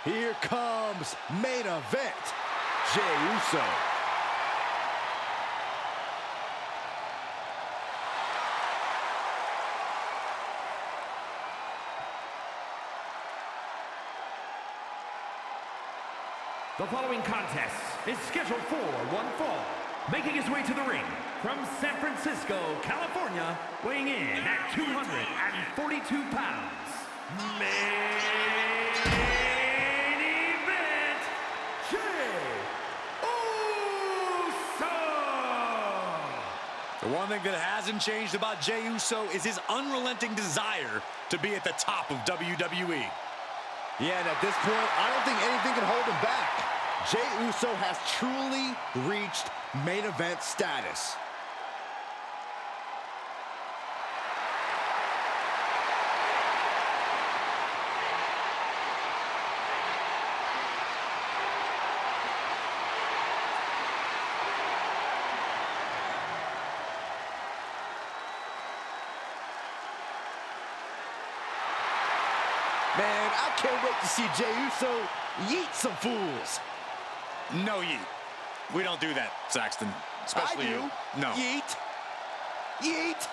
Here comes main event, Jey Uso. The following contest is scheduled for one fall. Making his way to the ring from San Francisco, California, weighing in at 242 pounds. Main event, Jey Uso! The one thing that hasn't changed about Jey Uso is his unrelenting desire to be at the top of WWE. Yeah, and at this point, I don't think anything can hold him back. Jey Uso has truly reached main event status. Man, I can't wait to see Jey Uso yeet some fools. No yeet. We don't do that, Saxton. Especially I do. you. No. Yeet. Yeet.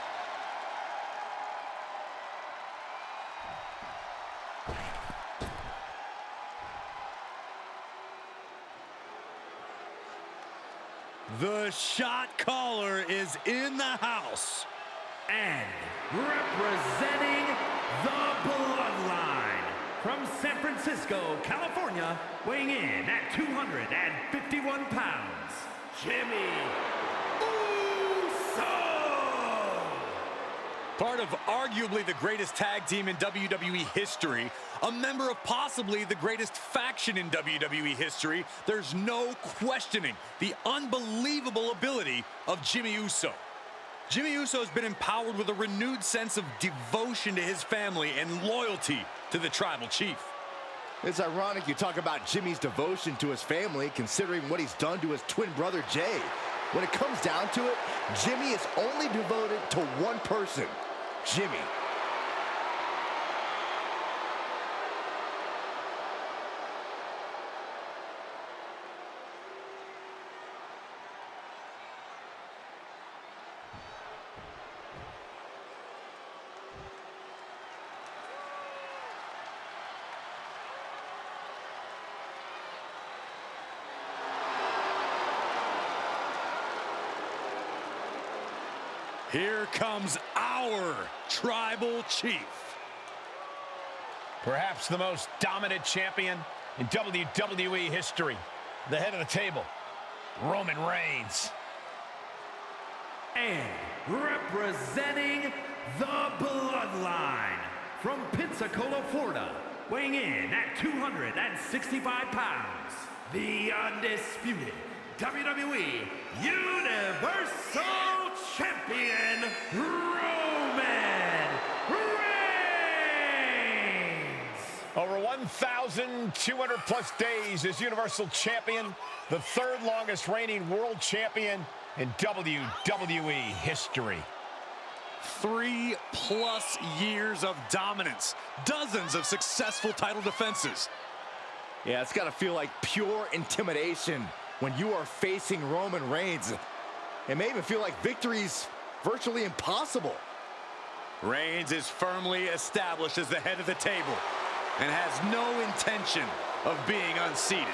The shot caller is in the house. And representing the Bloodline from San Francisco, California, weighing in at 251 pounds, Jimmy Uso! Part of arguably the greatest tag team in WWE history, a member of possibly the greatest faction in WWE history, there's no questioning the unbelievable ability of Jimmy Uso. Jimmy Uso has been empowered with a renewed sense of devotion to his family and loyalty to the tribal chief. It's ironic you talk about Jimmy's devotion to his family, considering what he's done to his twin brother, Jey. When it comes down to it, Jimmy is only devoted to one person, Jimmy. Here comes our tribal chief. Perhaps the most dominant champion in WWE history. The head of the table, Roman Reigns. And representing the Bloodline from Pensacola, Florida, weighing in at 265 pounds, the undisputed WWE Universal Champion, Roman Reigns! Over 1,200 plus days as Universal Champion, the third longest reigning world champion in WWE history. 3+ years of dominance, dozens of successful title defenses. Yeah, it's got to feel like pure intimidation when you are facing Roman Reigns. It may even feel like victory's virtually impossible. Reigns is firmly established as the head of the table and has no intention of being unseated.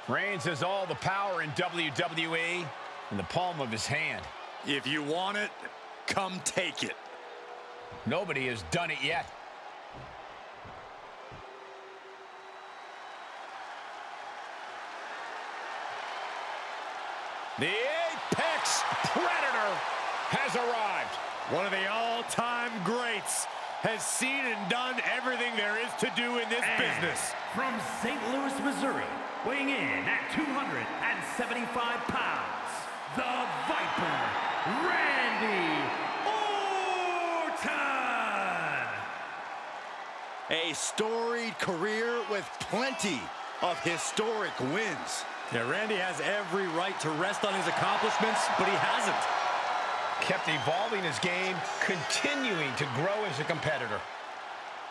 Reigns has all the power in WWE in the palm of his hand. If you want it, come take it. Nobody has done it yet. The Apex Predator has arrived. One of the all-time greats has seen and done everything there is to do in this business. From St. Louis, Missouri, weighing in at 275 pounds, the Viper, Randy Orton! A storied career with plenty of historic wins. Yeah, Randy has every right to rest on his accomplishments, but he hasn't. kept evolving his game, continuing to grow as a competitor.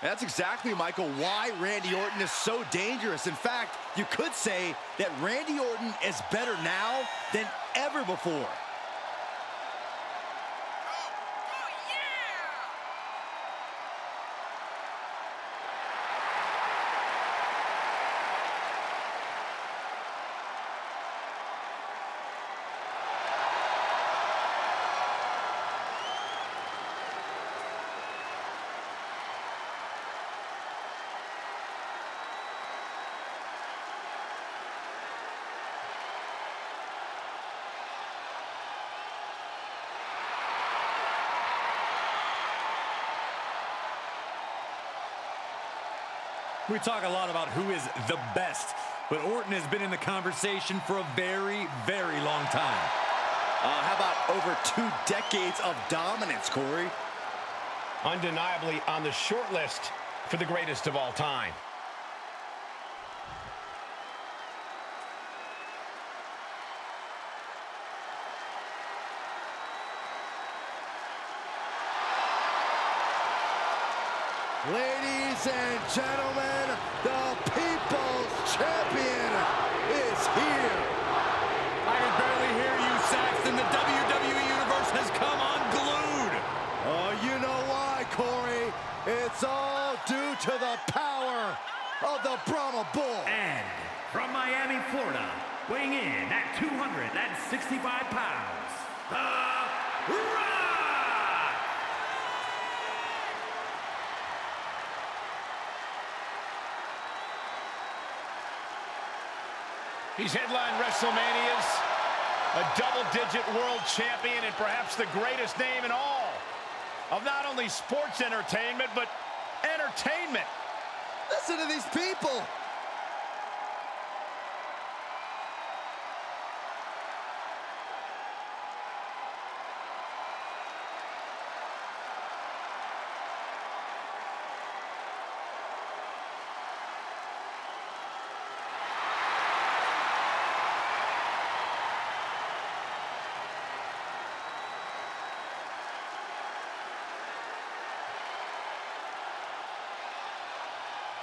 That's exactly, Michael, why Randy Orton is so dangerous. In fact, you could say that Randy Orton is better now than ever before. We talk a lot about who is the best, but Orton has been in the conversation for a very, very long time. How about over 2 decades of dominance, Corey? Undeniably on the short list for the greatest of all time. Ladies and gentlemen, the People's Champion is here. I can barely hear you, Saxton. The WWE Universe has come unglued. Oh, you know why, Corey? It's all due to the power of the Brahma Bull. And from Miami, Florida, weighing in at 265 pounds, The Rock! He's headlined WrestleManias, a double-digit world champion, and perhaps the greatest name in all of not only sports entertainment, but entertainment. Listen to these people.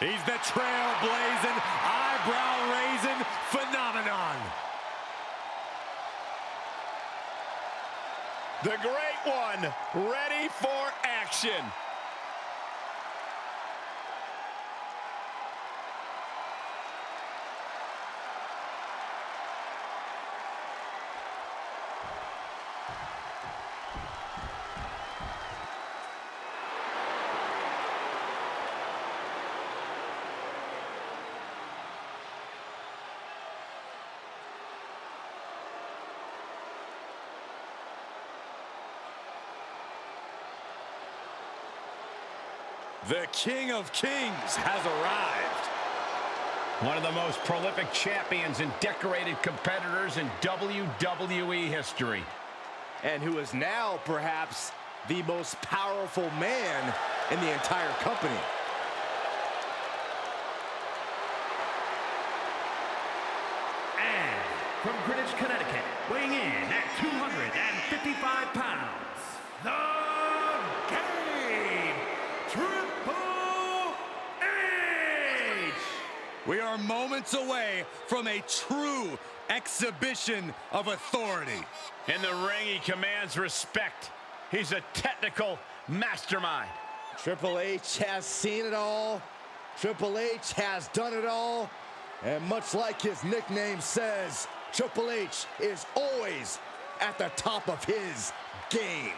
He's the trailblazing, eyebrow-raising phenomenon. The Great One, ready for action. The King of Kings has arrived. One of the most prolific champions and decorated competitors in WWE history. And who is now perhaps the most powerful man in the entire company. And from Greenwich, Connecticut, weighing in at 255 pounds, the Game, Triple H! We are moments away from a true exhibition of authority. In the ring, he commands respect. He's a technical mastermind. Triple H has seen it all. Triple H has done it all. And much like his nickname says, Triple H is always at the top of his game.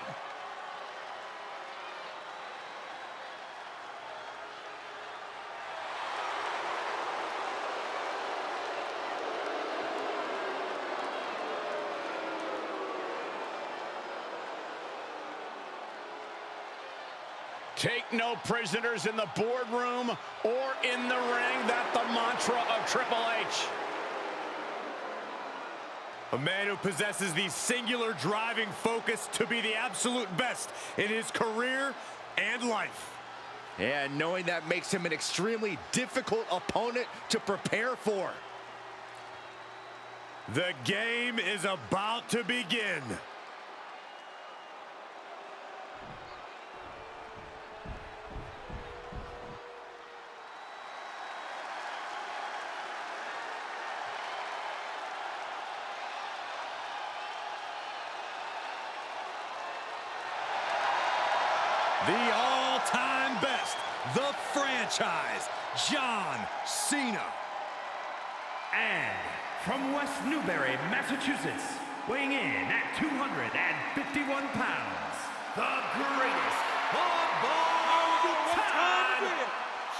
Take no prisoners in the boardroom or in the ring. That's the mantra of Triple H. A man who possesses the singular driving focus to be the absolute best in his career and life. And knowing that makes him an extremely difficult opponent to prepare for. The game is about to begin. The all-time best, the franchise, John Cena. And from West Newbury, Massachusetts, weighing in at 251 pounds, the greatest of all time,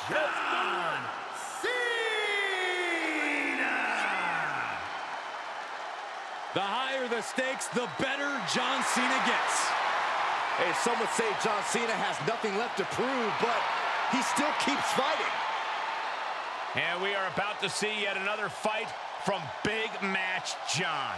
John Cena! The higher the stakes, the better John Cena gets. Hey, some would say John Cena has nothing left to prove, but he still keeps fighting. And we are about to see yet another fight from Big Match John.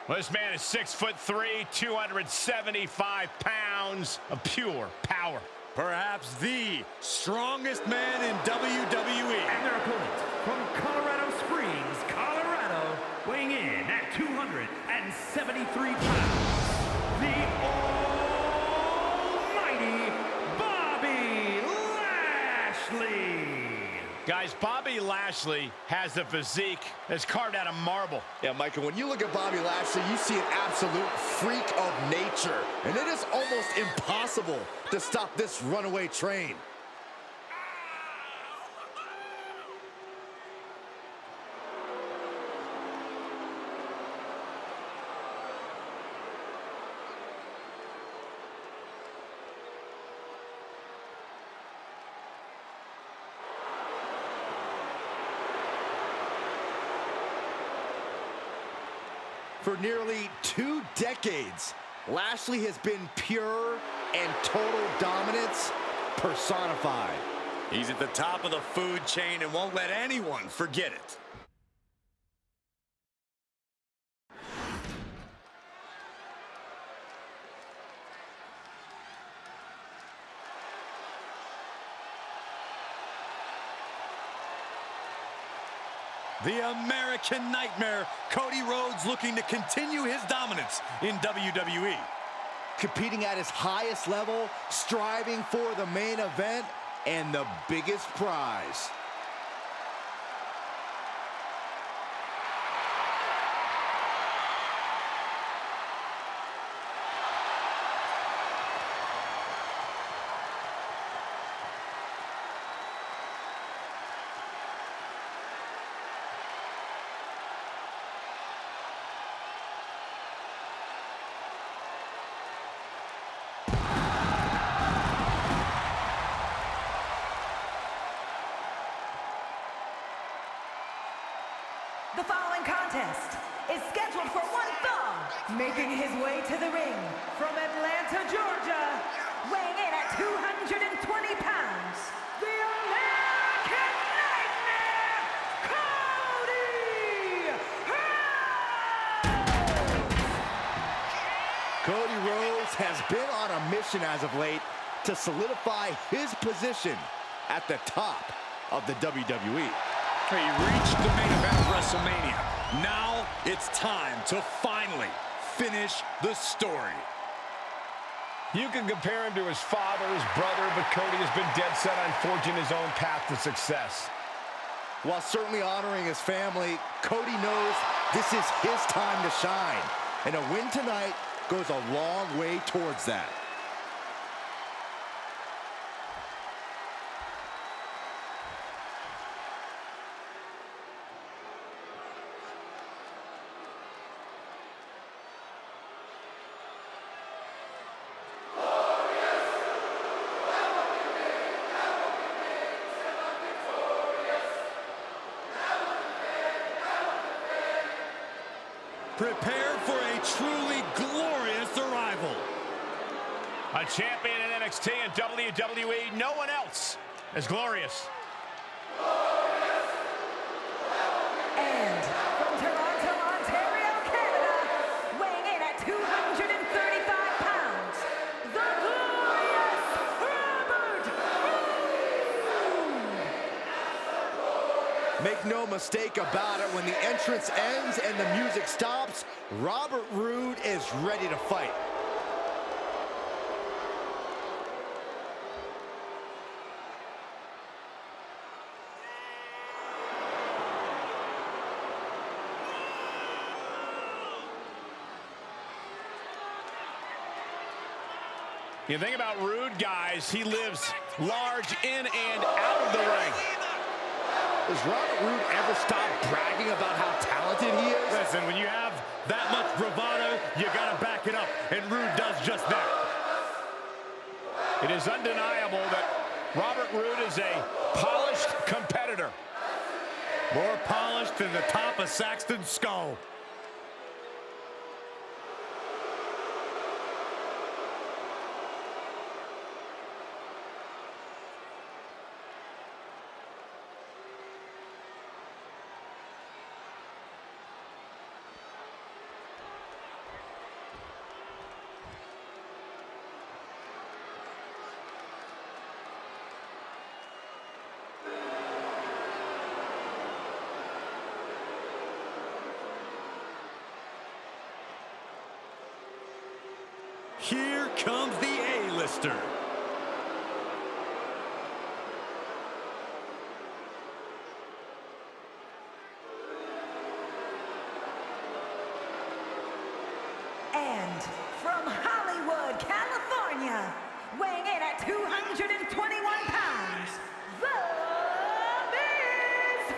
Well, this man is 6'3", 275 pounds of pure power. Perhaps the strongest man in WWE. And their opponent from Colorado Springs, Colorado, weighing in at 273 pounds, the almighty Bobby Lashley. Guys, Bobby Lashley has the physique that's carved out of marble. Yeah, Michael, when you look at Bobby Lashley, you see an absolute freak of nature. And it is almost impossible to stop this runaway train. For nearly 2 decades, Lashley has been pure and total dominance personified. He's at the top of the food chain and won't let anyone forget it. The American Nightmare, Cody Rhodes, looking to continue his dominance in WWE. Competing at his highest level, striving for the main event and the biggest prize. The following contest is scheduled for one fall, making his way to the ring from Atlanta, Georgia, weighing in at 220 pounds, the American Nightmare, Cody Rhodes! Cody Rhodes has been on a mission as of late to solidify his position at the top of the WWE. He reached the main event of WrestleMania. Now it's time to finally finish the story. You can compare him to his father, his brother, but Cody has been dead set on forging his own path to success. While certainly honoring his family, Cody knows this is his time to shine. And a win tonight goes a long way towards that. Prepare for a truly glorious arrival. A champion in NXT and WWE, no one else as glorious. And from Toronto, Ontario, Canada, weighing in at 235 pounds, the glorious Make no mistake about it, when the entrance ends and the music stops, Robert Roode is ready to fight. You think about Roode, guys, he lives large in and out of the ring. Does Robert Roode ever stop bragging about how talented he is? Listen, when you have that much bravado, you gotta back it up, and Roode does just that. It is undeniable that Robert Roode is a polished competitor. More polished than the top of Saxton's skull. Here comes the A-lister. And from Hollywood, California, weighing in at 221 pounds, The Miz!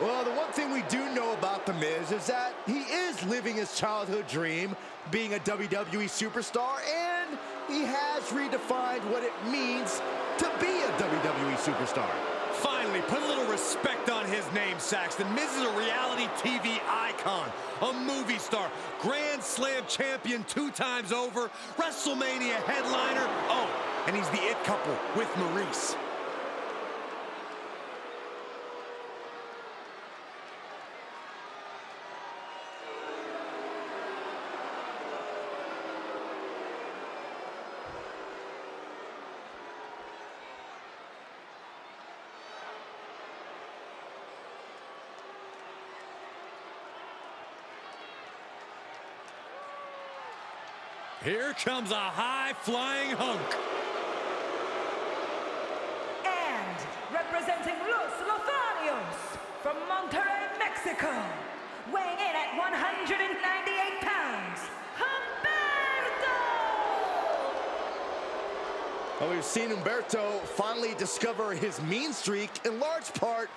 Well, the one thing we do know about The Miz is that he is living his childhood dream, being a WWE superstar, and he has redefined what it means to be a WWE superstar. Finally, put a little respect on his name, Saxton. Miz is a reality TV icon, a movie star, Grand Slam champion 2 times over, WrestleMania headliner. Oh, and he's the it couple with Maurice. Here comes a high-flying hunk. And representing Los Lotharios from Monterrey, Mexico, weighing in at 198 pounds, Humberto! Well, we've seen Humberto finally discover his mean streak, in large part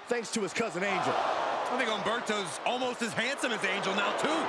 thanks to his cousin Angel. I think Humberto's almost as handsome as Angel now, too.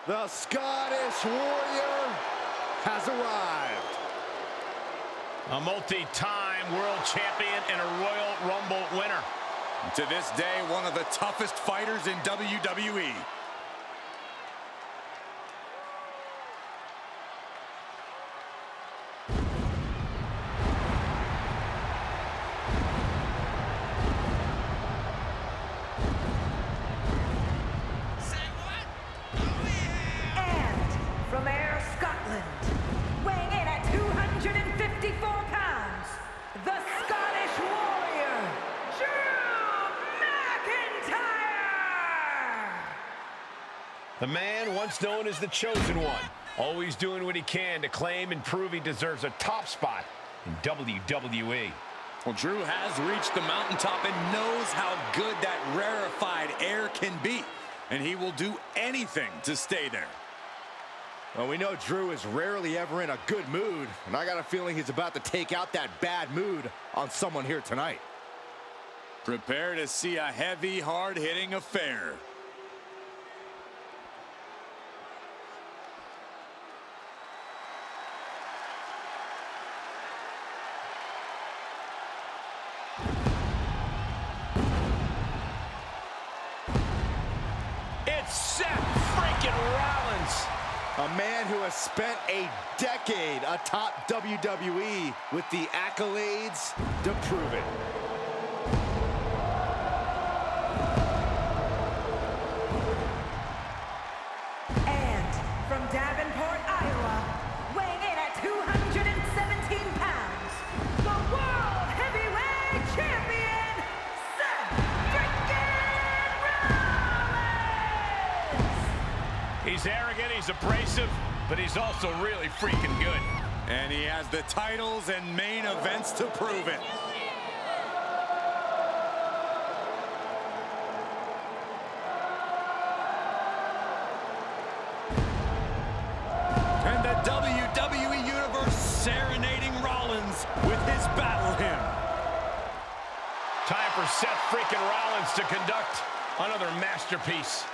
The Scottish Warrior has arrived. A multi-time world champion and a Royal Rumble winner. To this day, one of the toughest fighters in WWE. The man once known as the Chosen One, always doing what he can to claim and prove he deserves a top spot in WWE. Well, Drew has reached the mountaintop and knows how good that rarefied air can be, and he will do anything to stay there. Well, we know Drew is rarely ever in a good mood, and I got a feeling he's about to take out that bad mood on someone here tonight. Prepare to see a heavy, hard-hitting affair. It's Seth freaking Rollins. A man who has spent a decade atop WWE with the accolades to prove it. And from Davenport, Iowa, weighing in at 217 pounds, the World Heavyweight Champion, Seth Rollins! He's arrogant, he's abrasive, but he's also really freaking good. And he has the titles and main events to prove it. And the WWE Universe serenading Rollins with his battle hymn. Time for Seth freaking Rollins to conduct another masterpiece.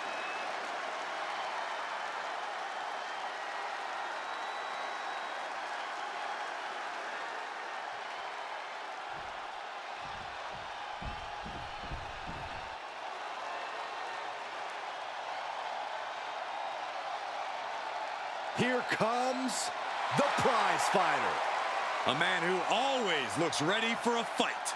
Here comes the prize fighter. A man who always looks ready for a fight.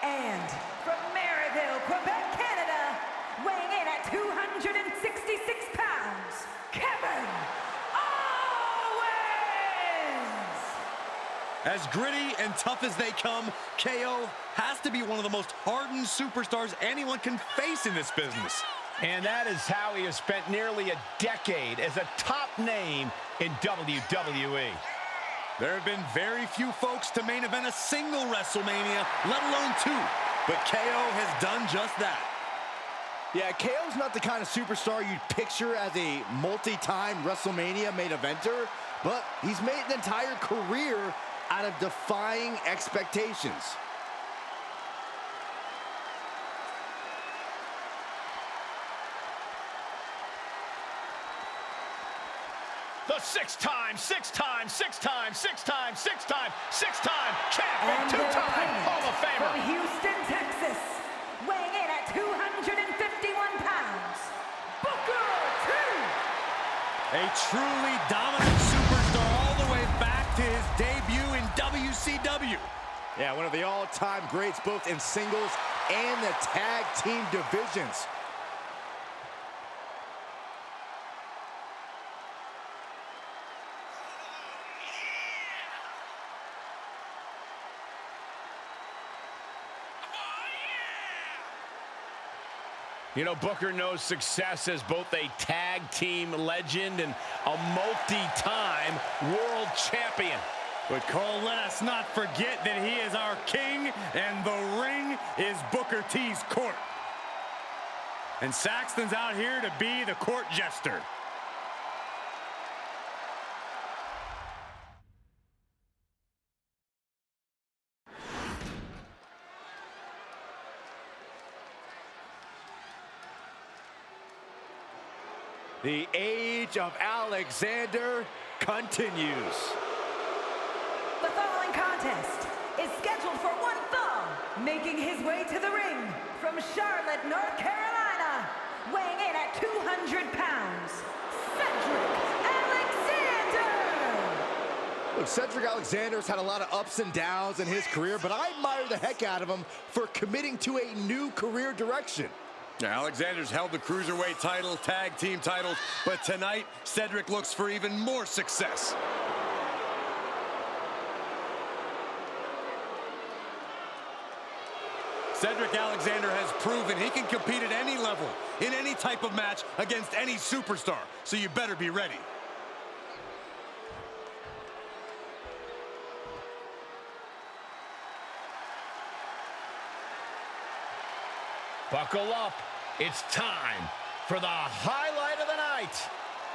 And from Maryville, Quebec, Canada, weighing in at 266 pounds, Kevin Owens! As gritty and tough as they come, KO has to be one of the most hardened superstars anyone can face in this business. And that is how he has spent nearly a decade as a top name in WWE. There have been very few folks to main event a single WrestleMania, let alone two. But KO has done just that. Yeah, KO's not the kind of superstar you'd picture as a multi-time WrestleMania main eventer, but he's made an entire career out of defying expectations. The six-time champ and And two-time Hall of from Famer. Houston, Texas, weighing in at 251 pounds, Booker T! A truly dominant superstar all the way back to his debut in WCW. Yeah, one of the all-time greats both in singles and the tag team divisions. You know, Booker knows success as both a tag team legend and a multi-time world champion. But Cole, let us not forget that he is our king, and the ring is Booker T's court. And Saxton's out here to be the court jester. The age of Alexander continues. The following contest is scheduled for one fall, making his way to the ring from Charlotte, North Carolina, weighing in at 200 pounds, Cedric Alexander! Look, Cedric Alexander's had a lot of ups and downs in his career, but I admire the heck out of him for committing to a new career direction. Now, Alexander's held the Cruiserweight title, tag team titles, but tonight, Cedric looks for even more success. Cedric Alexander has proven he can compete at any level, in any type of match, against any superstar, so you better be ready. Buckle up. It's time for the highlight of the night.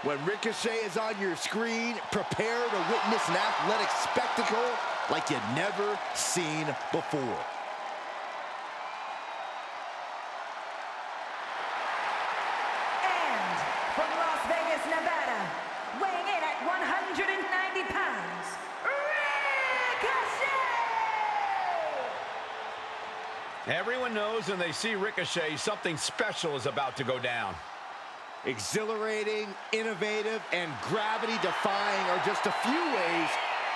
When Ricochet is on your screen, prepare to witness an athletic spectacle like you've never seen before. And from Las Vegas, Nevada, weighing in at 190 pounds, Ricochet! Everyone knows when they see Ricochet, something special is about to go down. Exhilarating, innovative, and gravity-defying are just a few ways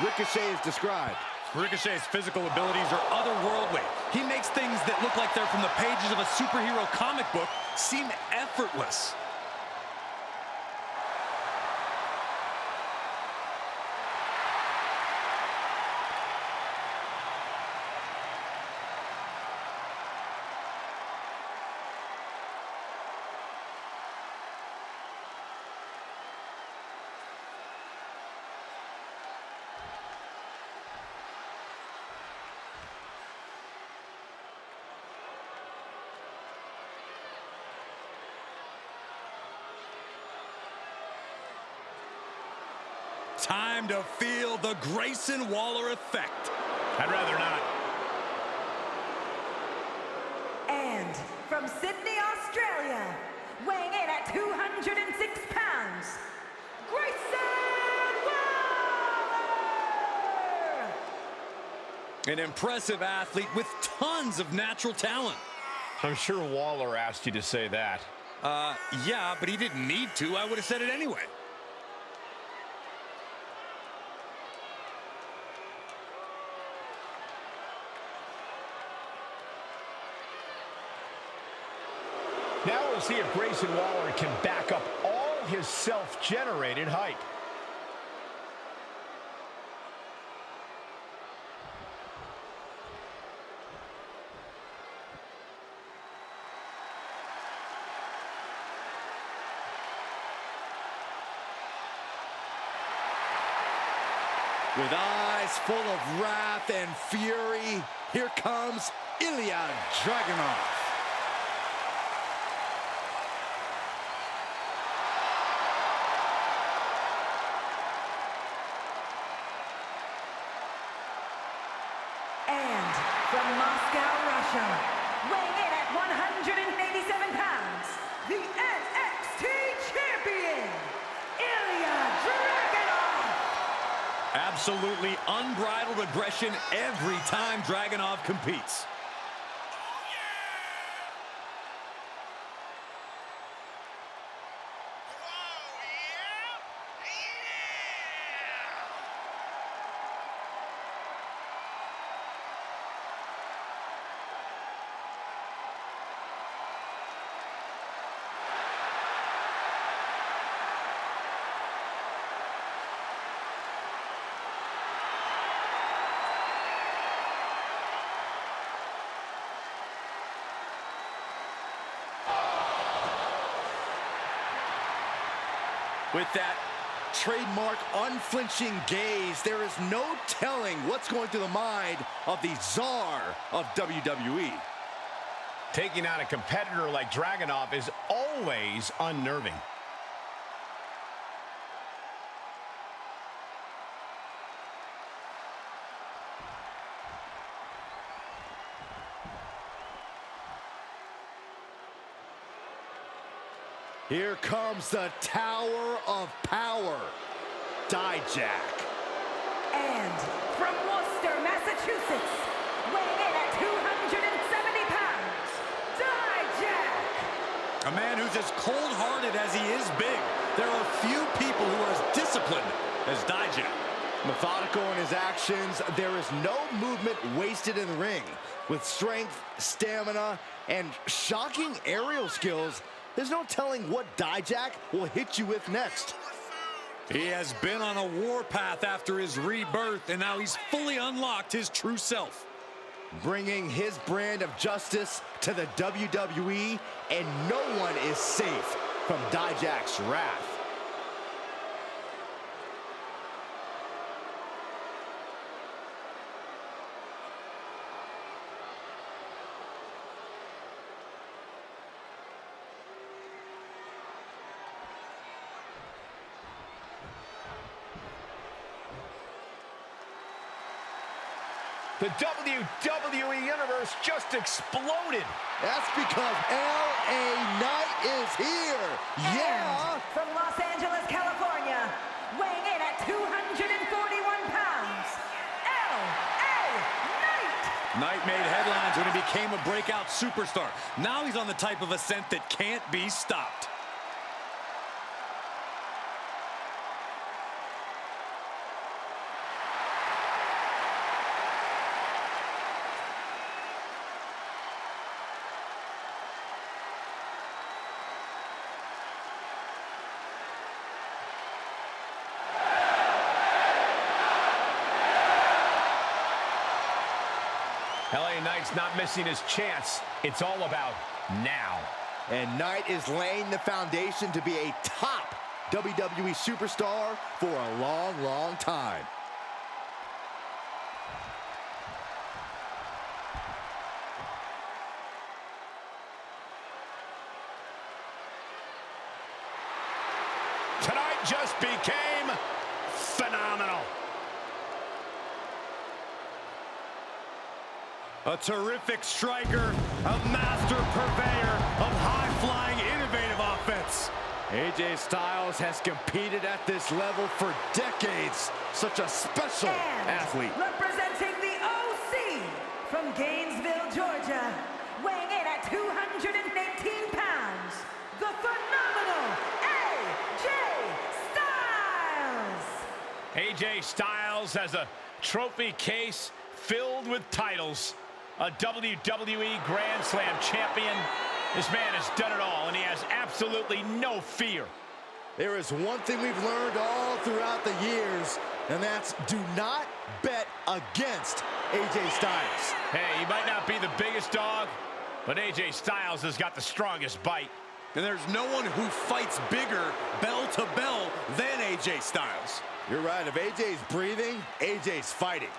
Ricochet is described. Ricochet's physical abilities are otherworldly. He makes things that look like they're from the pages of a superhero comic book seem effortless. Time to feel the Grayson Waller effect. I'd rather not. And from Sydney, Australia, weighing in at 206 pounds, Grayson Waller! An impressive athlete with tons of natural talent. I'm sure Waller asked you to say that. Yeah, but he didn't need to. I would have said it anyway. Now we'll see if Grayson Waller can back up all his self-generated hype. With eyes full of wrath and fury, here comes Ilya Dragunov. And from Moscow, Russia, weighing in at 187 pounds, the NXT Champion, Ilya Dragunov! Absolutely unbridled aggression every time Dragunov competes. With that trademark unflinching gaze, there is no telling what's going through the mind of the czar of WWE. Taking on a competitor like Dragunov is always unnerving. Here comes the Tower of Power, Dijak. And from Worcester, Massachusetts, weighing in at 270 pounds, Dijak! A man who's as cold-hearted as he is big. There are few people who are as disciplined as Dijak. Methodical in his actions, there is no movement wasted in the ring. With strength, stamina, and shocking aerial skills, there's no telling what Dijak will hit you with next. He has been on a warpath after his rebirth, and now he's fully unlocked his true self. Bringing his brand of justice to the WWE, and no one is safe from Dijak's wrath. The WWE Universe just exploded. That's because LA Knight is here. Yeah. And from Los Angeles, California, weighing in at 241 pounds, LA Knight! Knight made headlines when he became a breakout superstar. Now he's on the type of ascent that can't be stopped. LA Knight's not missing his chance. It's all about now. And Knight is laying the foundation to be a top WWE superstar for a long, long time. Tonight just became phenomenal. A terrific striker, a master purveyor of high-flying, innovative offense. AJ Styles has competed at this level for decades. Such a special athlete. Representing the OC from Gainesville, Georgia, weighing in at 218 pounds, the phenomenal AJ Styles. AJ Styles has a trophy case filled with titles. A WWE Grand Slam champion. This man has done it all, and he has absolutely no fear. There is one thing we've learned all throughout the years, and that's do not bet against AJ Styles. Hey, you might not be the biggest dog, but AJ Styles has got the strongest bite. And there's no one who fights bigger, bell to bell, than AJ Styles. You're right. If AJ's breathing, AJ's fighting.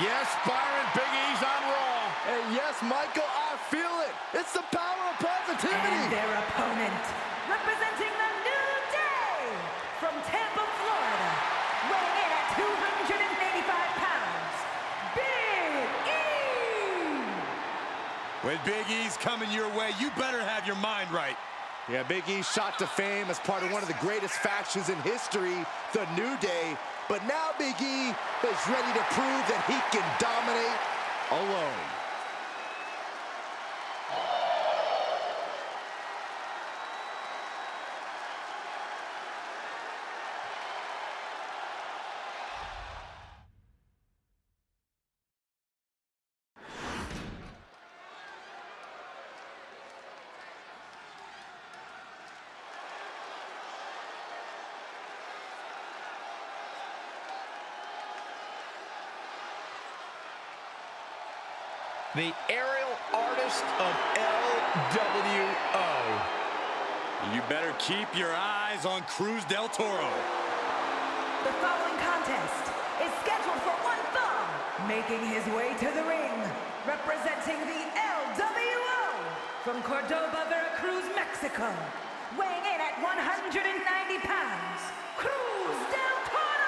Yes, Byron, Big E's on Raw. And yes, Michael, I feel it. It's the power of positivity. And their opponent, representing the New Day from Tampa, Florida, weighing in at 285 pounds, Big E. When Big E's coming your way, you better have your mind right. Yeah, Big E shot to fame as part of one of the greatest factions in history, the New Day. But now Big E is ready to prove that he can dominate alone. The aerial artist of LWO. You better keep your eyes on Cruz del Toro. The following contest is scheduled for one fall, making his way to the ring, representing the LWO from Cordoba, Veracruz, Mexico, weighing in at 190 pounds, Cruz del Toro!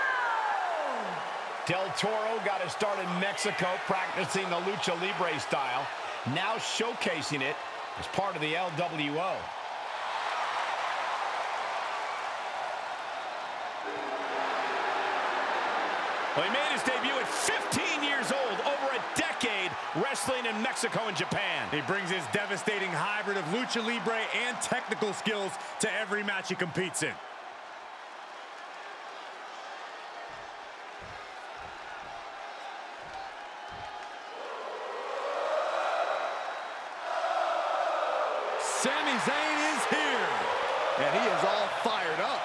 Del Toro got his start in Mexico practicing the Lucha Libre style, now showcasing it as part of the LWO. Well, he made his debut at 15 years old, over a decade wrestling in Mexico and Japan. He brings his devastating hybrid of Lucha Libre and technical skills to every match he competes in. Sami Zayn is here, And he is all fired up.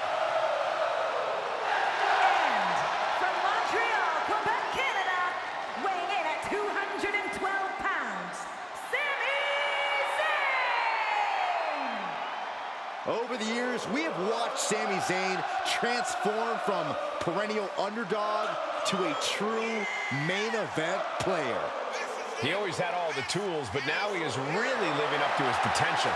And from Montreal, Quebec, Canada, weighing in at 212 pounds, Sami Zayn! Over the years, we have watched Sami Zayn transform from perennial underdog to a true main event player. He always had all the tools, but now he is really living up to his potential.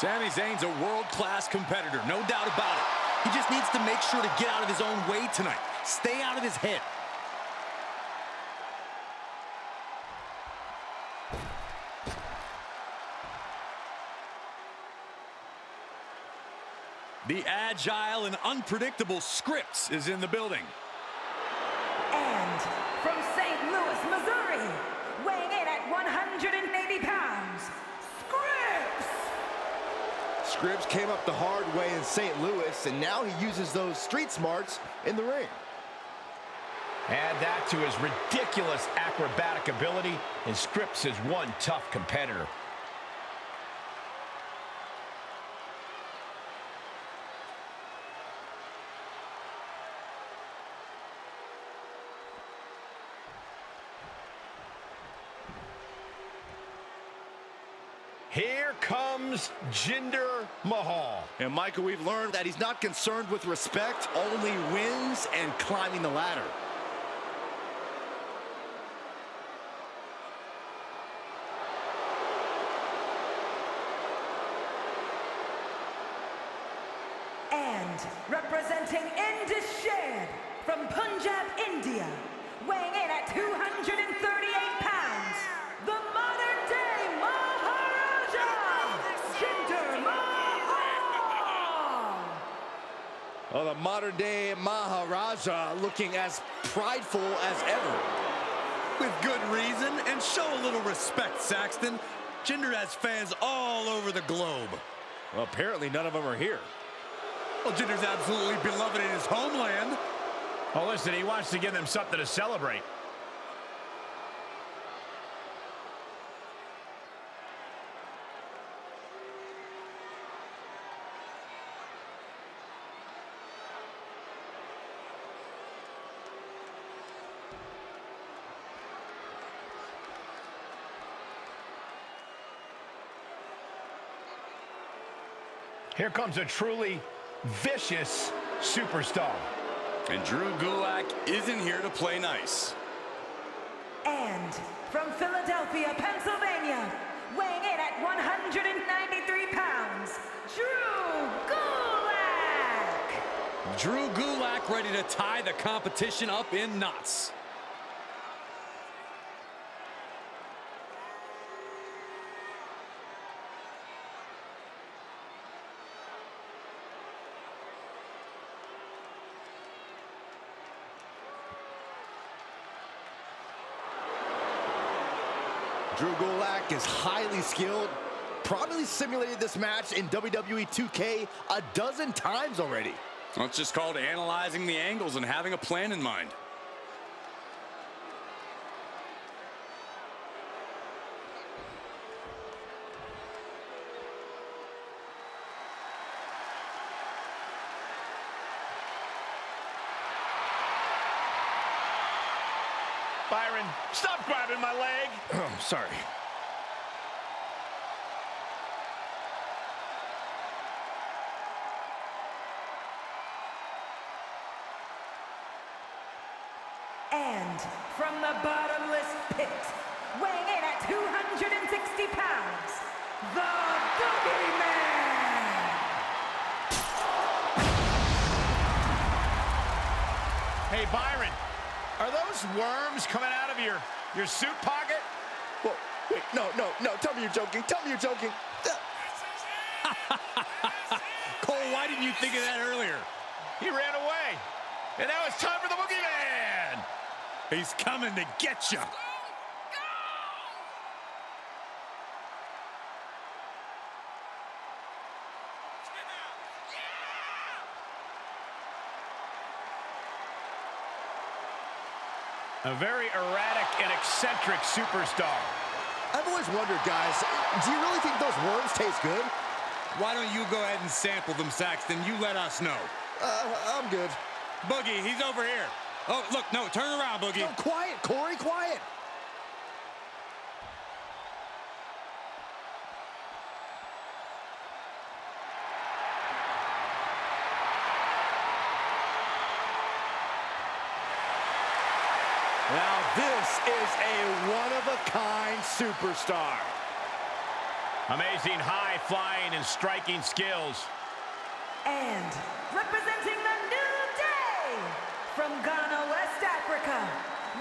Sami Zayn's a world-class competitor, no doubt about it. He just needs to make sure to get out of his own way tonight. Stay out of his head. The agile and unpredictable Scripps is in the building. And from St. Louis, Missouri, weighing in at 180 pounds, Scripps! Scripps came up the hard way in St. Louis, and now he uses those street smarts in the ring. Add that to his ridiculous acrobatic ability, and Scripps is one tough competitor. Here comes Jinder Mahal. And Michael, we've learned that he's not concerned with respect, only wins and climbing the ladder. And representing Indishad from Punjab, India, weighing in at 238 pounds, the modern-day Maharaja, Jinder Mahal! Oh, the modern-day Maharaja looking as prideful as ever. With good reason, and show a little respect, Saxton. Jinder has fans all over the globe. Well, apparently none of them are here. Well, Jinder's absolutely beloved in his homeland. Oh, listen, he wants to give them something to celebrate. Here comes a truly vicious superstar. And Drew Gulak isn't here to play nice. And from Philadelphia, Pennsylvania, weighing in at 193 pounds, Drew Gulak! Drew Gulak ready to tie the competition up in knots. Drew Gulak is highly skilled, probably simulated this match in WWE 2K a dozen times already. Well, it's just called analyzing the angles and having a plan in mind. Byron, stop grabbing my leg. Oh, sorry. And from the bottomless pit, weighing in at 260 pounds, the Boogeyman! Hey, Byron, are those worms coming out of your suit pocket? Whoa, wait, no. Tell me you're joking. Tell me you're joking. Cole, why didn't you think of that earlier? He ran away. And now it's time for the Boogeyman. He's coming to get you. A very erratic and eccentric superstar. I've always wondered, guys, do you really think those worms taste good? Why don't you go ahead and sample them, Saxton? You let us know. I'm good. Boogie, he's over here. Oh, look, no, turn around, Boogie. No, quiet, Corey, quiet. Now this is a one-of-a-kind superstar. Amazing high flying and striking skills. And representing the New Day from Ghana, West Africa,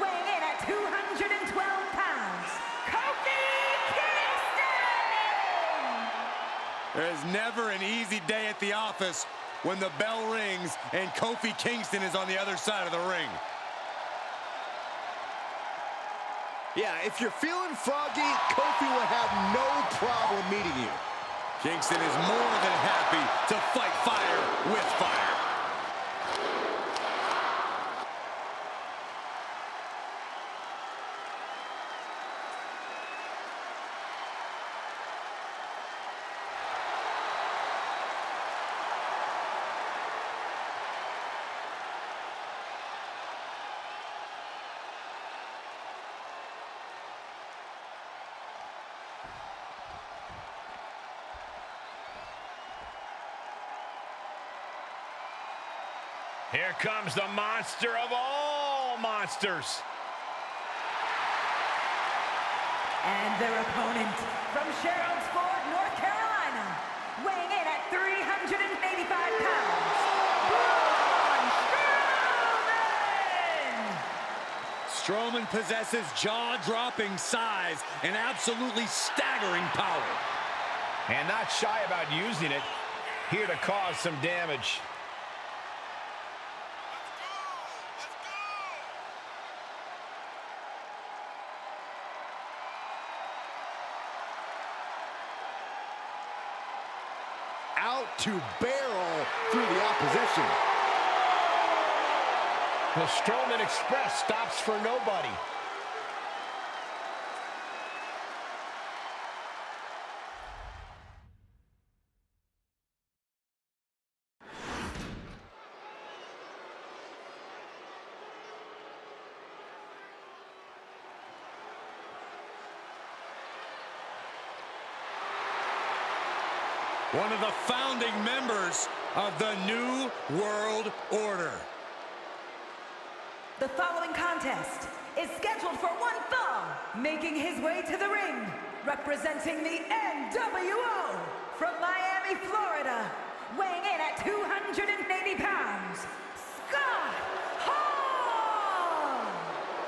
weighing in at 212 pounds, Kofi Kingston! There is never an easy day at the office when the bell rings and Kofi Kingston is on the other side of the ring. Yeah, if you're feeling froggy, Kofi will have no problem meeting you. Kingston is more than happy to fight fire with fire. Here comes the monster of all monsters. And their opponent from Sharonsport, North Carolina, weighing in at 385 pounds, Braun Strowman! Strowman possesses jaw-dropping size and absolutely staggering power. And not shy about using it, here to cause some damage. Out to barrel through the opposition. The Strowman Express stops for nobody. One of the founding members of the New World Order. The following contest is scheduled for one fall, making his way to the ring, representing the NWO from Miami, Florida, weighing in at 280 pounds, Scott Hall!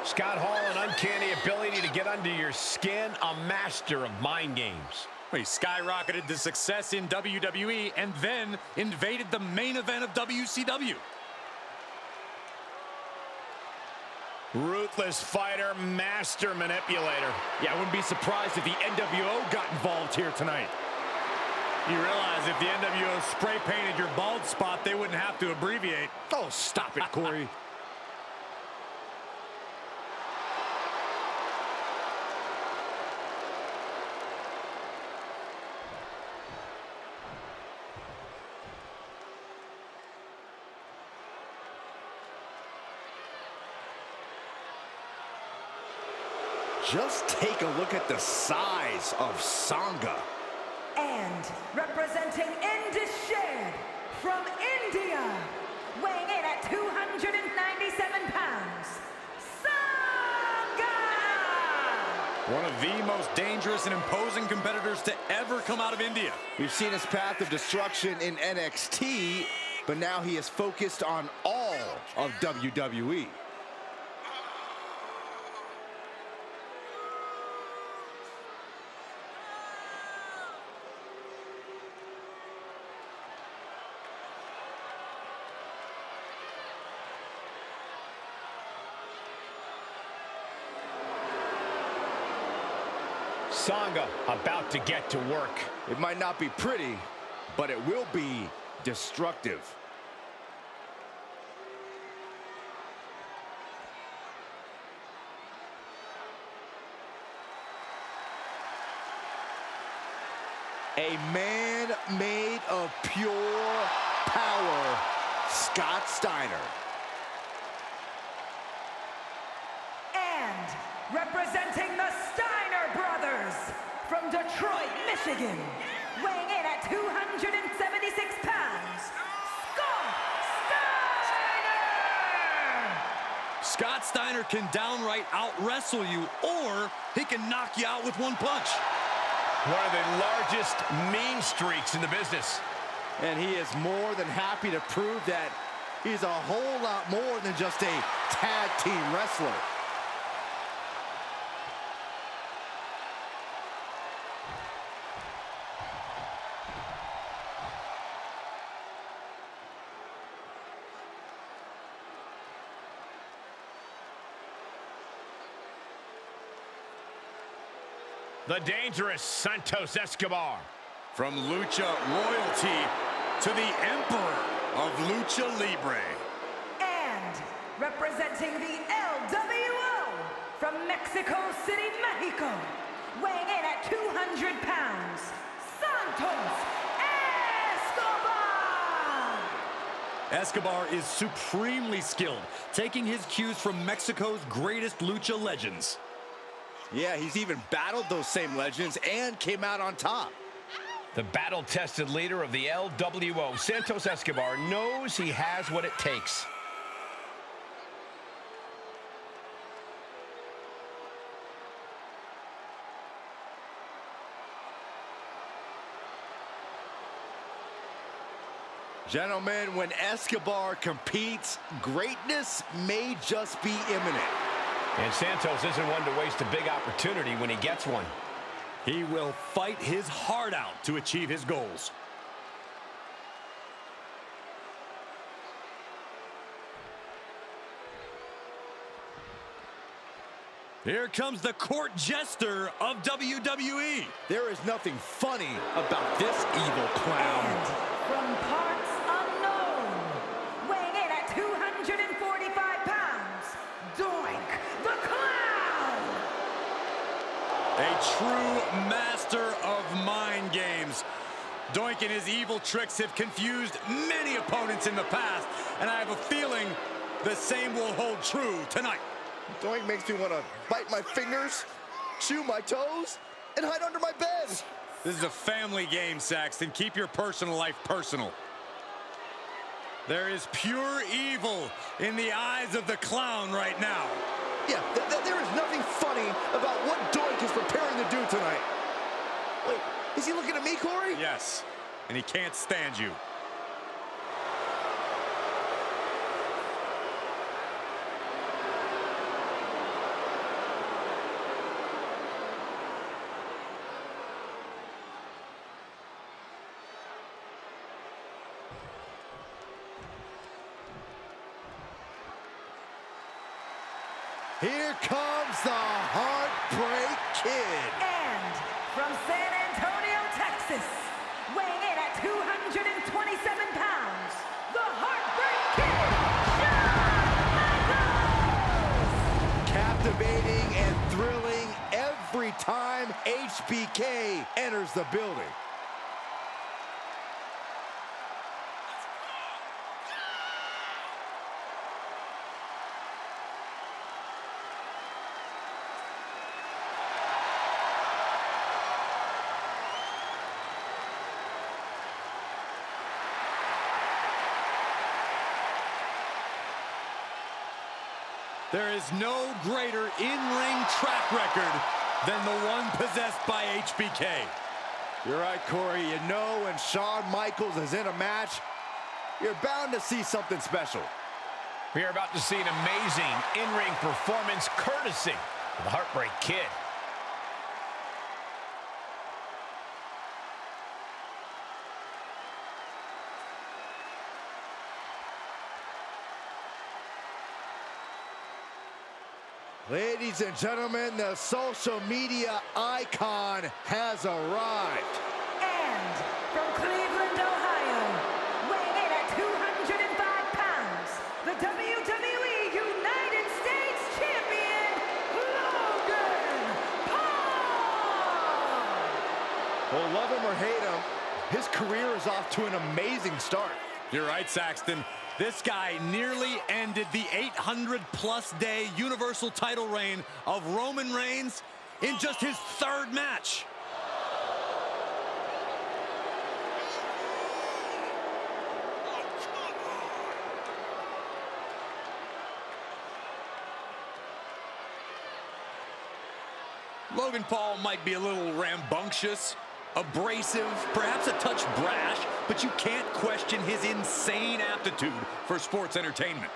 Scott Hall, an uncanny ability to get under your skin, a master of mind games. He skyrocketed to success in WWE and then invaded the main event of WCW. Ruthless fighter, master manipulator. Yeah, I wouldn't be surprised if the NWO got involved here tonight. You realize if the NWO spray painted your bald spot, they wouldn't have to abbreviate. Oh, stop it, Corey. Just take a look at the size of Sangha. And representing Indishad from India, weighing in at 297 pounds, Sangha! One of the most dangerous and imposing competitors to ever come out of India. We've seen his path of destruction in NXT, but now he is focused on all of WWE. Sangha about to get to work. It might not be pretty, but it will be destructive. A man made of pure power, Scott Steiner. And representing the Steiner brothers from Detroit, Michigan, weighing in at 276 pounds, Scott Steiner! Scott Steiner can downright out-wrestle you, or he can knock you out with one punch. One of the largest mean streaks in the business. And he is more than happy to prove that he's a whole lot more than just a tag team wrestler. The dangerous Santos Escobar. From Lucha Royalty to the Emperor of Lucha Libre. And representing the LWO from Mexico City, Mexico, weighing in at 200 pounds, Santos Escobar! Escobar is supremely skilled, taking his cues from Mexico's greatest lucha legends. Yeah, he's even battled those same legends and came out on top. The battle-tested leader of the LWO, Santos Escobar, knows he has what it takes. Gentlemen, when Escobar competes, greatness may just be imminent. And Santos isn't one to waste a big opportunity when he gets one. He will fight his heart out to achieve his goals. Here comes the court jester of WWE. There is nothing funny about this evil clown. And from parts unknown, weighing in at 245 pounds, Doink the Clown! A true master of mind games. Doink and his evil tricks have confused many opponents in the past, and I have a feeling the same will hold true tonight. Doink makes me want to bite my fingers, chew my toes, and hide under my bed. This is a family game, Saxton. Keep your personal life personal. There is pure evil in the eyes of the clown right now. Yeah, there is nothing funny about what Doink is preparing to do tonight. Wait, is he looking at me, Corey? Yes, and he can't stand you. Here comes the Heartbreak Kid. And from San Antonio, Texas, weighing in at 227 pounds, the Heartbreak Kid, Shawn Michaels! Captivating and thrilling every time HBK enters the building. There is no greater in-ring track record than the one possessed by HBK. You're right, Corey. You know when Shawn Michaels is in a match, you're bound to see something special. We are about to see an amazing in-ring performance courtesy of the Heartbreak Kid. Ladies and gentlemen, the social media icon has arrived. And from Cleveland, Ohio, weighing in at 205 pounds, the WWE United States Champion, Logan Paul! Well, love him or hate him, his career is off to an amazing start. You're right, Saxton. This guy nearly ended the 800-plus day Universal title reign of Roman Reigns in just his third match. Logan Paul might be a little rambunctious, abrasive, perhaps a touch brash, but you can't question his insane aptitude for sports entertainment.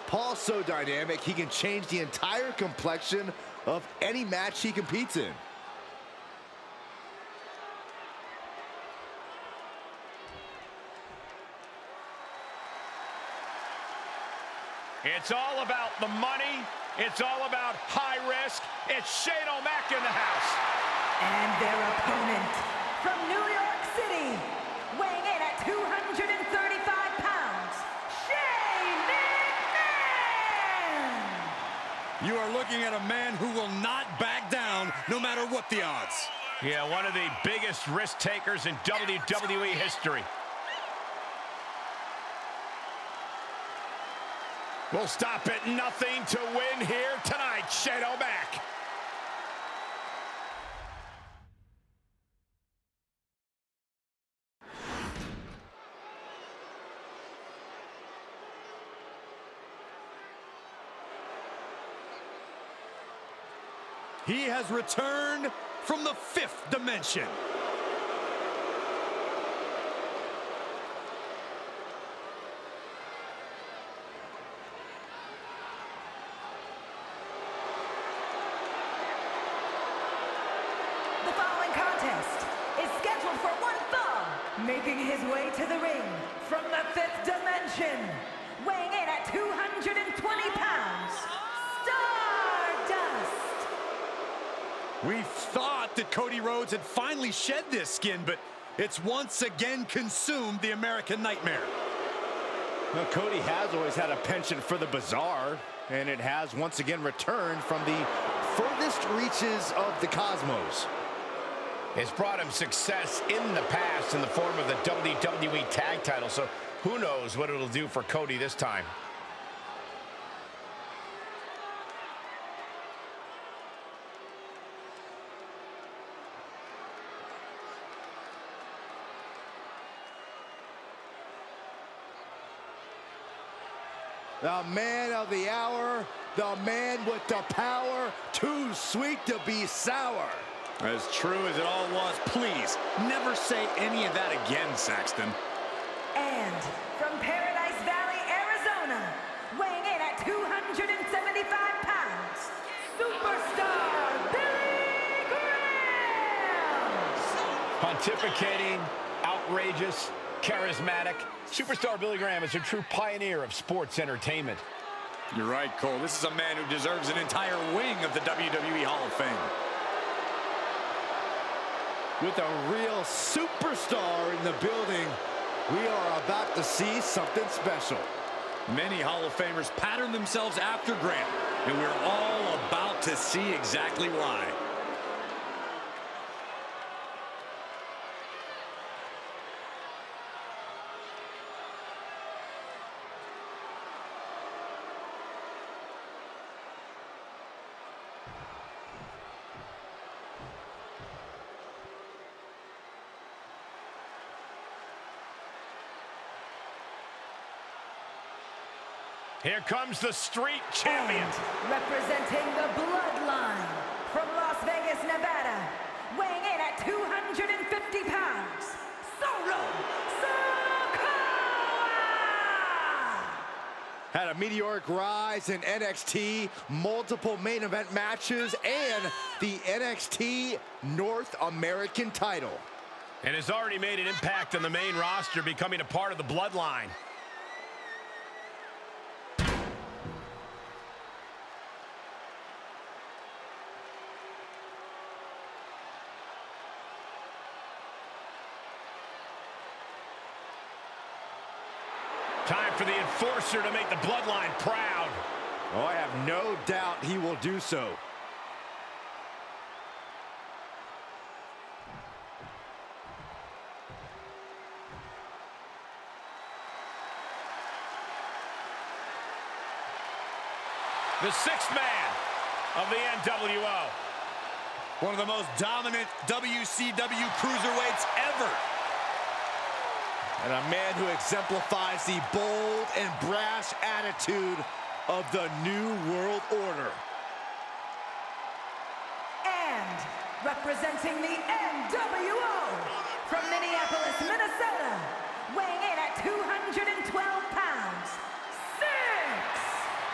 Paul's so dynamic, he can change the entire complexion of any match he competes in. It's all about the money. It's all about high risk. It's Shane O'Mac in the house. And their opponent from New York City, weighing in at 235 pounds, Shane McMahon! You are looking at a man who will not back down no matter what the odds. Yeah, one of the biggest risk takers in WWE history. We'll stop at nothing to win here tonight, Shane O'Mac. He has returned from the 5th dimension. The following contest is scheduled for one fall, making his way to the ring from the 5th dimension, weighing in at 220 pounds, Stardust! We thought that Cody Rhodes had finally shed this skin, but it's once again consumed the American Nightmare. Well, Cody has always had a penchant for the bizarre, and it has once again returned from the furthest reaches of the cosmos. It's brought him success in the past in the form of the WWE Tag Title, so who knows what it'll do for Cody this time. The man of the hour, the man with the power, too sweet to be sour. As true as it all was, please never say any of that again, Saxton. And from Paradise Valley, Arizona, weighing in at 275 pounds, superstar Billy Graham! Pontificating, outrageous, charismatic, superstar Billy Graham is a true pioneer of sports entertainment. You're right, Cole. This is a man who deserves an entire wing of the WWE Hall of Fame. With a real superstar in the building, we are about to see something special. Many Hall of Famers pattern themselves after Graham, and we're all about to see exactly why. Here comes the street champion. And representing the Bloodline from Las Vegas, Nevada, weighing in at 250 pounds, Solo Sikoa! Had a meteoric rise in NXT, multiple main event matches, and the NXT North American title. And has already made an impact on the main roster, becoming a part of the Bloodline. Time for the enforcer to make the Bloodline proud. Oh, I have no doubt he will do so. The 6th man of the NWO. One of the most dominant WCW cruiserweights ever. And a man who exemplifies the bold and brash attitude of the New World Order. And representing the NWO from Minneapolis, Minnesota, weighing in at 212 pounds, 6.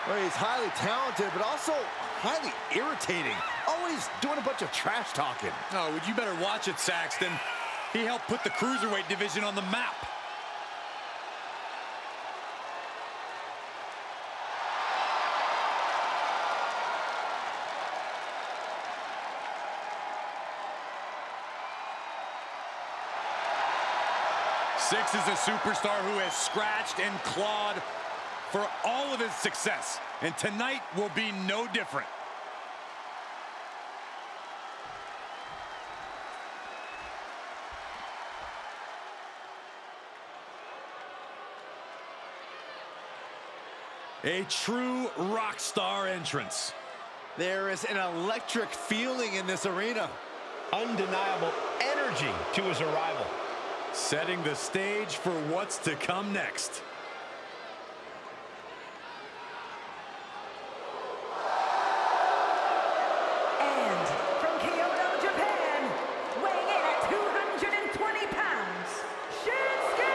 Well, he's highly talented, but also highly irritating. Always doing a bunch of trash talking. Oh, would you better watch it, Saxton. He helped put the Cruiserweight division on the map. Six is a superstar who has scratched and clawed for all of his success, and tonight will be no different. A true rock star entrance. There is an electric feeling in this arena. Undeniable energy to his arrival. Setting the stage for what's to come next. And from Kyoto, Japan, weighing in at 220 pounds, Shinsuke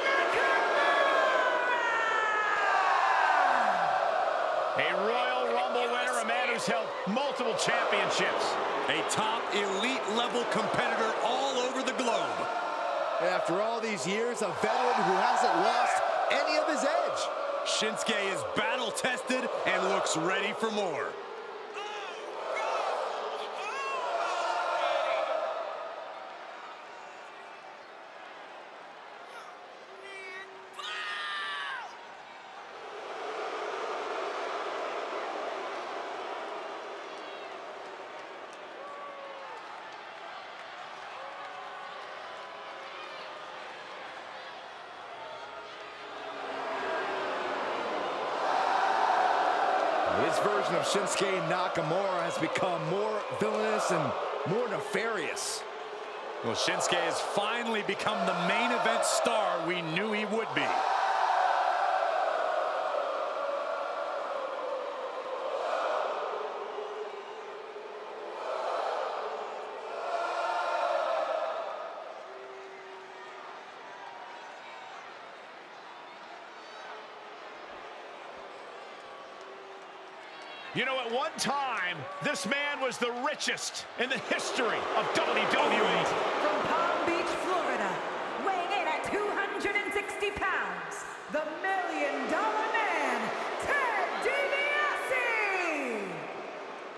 Nakamura! A Royal Rumble winner, a man who's held multiple championships. A top elite level competitor all over the globe. After all these years, a veteran who hasn't lost any of his edge. Shinsuke is battle tested and looks ready for more. This version of Shinsuke Nakamura has become more villainous and more nefarious. Well, Shinsuke has finally become the main event star we knew he would be. You know, at one time, this man was the richest in the history of WWE. From Palm Beach, Florida, weighing in at 260 pounds, the $1 Million Man, Ted DiBiase!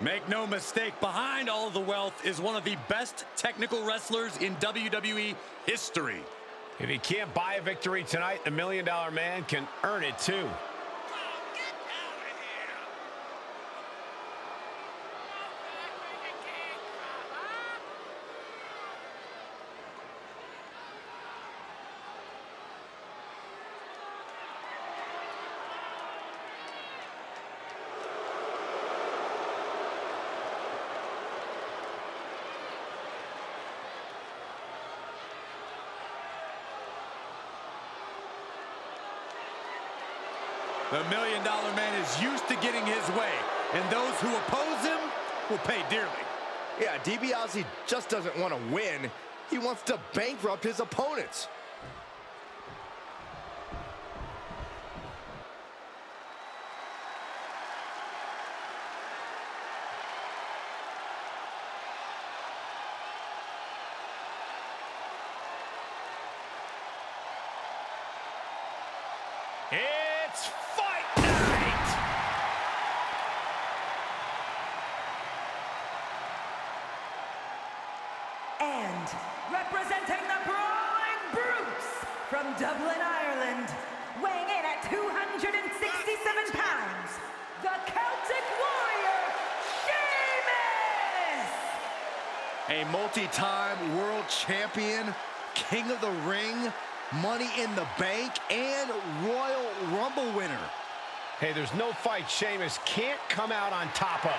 Make no mistake, behind all of the wealth is one of the best technical wrestlers in WWE history. If he can't buy a victory tonight, the $1 Million Man can earn it too. The $1 Million Man is used to getting his way, and those who oppose him will pay dearly. Yeah, DiBiase just doesn't want to win. He wants to bankrupt his opponents. It's fight night! And representing the Brawling Brutes from Dublin, Ireland, weighing in at 267 pounds, the Celtic Warrior, Sheamus! A multi-time world champion, king of the ring, Money in the Bank, and Royal Rumble winner. Hey, there's no fight Sheamus can't come out on top of.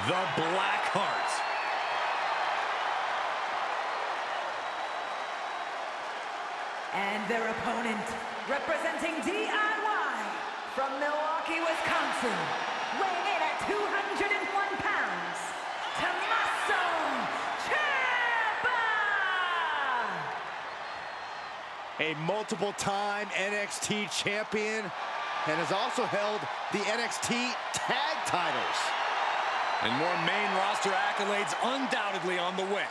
the Blackheart. And their opponent, representing DIY from Milwaukee, Wisconsin, weighing in at 201 pounds, Tommaso Ciampa! A multiple-time NXT champion and has also held the NXT tag titles. And more main roster accolades undoubtedly on the way.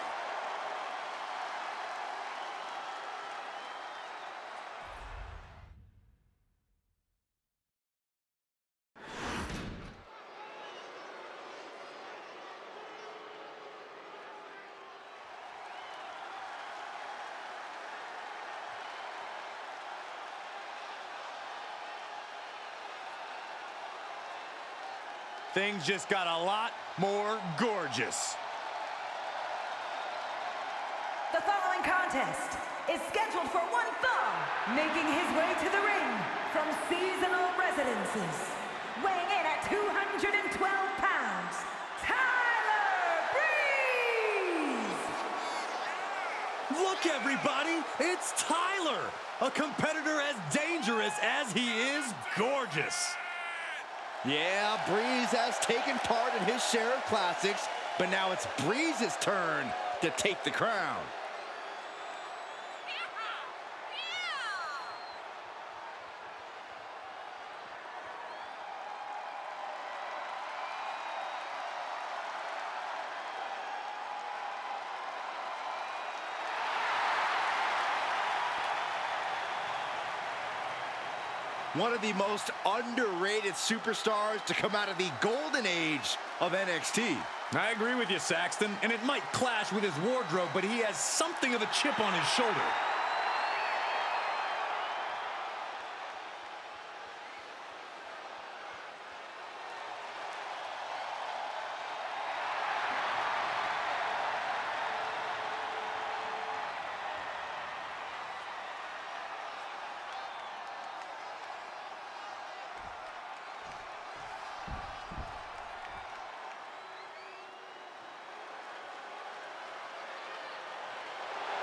Things just got a lot more gorgeous. The following contest is scheduled for one fall, making his way to the ring from seasonal residences, weighing in at 212 pounds, Tyler Breeze! Look, everybody, it's Tyler, a competitor as dangerous as he is gorgeous. Yeah, Breeze has taken part in his share of classics, but now it's Breeze's turn to take the crown. One of the most underrated superstars to come out of the golden age of NXT. I agree with you, Saxton, and it might clash with his wardrobe, but he has something of a chip on his shoulder.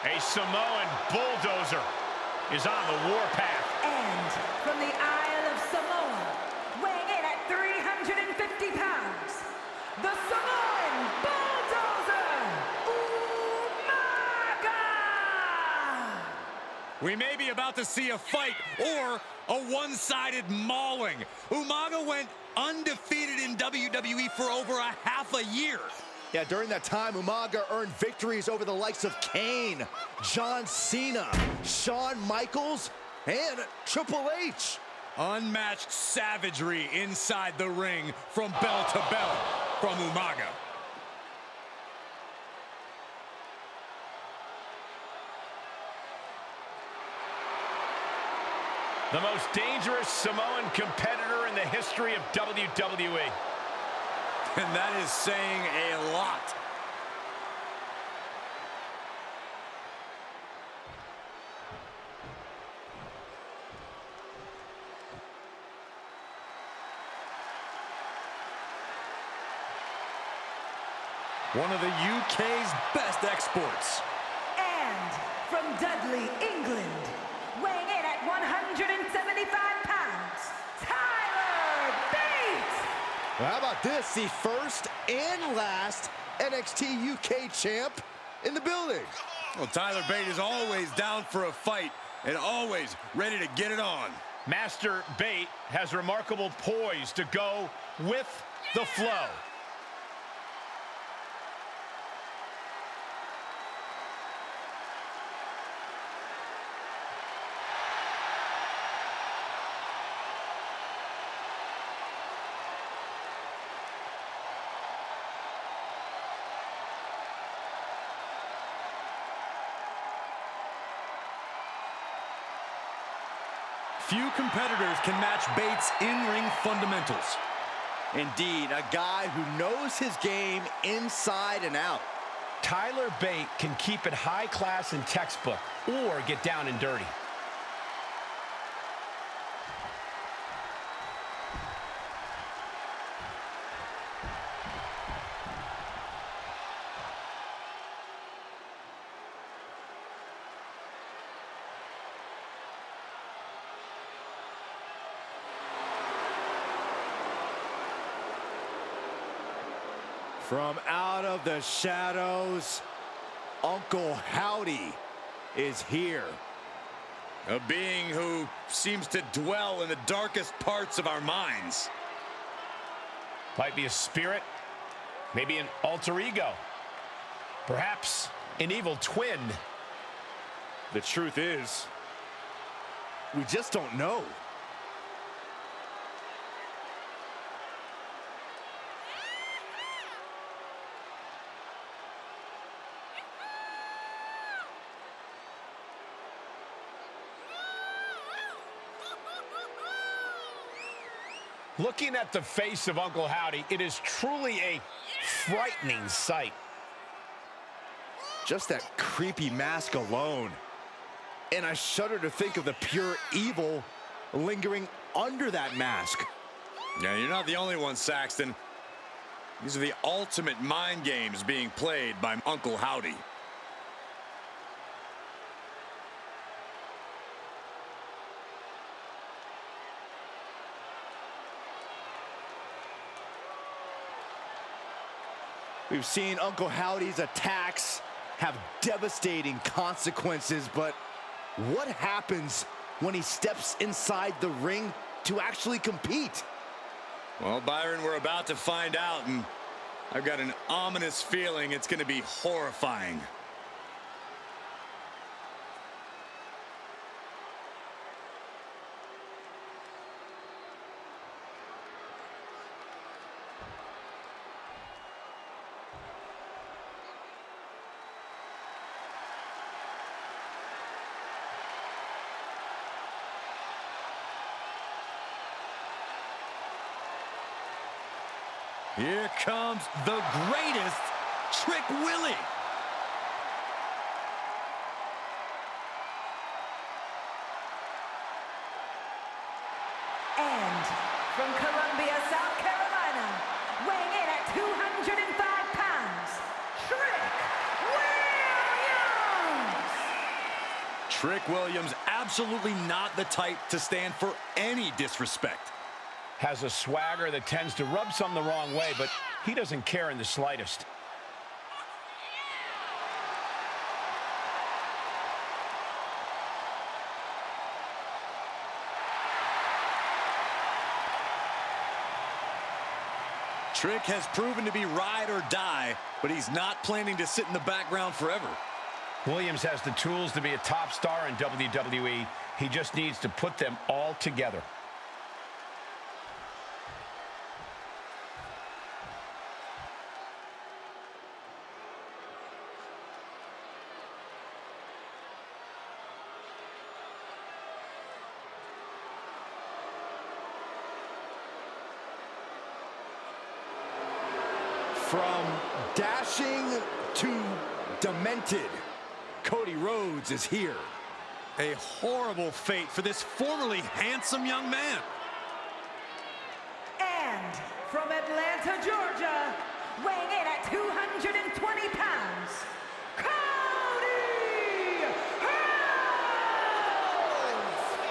A Samoan bulldozer is on the warpath. And from the Isle of Samoa, weighing in at 350 pounds, the Samoan bulldozer, Umaga! We may be about to see a fight or a one-sided mauling. Umaga went undefeated in WWE for over a half a year. Yeah, during that time, Umaga earned victories over the likes of Kane, John Cena, Shawn Michaels, and Triple H. Unmatched savagery inside the ring from bell to bell from Umaga. The most dangerous Samoan competitor in the history of WWE. And that is saying a lot. One of the UK's best exports. And from Dudley, England, weighing in at 175 pounds, Tyler Bate! Well, how about this? The first and last NXT UK champ in the building. Well, Tyler Bate is always down for a fight and always ready to get it on. Master Bate has remarkable poise to go with the flow. Few competitors can match Bates' in-ring fundamentals. Indeed, a guy who knows his game inside and out. Tyler Bate can keep it high class and textbook or get down and dirty. From out of the shadows, Uncle Howdy is here. A being who seems to dwell in the darkest parts of our minds. Might be a spirit, maybe an alter ego, perhaps an evil twin. The truth is, we just don't know. Looking at the face of Uncle Howdy, it is truly a frightening sight. Just that creepy mask alone. And I shudder to think of the pure evil lingering under that mask. Yeah, you're not the only one, Saxton. These are the ultimate mind games being played by Uncle Howdy. We've seen Uncle Howdy's attacks have devastating consequences, but what happens when he steps inside the ring to actually compete? Well, Byron, we're about to find out, and I've got an ominous feeling it's going to be horrifying. Here comes the greatest, Trick Willie. And from Columbia, South Carolina, weighing in at 205 pounds, Trick Williams! Trick Williams, absolutely not the type to stand for any disrespect. Has a swagger that tends to rub some the wrong way, but he doesn't care in the slightest. Trick has proven to be ride or die, but he's not planning to sit in the background forever. Williams has the tools to be a top star in WWE. He just needs to put them all together. From dashing to demented, Cody Rhodes is here. A horrible fate for this formerly handsome young man. And from Atlanta, Georgia, weighing in at 220 pounds, Cody Rhodes!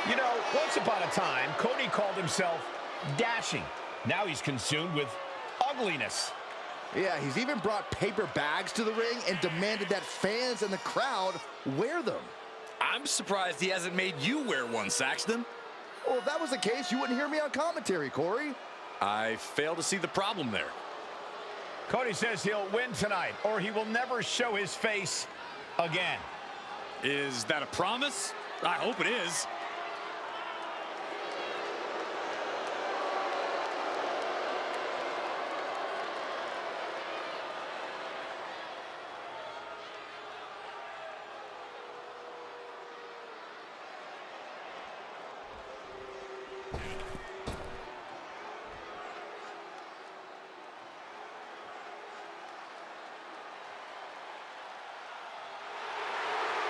You know, once upon a time, Cody called himself dashing. Now he's consumed with ugliness. Yeah, he's even brought paper bags to the ring and demanded that fans and the crowd wear them. I'm surprised he hasn't made you wear one, Saxton. Well, if that was the case, you wouldn't hear me on commentary, Corey. I fail to see the problem there. Cody says he'll win tonight, or he will never show his face again. Is that a promise? I hope it is.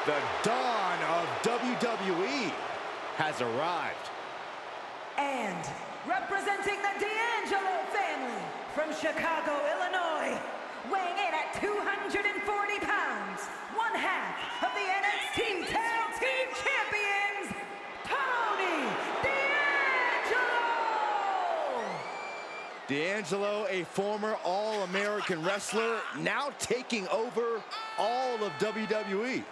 The dawn of WWE has arrived. And representing the D'Angelo family from Chicago, Illinois, weighing in at 240 pounds, one half of the NXT Tag Team Champions, Tony D'Angelo! D'Angelo, a former All-American wrestler, now taking over all of WWE.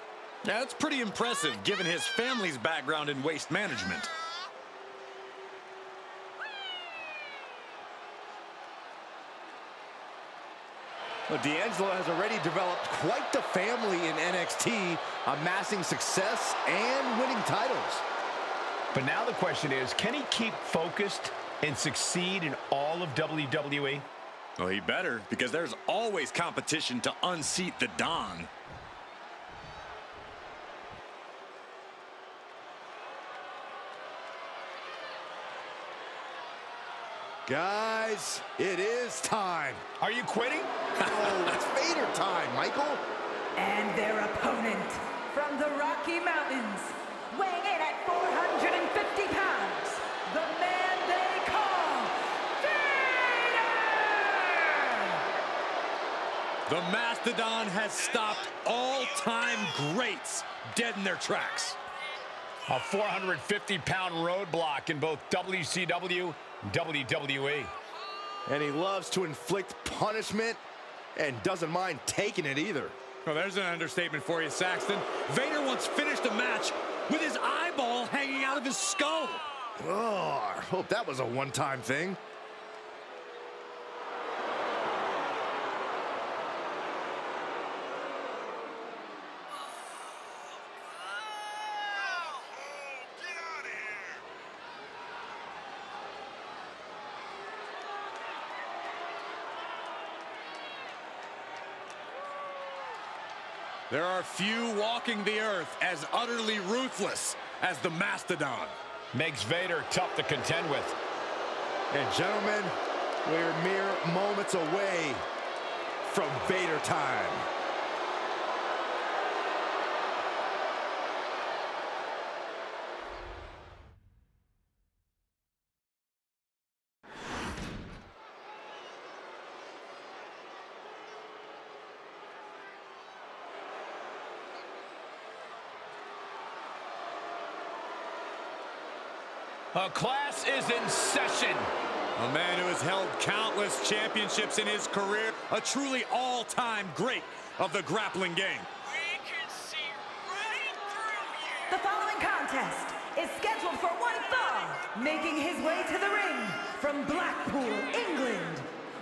That's pretty impressive, given his family's background in waste management. Well, D'Angelo has already developed quite the family in NXT, amassing success and winning titles. But now the question is, can he keep focused and succeed in all of WWE? Well, he better, because there's always competition to unseat the Don. Guys, it is time. Are you quitting? Oh, it's Vader time, Michael. And their opponent from the Rocky Mountains, weighing in at 450 pounds, the man they call Vader! The Mastodon has stopped all-time greats dead in their tracks. A 450-pound roadblock in both WCW and WWE. And he loves to inflict punishment and doesn't mind taking it either. Well, there's an understatement for you, Saxton. Vader once finished a match with his eyeball hanging out of his skull. Oh, I hope that was a one-time thing. There are few walking the earth as utterly ruthless as the Mastodon. Makes Vader tough to contend with. And gentlemen, we're mere moments away from Vader time. A class is in session. A man who has held countless championships in his career, a truly all-time great of the grappling game. We can see right through you. The following contest is scheduled for one fall, making his way to the ring from Blackpool, England,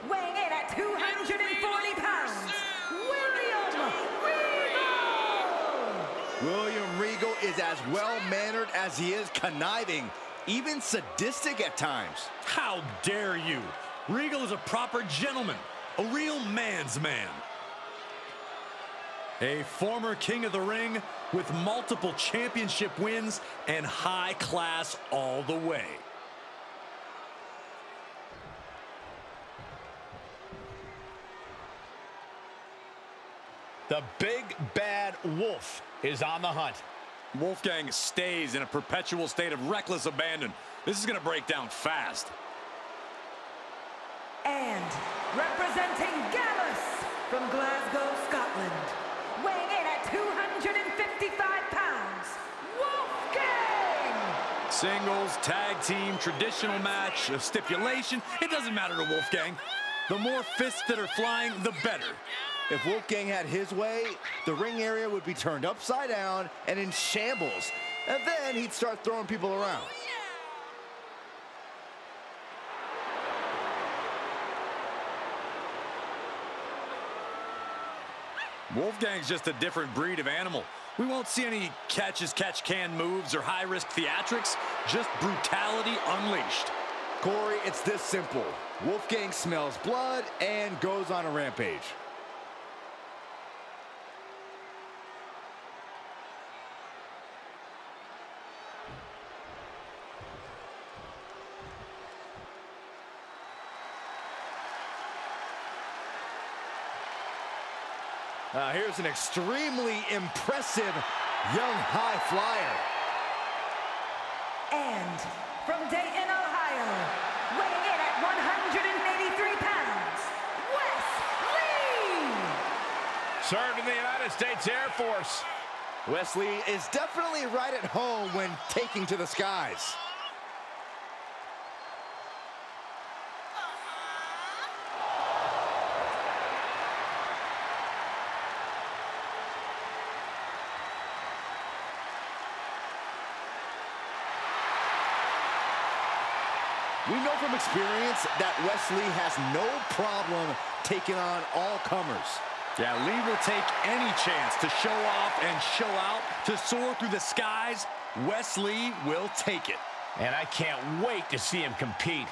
weighing in at 240 pounds, William Regal is as well-mannered as he is conniving, even sadistic at times. How dare you? Regal is a proper gentleman, a real man's man. A former king of the ring with multiple championship wins and high class all the way. The big bad wolf is on the hunt. Wolfgang stays in a perpetual state of reckless abandon. This is going to break down fast. And representing Gallus from Glasgow, Scotland, weighing in at 255 pounds, Wolfgang! Singles, tag team, traditional match, a stipulation, it doesn't matter to Wolfgang. The more fists that are flying, the better. If Wolfgang had his way, the ring area would be turned upside down and in shambles. And then he'd start throwing people around. Wolfgang's just a different breed of animal. We won't see any catch-as-catch-can moves or high-risk theatrics, just brutality unleashed. Corey, it's this simple. Wolfgang smells blood and goes on a rampage. Here's an extremely impressive young high flyer. And from Dayton, Ohio, weighing in at 183 pounds, Wesley! Served in the United States Air Force. Wesley is definitely right at home when taking to the skies. We know from experience that Wesley has no problem taking on all comers. Yeah, Lee will take any chance to show off and show out, to soar through the skies. Wesley will take it. And I can't wait to see him compete.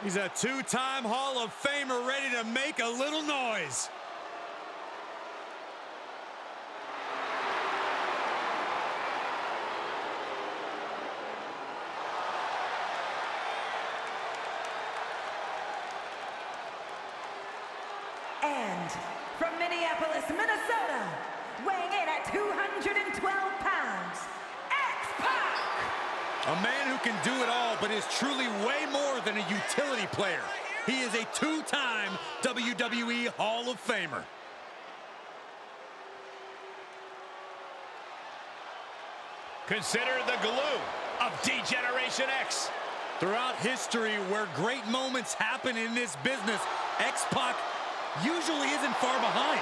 He's a two-time Hall of Famer ready to make a little noise. And from Minneapolis, Minnesota, weighing in at 212 pounds, X-Pac! A man who can do it all, but is truly way more than a utility player. He is a two-time WWE Hall of Famer. Consider the glue of D-Generation X. Throughout history, where great moments happen in this business, X-Pac usually isn't far behind.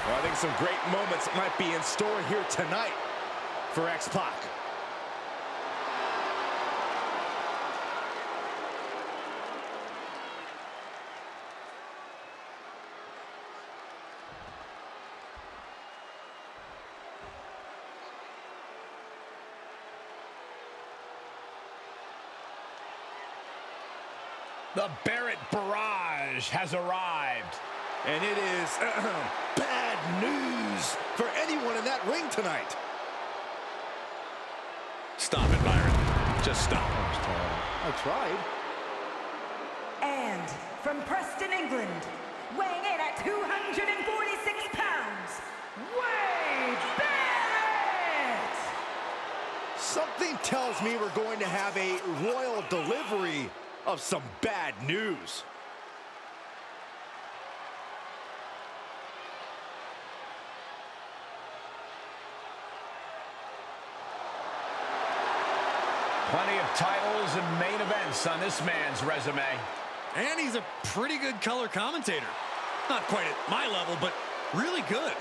Well, I think some great moments might be in store here tonight for X-Pac. The Barrett Barrage has arrived. And it is bad news for anyone in that ring tonight. Stop it, Byron. Just stop. I tried. And from Preston, England, weighing in at 246 pounds, Wade Barrett! Something tells me we're going to have a royal delivery of some bad news. Plenty of titles and main events on this man's resume. And he's a pretty good color commentator. Not quite at my level, but really good.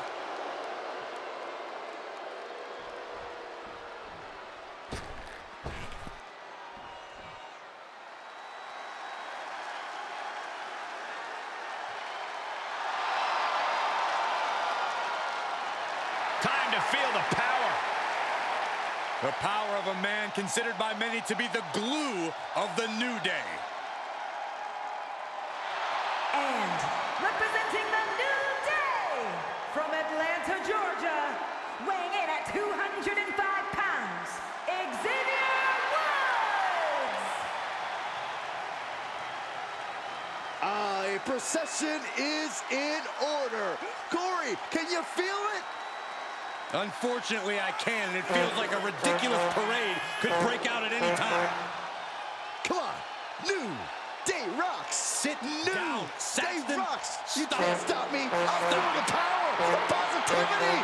Time to feel the power. The power of a man considered by many to be the glue of the New Day. And representing the New Day, from Atlanta, Georgia, weighing in at 205 pounds, Xavier Woods! A procession is in order. Corey, can you feel it? Unfortunately, I can, and it feels like a ridiculous parade could break out at any time. Come on, New Day rocks. Sit New down, Day Saxton. rocks. You Stop. can't stop me. I'm through the power, the positivity.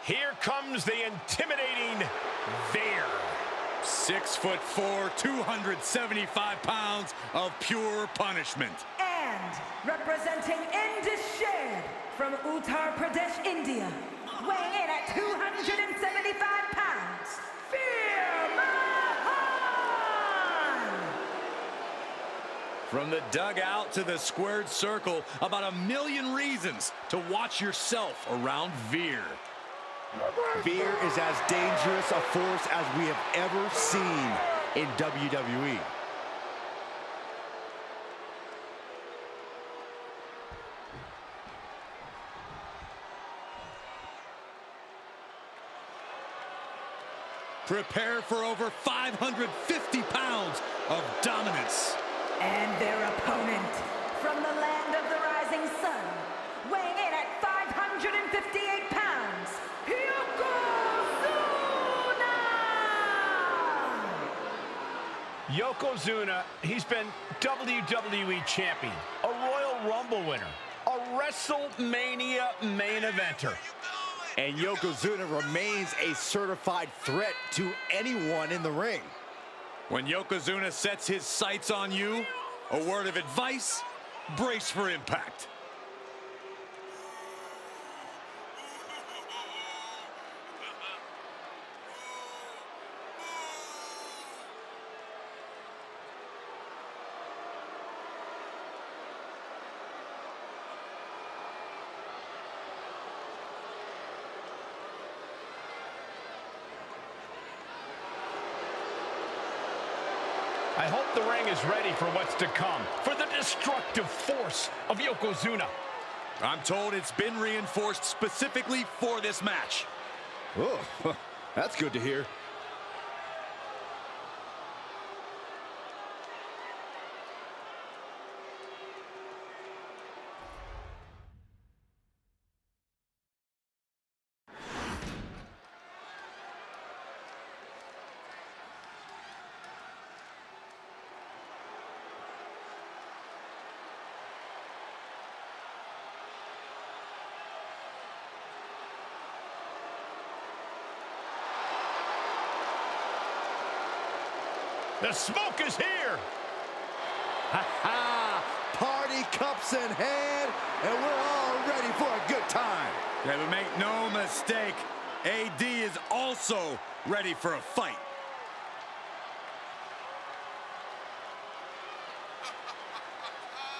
Here comes the intimidating Veer. 6'4", 275 pounds of pure punishment. And representing Indished, from Uttar Pradesh, India, weighing in at 275 pounds, Veer Mahan! From the dugout to the squared circle, about 1 million reasons to watch yourself around Veer. Veer is as dangerous a force as we have ever seen in WWE. Prepare for over 550 pounds of dominance. And their opponent, from the land of the rising sun, weighing in at 558 pounds, Yokozuna, he's been WWE champion, a Royal Rumble winner, a WrestleMania main eventer. And Yokozuna remains a certified threat to anyone in the ring. When Yokozuna sets his sights on you, a word of advice, brace for impact. I hope the ring is ready for what's to come, for the destructive force of Yokozuna. I'm told it's been reinforced specifically for this match. Oh, that's good to hear. The smoke is here. Ha-ha! Party cups in hand, and we're all ready for a good time. Yeah, but make no mistake, AD is also ready for a fight.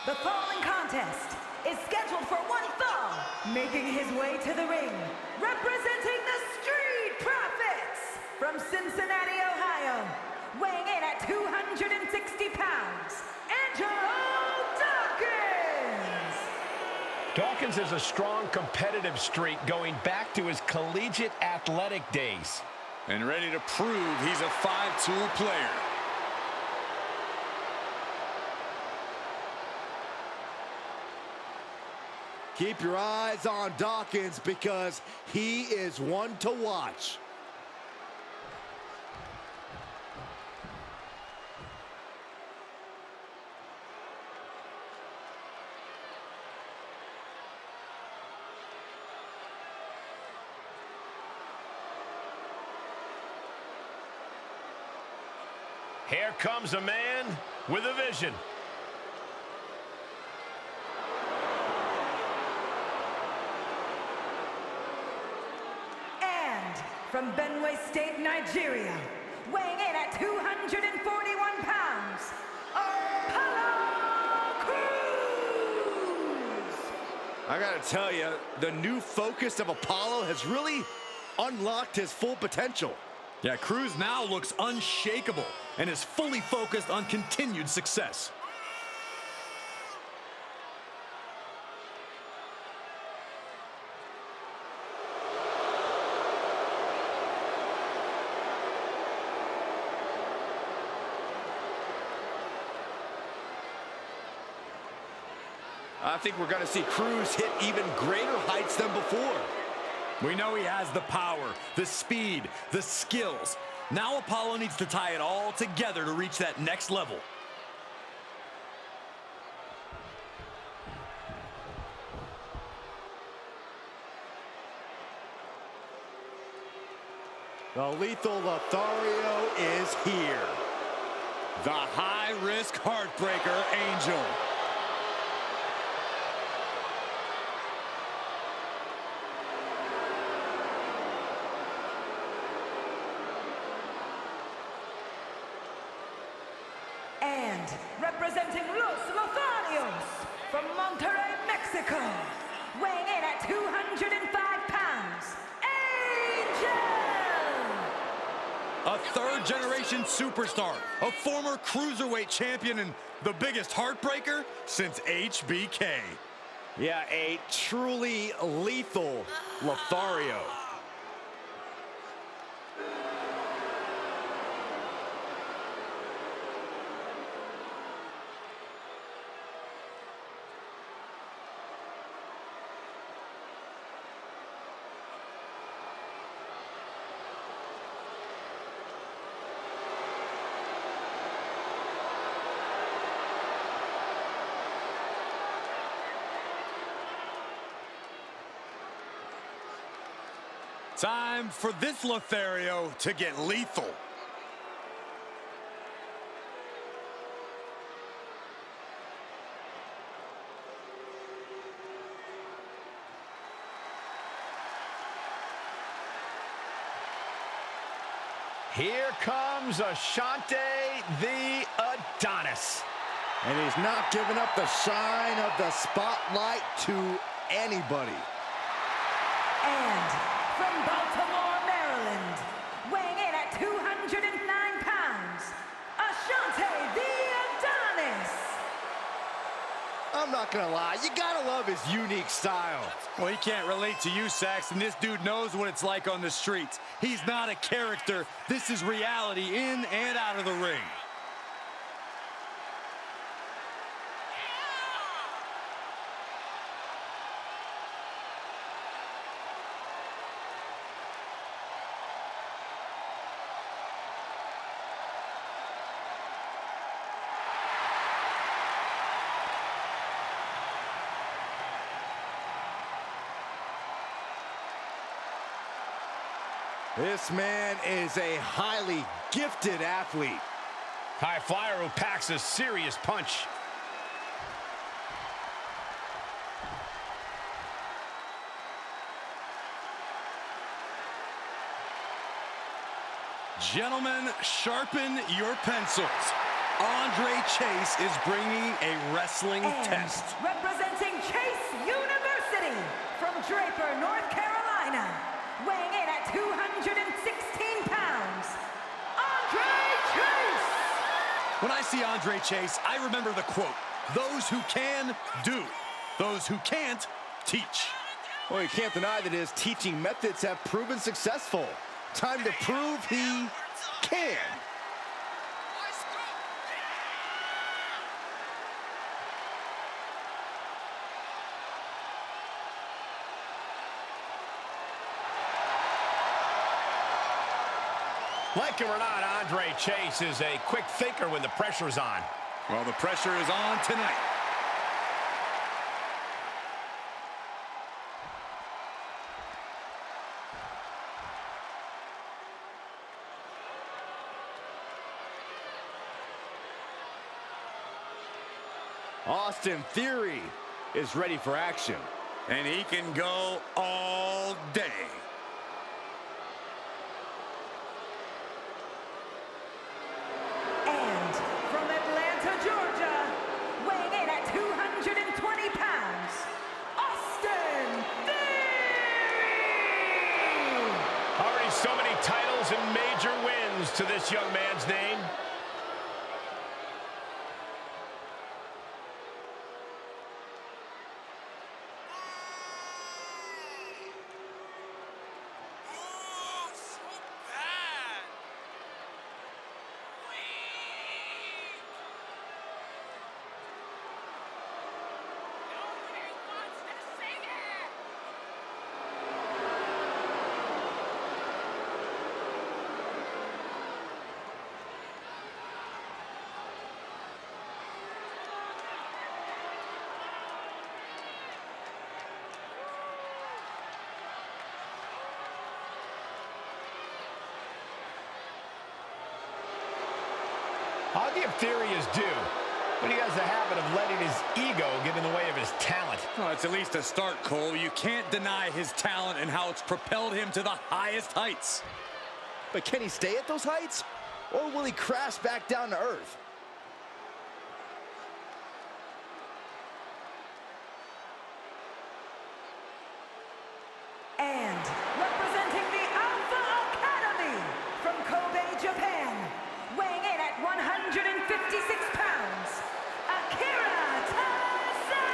The following contest is scheduled for one fall, making his way to the ring, representing the Street Profits from Cincinnati, Ohio, weighing in at 260 pounds, Dawkins! Dawkins has a strong competitive streak going back to his collegiate athletic days. And ready to prove he's a five-tool player. Keep your eyes on Dawkins because he is one to watch. Here comes a man with a vision. And from Benue State, Nigeria, weighing in at 241 pounds, Apollo Crews! I gotta tell you, the new focus of Apollo has really unlocked his full potential. Yeah, Crews now looks unshakable and is fully focused on continued success. I think we're gonna see Crews hit even greater heights than before. We know he has the power, the speed, the skills. Now Apollo needs to tie it all together to reach that next level. The lethal Lothario is here. The high-risk heartbreaker Angel. And representing Los Lotharios from Monterrey, Mexico, weighing in at 205 pounds, Angel! A third-generation superstar, a former cruiserweight champion, and the biggest heartbreaker since HBK. Yeah, a truly lethal Lothario. Time for this Lothario to get lethal. Here comes Ashante the Adonis. And he's not giving up the shine of the spotlight to anybody. And from Baltimore, Maryland, weighing in at 209 pounds, Ashante the Adonis. I'm not gonna lie, you gotta love his unique style. Well, he can't relate to you, Saxton. This dude knows what it's like on the streets. He's not a character. This is reality in and out of the ring. This man is a highly gifted athlete. High flyer who packs a serious punch. Gentlemen, sharpen your pencils. Andre Chase is bringing a wrestling test. Representing Chase University from Draper, North Carolina, weighing in at 216 pounds, Andre Chase! When I see Andre Chase, I remember the quote, "Those who can, do. Those who can't, teach." Well, you can't deny that his teaching methods have proven successful. Time to prove he can. Like him or not, Andre Chase is a quick thinker when the pressure's on. Well, the pressure is on tonight. Austin Theory is ready for action. And he can go all day. And from Atlanta, Georgia, weighing in at 220 pounds, Austin Theory! Already so many titles and major wins to this young man's name. Oh, so bad. Weak. Nobody wants to sing it. I'll give Theory his due, but he has a habit of letting his ego get in the way of his talent. Well, it's at least a start, Cole. You can't deny his talent and how it's propelled him to the highest heights. But can he stay at those heights? Or will he crash back down to earth? And representing the Alpha Academy from Kobe, Japan, weighing in at 156 pounds, Akira Tozawa!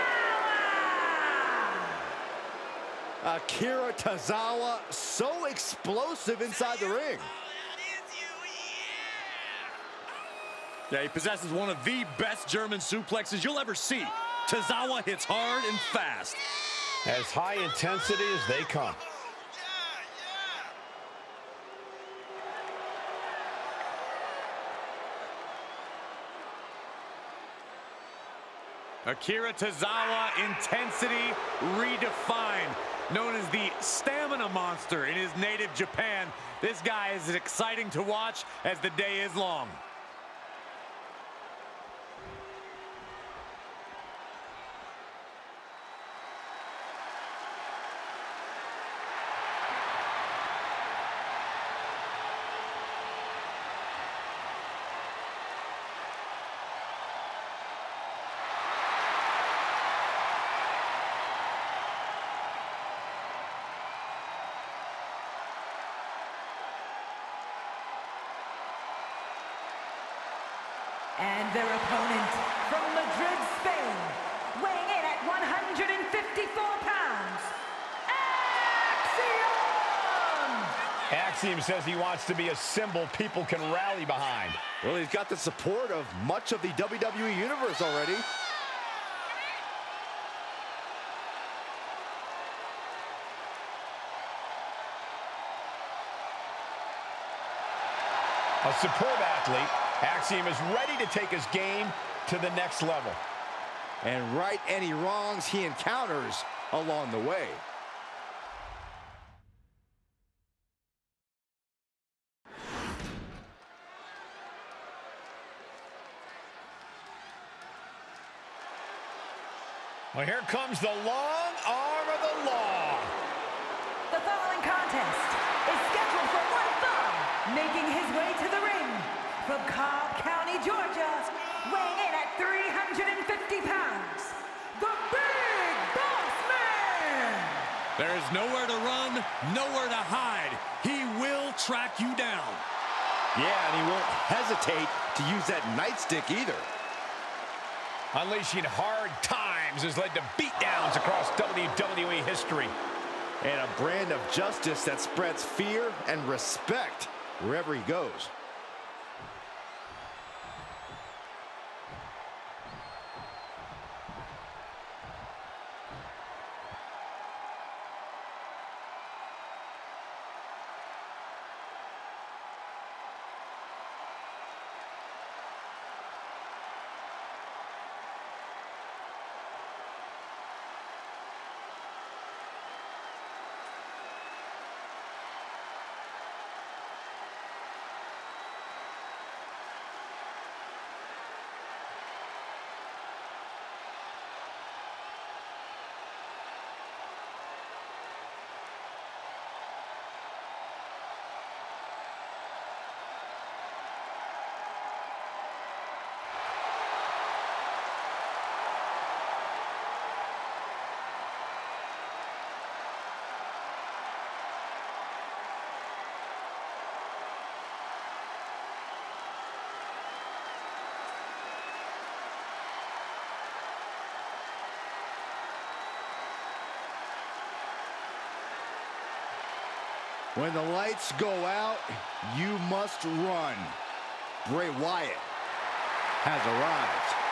Akira Tozawa, so explosive inside the ring. Oh, that is you, yeah. Yeah, he possesses one of the best German suplexes you'll ever see. Tozawa hits hard and fast. As high intensity as they come. Akira Tozawa, intensity redefined. known as the Stamina Monster in his native Japan. This guy is as exciting to watch as the day is long. And their opponent from Madrid, Spain, weighing in at 154 pounds, Axiom! Axiom says he wants to be a symbol people can rally behind. Well, he's got the support of much of the WWE Universe already. A superb athlete, Axiom is ready to take his game to the next level. And right any wrongs he encounters along the way. Well, here comes the long arm of the law. The following contest is scheduled for one fall, making his way to the ring from Cobb County, Georgia, weighing in at 350 pounds, the Big Boss Man! There is nowhere to run, nowhere to hide. He will track you down. Yeah, and he won't hesitate to use that nightstick either. Unleashing hard times has led to beatdowns across WWE history. And a brand of justice that spreads fear and respect wherever he goes. When the lights go out, you must run. Bray Wyatt has arrived.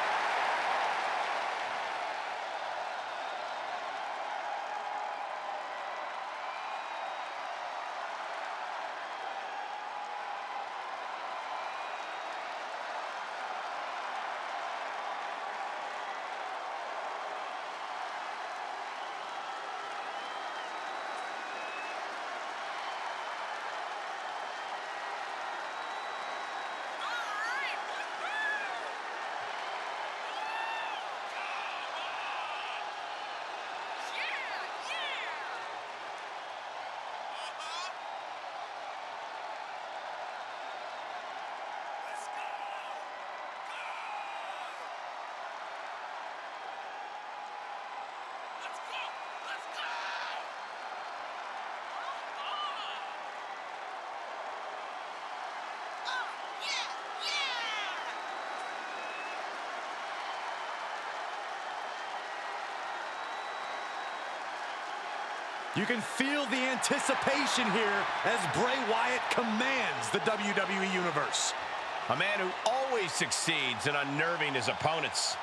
You can feel the anticipation here as Bray Wyatt commands the WWE Universe. A man who always succeeds in unnerving his opponents.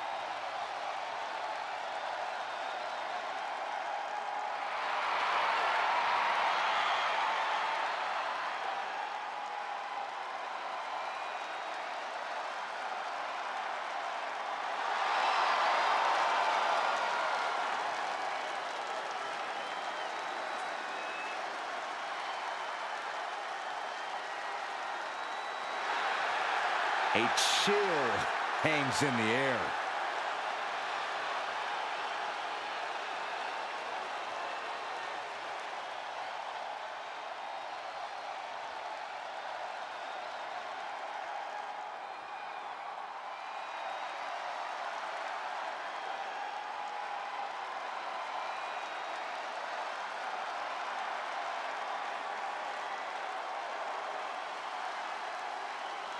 A chill hangs in the air.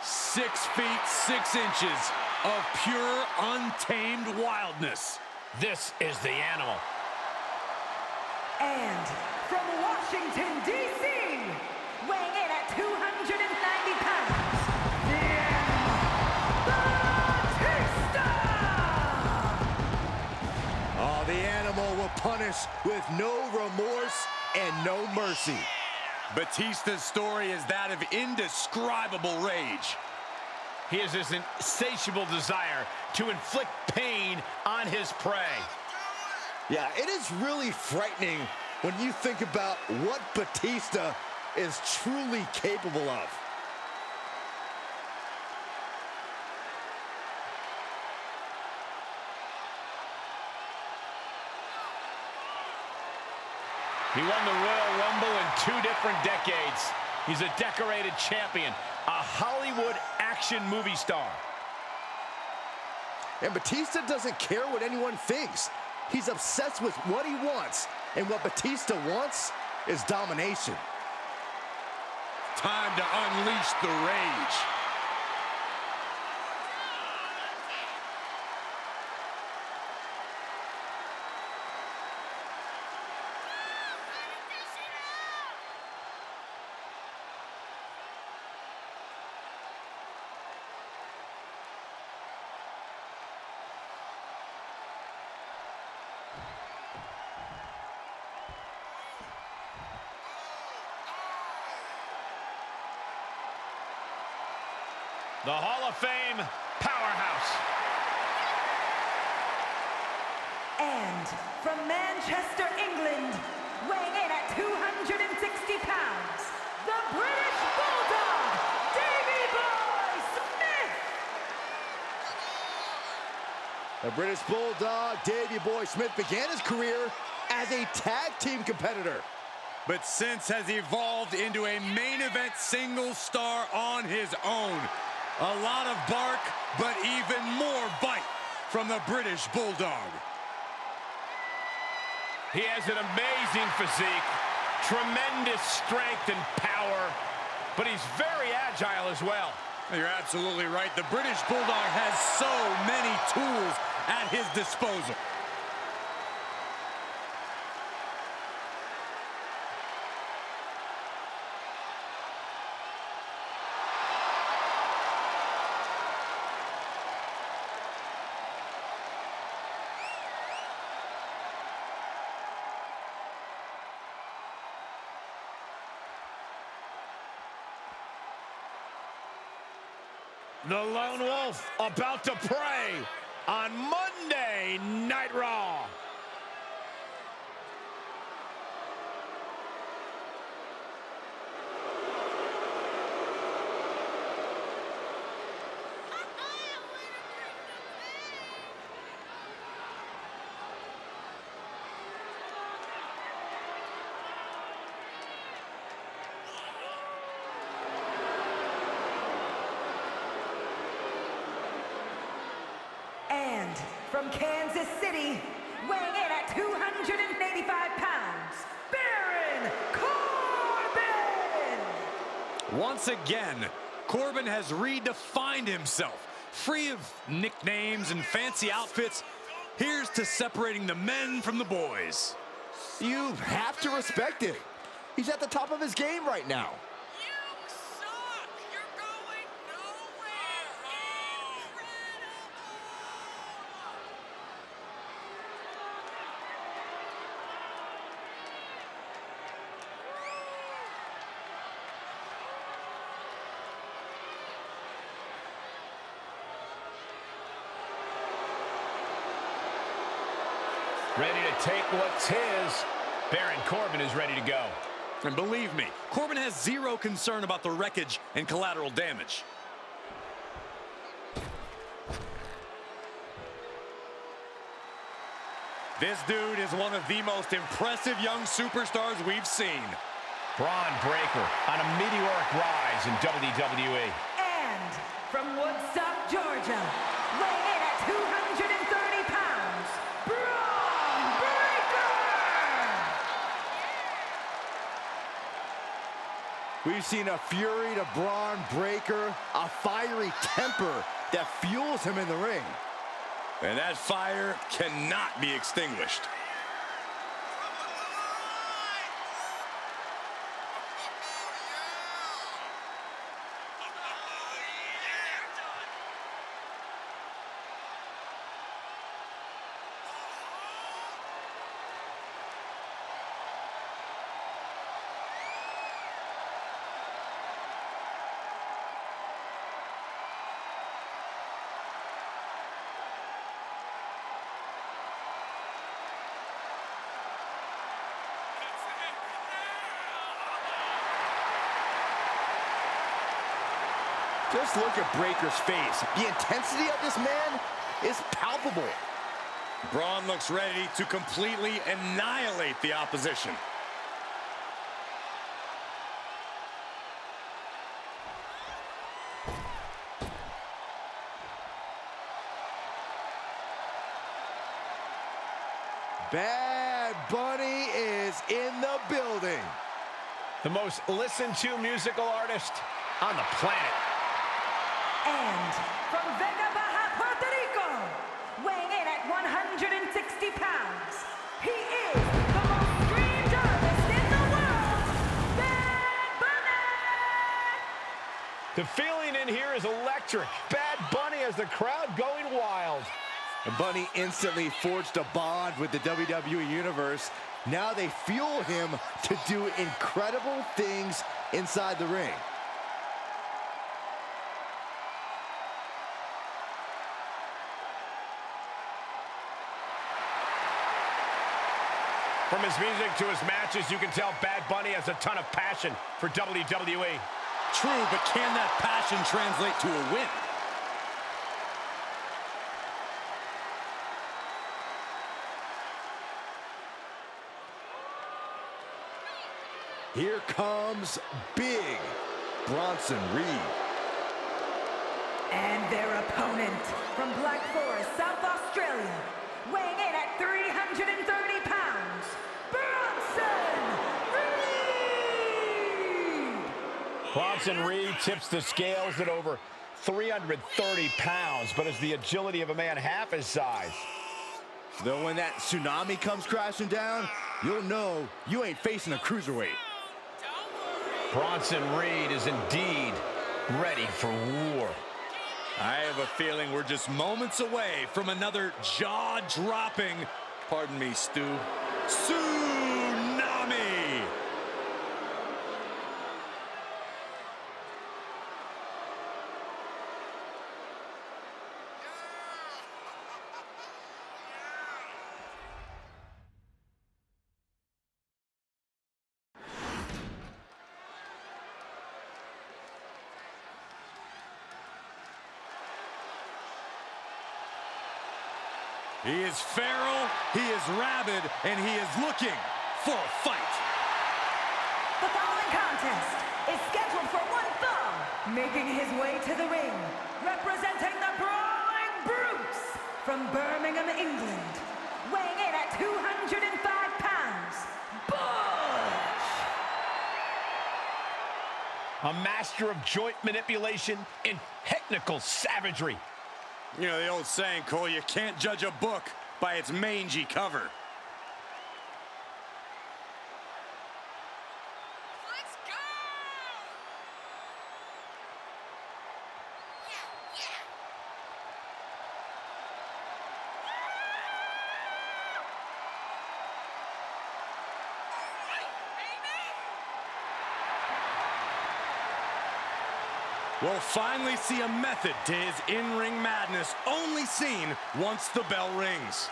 Six feet, 6 inches of pure, untamed wildness. This is the animal. And from Washington, D.C., weighing in at 290 pounds, the Batista! Oh, the animal will punish with no remorse and no mercy. Batista's story is that of indescribable rage. He has this insatiable desire to inflict pain on his prey. Yeah, it is really frightening when you think about what Batista is truly capable of. He won the Royal Rumble in 2 different decades. He's a decorated champion, a Hollywood action movie star. And Batista doesn't care what anyone thinks. He's obsessed with what he wants, and what Batista wants is domination. Time to unleash the rage. The Hall of Fame powerhouse. And from Manchester, England, weighing in at 260 pounds, the British Bulldog, Davey Boy Smith! The British Bulldog, Davey Boy Smith, began his career as a tag team competitor, but since has evolved into a main event single star on his own. A lot of bark, but even more bite from the British Bulldog. He has an amazing physique, tremendous strength and power, but he's very agile as well. You're absolutely right. The British Bulldog has so many tools at his disposal. The Lone Wolf about to prey on Monday Night Raw. And from Kansas City, weighing in at 285 pounds, Baron Corbin! Once again, Corbin has redefined himself. Free of nicknames and fancy outfits, here's to separating the men from the boys. You have to respect it. He's at the top of his game right now. You suck! You're going nowhere! Incredible! Ready to take what's his. Baron Corbin is ready to go. And believe me, Corbin has zero concern about the wreckage and collateral damage. This dude is one of the most impressive young superstars we've seen. Braun Breaker on a meteoric rise in WWE. And from Woodstock, Georgia, weighing in at 230 pounds, Braun Breaker! We've seen a fury to Braun Breaker, a fiery temper that fuels him in the ring. And that fire cannot be extinguished. Just look at Breaker's face. The intensity of this man is palpable. Braun looks ready to completely annihilate the opposition. Bad Bunny is in the building. The most listened to musical artist on the planet. And from Vega Baja, Puerto Rico, weighing in at 160 pounds, he is the most streamed artist in the world, Bad Bunny! The feeling in here is electric. Bad Bunny has the crowd going wild. And Bunny instantly forged a bond with the WWE Universe. Now they fuel him to do incredible things inside the ring. From his music to his matches, you can tell Bad Bunny has a ton of passion for WWE. True, but can that passion translate to a win? Here comes Big Bronson Reed. And their opponent from Black Forest, South Australia, weighing in at 330 pounds, Bronson Reed! Bronson Reed tips the scales at over 330 pounds, but has the agility of a man half his size. Though when that tsunami comes crashing down, you'll know you ain't facing a cruiserweight. Bronson Reed is indeed ready for war. I have a feeling we're just moments away from another jaw-dropping, pardon me, Stu, tsunami! He is feral, he is rabid, and he is looking for a fight. The following contest is scheduled for one fall, making his way to the ring, representing the Brawling Brutes from Birmingham, England, weighing in at 205 pounds, Bush! A master of joint manipulation and technical savagery. You know the old saying, Cole, you can't judge a book by its mangy cover. Let's go! We'll finally see a method to his in-ring madness, only seen once the bell rings.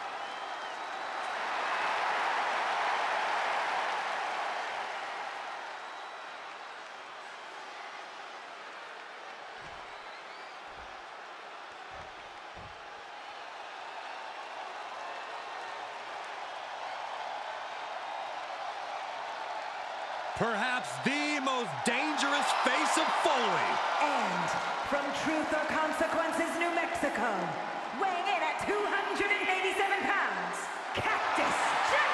Perhaps the most dangerous face of Foley. And from Truth or Consequences, New Mexico, weighing in at 287 pounds, Cactus Jack.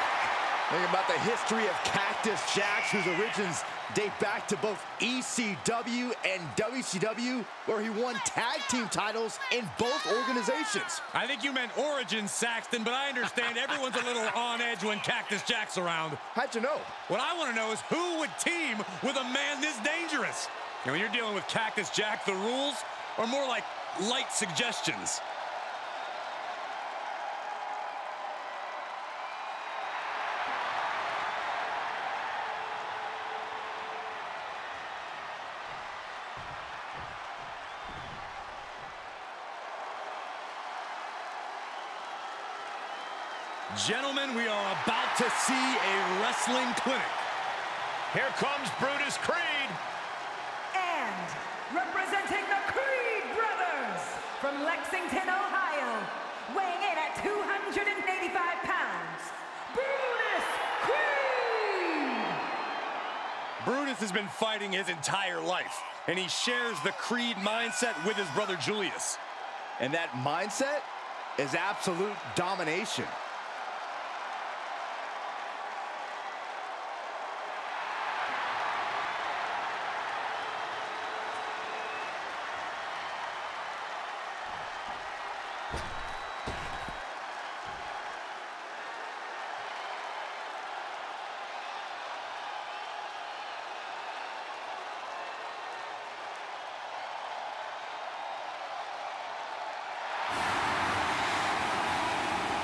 Think about the history of Cactus Jack, whose origins date back to both ECW and WCW, where he won tag team titles in both organizations. I think you meant origins, Saxton, but I understand everyone's a little on edge when Cactus Jack's around. How'd you know? What I want to know is who would team with a man this dangerous? And when you're dealing with Cactus Jack, the rules are more like light suggestions. Gentlemen, we are about to see a wrestling clinic. Here comes Brutus Creed. And representing the Creed brothers from Lexington, Ohio, weighing in at 285 pounds, Brutus Creed! Brutus has been fighting his entire life, and he shares the Creed mindset with his brother Julius. And that mindset is absolute domination.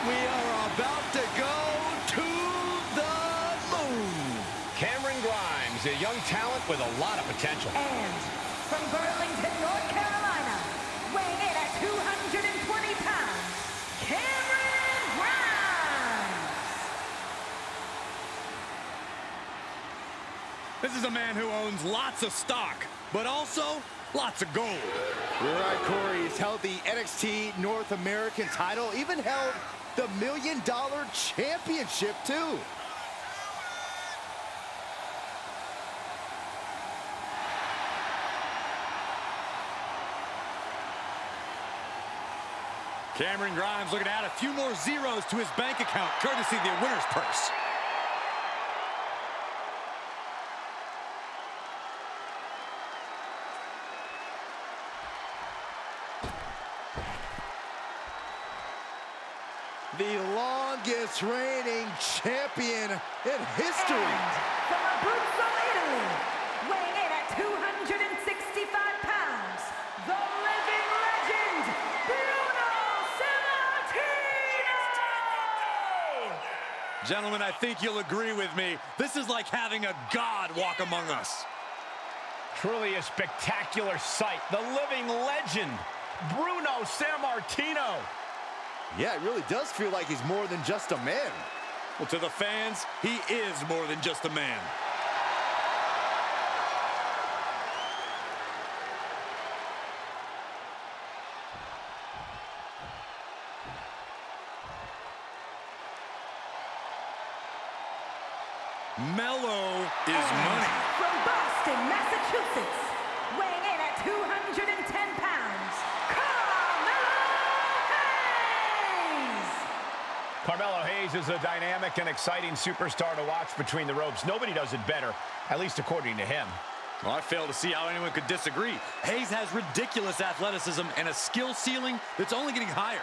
We are about to go to the moon. Cameron Grimes, a young talent with a lot of potential. And from Burlington, North Carolina, weighing in at 220 pounds, Cameron Grimes! This is a man who owns lots of stock, but also lots of gold. You're right, Corey. He's held the NXT North American title, even held the $1 Million Championship, too. Cameron Grimes looking to add a few more zeros to his bank account, courtesy of the winner's purse. The longest reigning champion in history. And from Abruzzo, Italy, weighing in at 265 pounds, the living legend, Bruno Sammartino! Gentlemen, I think you'll agree with me. This is like having a god walk among us. Truly a spectacular sight. The living legend, Bruno Sammartino. Yeah, it really does feel like he's more than just a man. Well, to the fans, he is more than just a man. Mellow is money. From Boston, Massachusetts, weighing in at 210 pounds, Carmelo Hayes is a dynamic and exciting superstar to watch between the ropes. Nobody does it better, at least according to him. Well, I fail to see how anyone could disagree. Hayes has ridiculous athleticism and a skill ceiling that's only getting higher.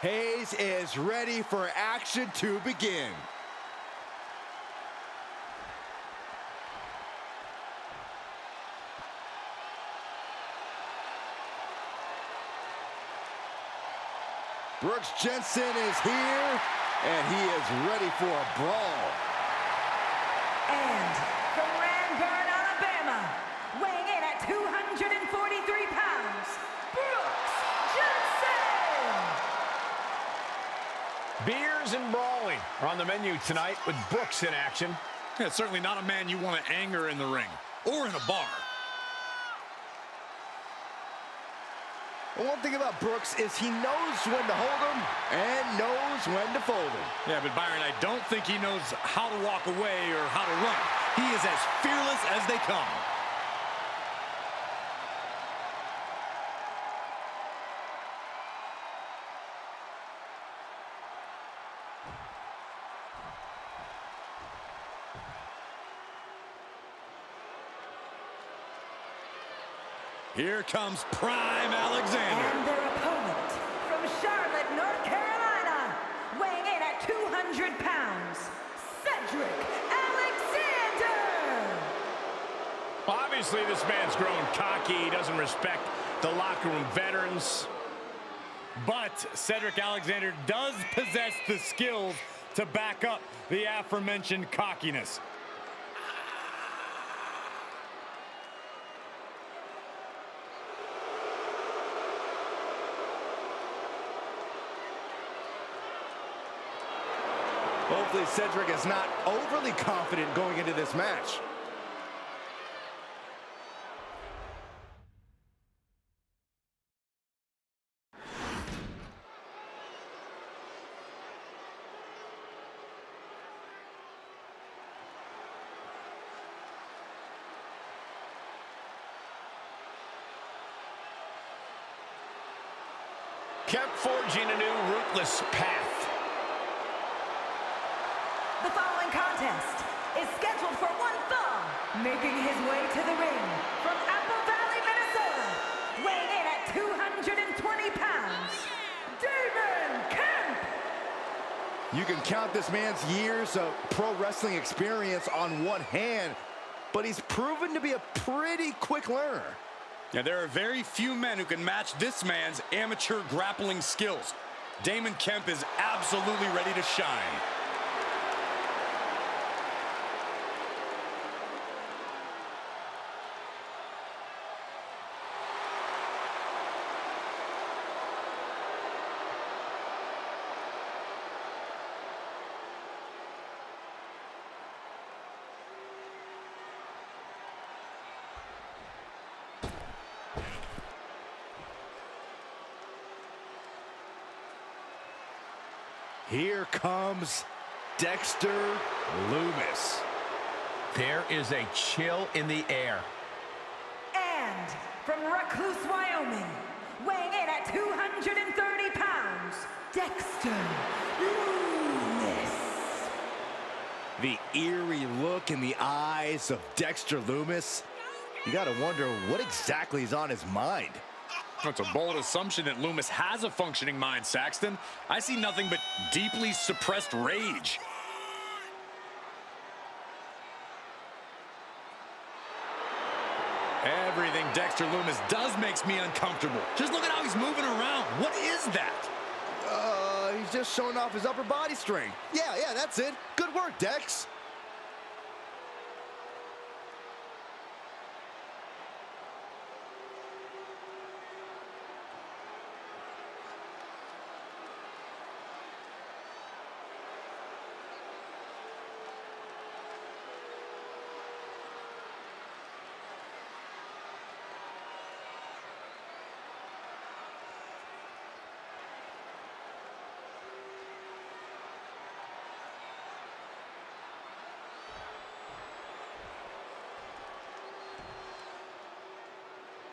Hayes is ready for action to begin. Brooks Jensen is here, And he is ready for a brawl. And from Ranburn, Alabama, weighing in at 243 pounds, Brooks Jensen! Beers and brawling are on the menu tonight with Brooks in action. Yeah, it's certainly not a man you want to anger in the ring or in a bar. One thing about Brooks is he knows when to hold him and knows when to fold him. Yeah, but Byron, I don't think he knows how to walk away or how to run. He is as fearless as they come. Here comes Prime Alexander. And their opponent from Charlotte, North Carolina, weighing in at 200 pounds, Cedric Alexander! Obviously, this man's grown cocky. He doesn't respect the locker room veterans. But Cedric Alexander does possess the skills to back up the aforementioned cockiness. Hopefully Cedric is not overly confident going into this match. Kept forging a new rootless path. The following contest is scheduled for one fall, making his way to the ring from Apple Valley, Minnesota, weighing in at 220 pounds, Damon Kemp! You can count this man's years of pro wrestling experience on one hand, but he's proven to be a pretty quick learner. Now, there are very few men who can match this man's amateur grappling skills. Damon Kemp is absolutely ready to shine. Here comes Dexter Lumis. There is a chill in the air. And from Recluse, Wyoming, weighing in at 230 pounds, Dexter Lumis. The eerie look in the eyes of Dexter Lumis. You gotta wonder what exactly is on his mind. That's a bold assumption that Lumis has a functioning mind, Saxton. I see nothing but deeply suppressed rage. Everything Dexter Lumis does makes me uncomfortable. Just look at how he's moving around. What is that? He's just showing off his upper body strength. Yeah, that's it. Good work, Dex.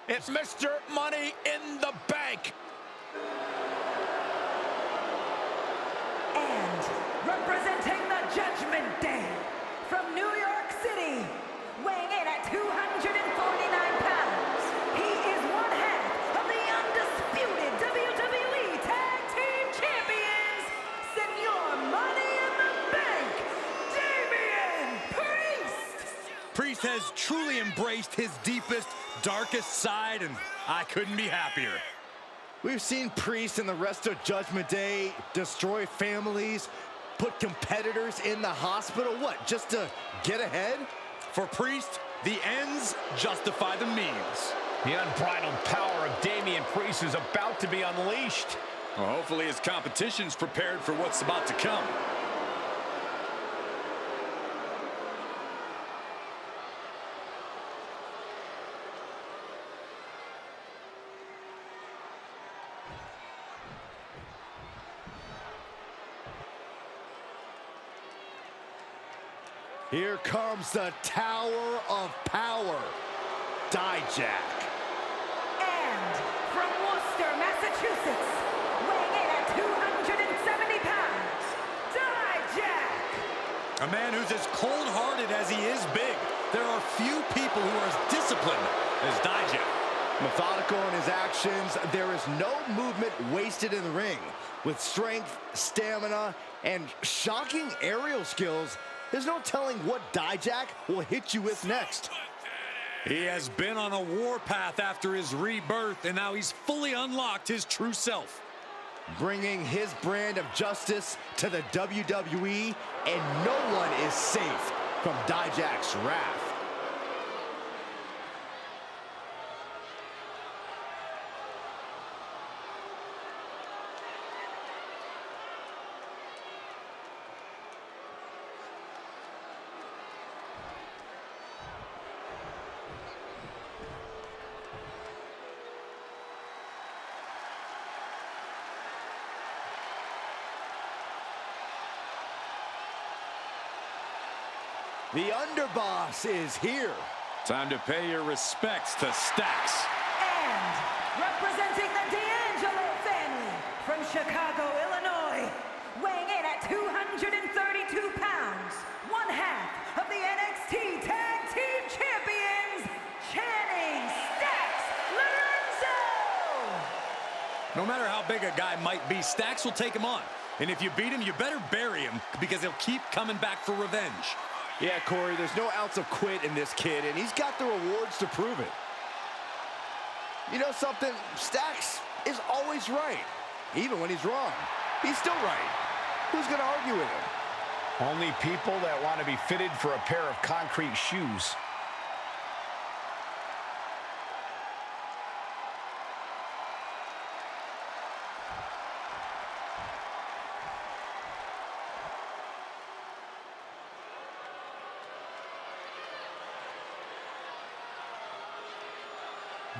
It's Mr. Money in the Bank. And representing the Judgment Day from New York City, weighing in at 249 pounds, he is one half of the undisputed WWE Tag Team Champions, Senor Money in the Bank, Damian Priest! Priest has truly embraced his deepest, darkest side, and I couldn't be happier. We've seen Priest and the rest of Judgment Day destroy families, put competitors in the hospital, what, just to get ahead? For Priest, the ends justify the means. The unbridled power of Damian Priest is about to be unleashed. Well, hopefully his competition's prepared for what's about to come. Here comes the Tower of Power, Dijak. And from Worcester, Massachusetts, weighing in at 270 pounds, Dijak. A man who's as cold-hearted as he is big. There are few people who are as disciplined as Dijak. Methodical in his actions, there is no movement wasted in the ring. With strength, stamina, and shocking aerial skills, there's no telling what Dijak will hit you with next. He has been on a warpath after his rebirth, and now he's fully unlocked his true self. Bringing his brand of justice to the WWE, and no one is safe from Dijak's wrath. The underboss is here. Time to pay your respects to Stacks. And representing the D'Angelo family from Chicago, Illinois, weighing in at 232 pounds, one half of the NXT Tag Team Champions, Channing Stacks Lorenzo. No matter how big a guy might be, Stacks will take him on. And if you beat him, you better bury him, because he'll keep coming back for revenge. Yeah, Corey, there's no ounce of quit in this kid, and he's got the rewards to prove it. You know something? Stacks is always right. Even when he's wrong, he's still right. Who's going to argue with him? Only people that want to be fitted for a pair of concrete shoes.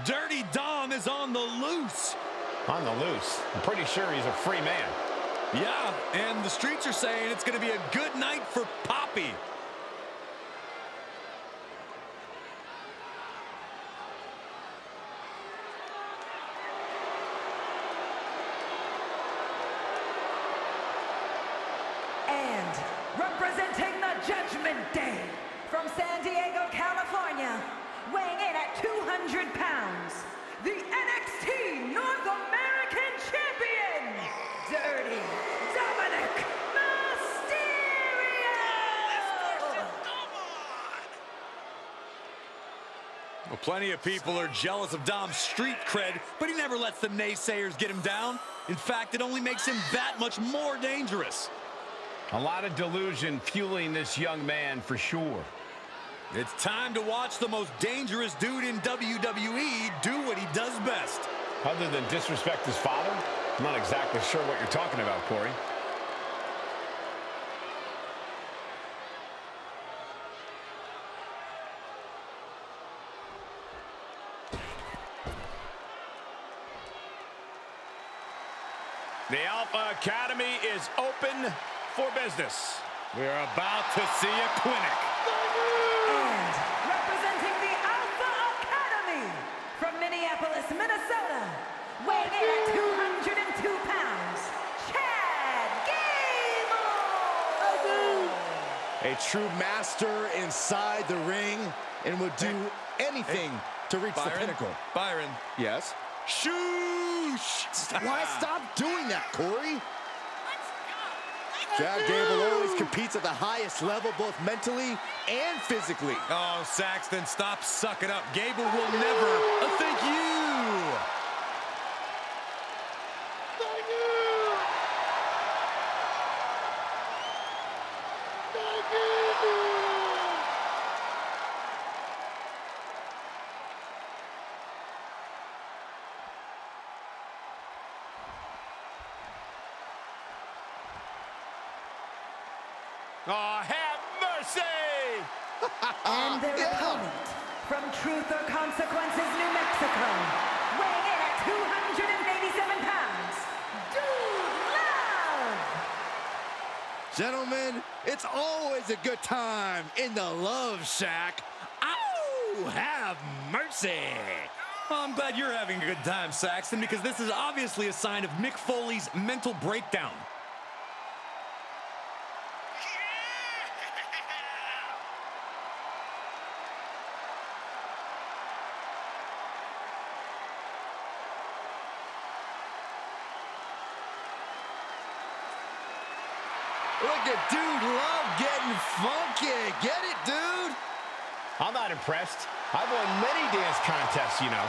Dirty Dom is on the loose. On the loose. I'm pretty sure he's a free man. Yeah, and the streets are saying it's going to be a good night for Poppy. And representing the Judgment Day from San Diego, California, weighing in at 200 pounds, the NXT North American Champion, Dirty Dominic Mysterio! Well, plenty of people are jealous of Dom's street cred, but he never lets the naysayers get him down. In fact, it only makes him that much more dangerous. A lot of delusion fueling this young man for sure. It's time to watch the most dangerous dude in WWE do what he does best. Other than disrespect his father? I'm not exactly sure what you're talking about, Corey. The Alpha Academy is open for business. We're about to see a clinic. And representing the Alpha Academy from Minneapolis, Minnesota, weighing in at 202 pounds, Chad Gable! A true master inside the ring and would do anything to reach the pinnacle. Byron. Yes? Shoosh! Why stop doing that, Corey? Chad Gable always competes at the highest level, both mentally and physically. Oh, Saxton, stop sucking up. Gable will never thank you. Oh, have mercy! And their opponent, from Truth or Consequences, New Mexico, weighing in at 287 pounds, Dude Love! Gentlemen, it's always a good time in the Love Shack. Ow! Have mercy! Well, I'm glad you're having a good time, Saxton, because this is obviously a sign of Mick Foley's mental breakdown. Look at Dude Love getting funky. Get it, dude? I'm not impressed. I've won many dance contests, you know.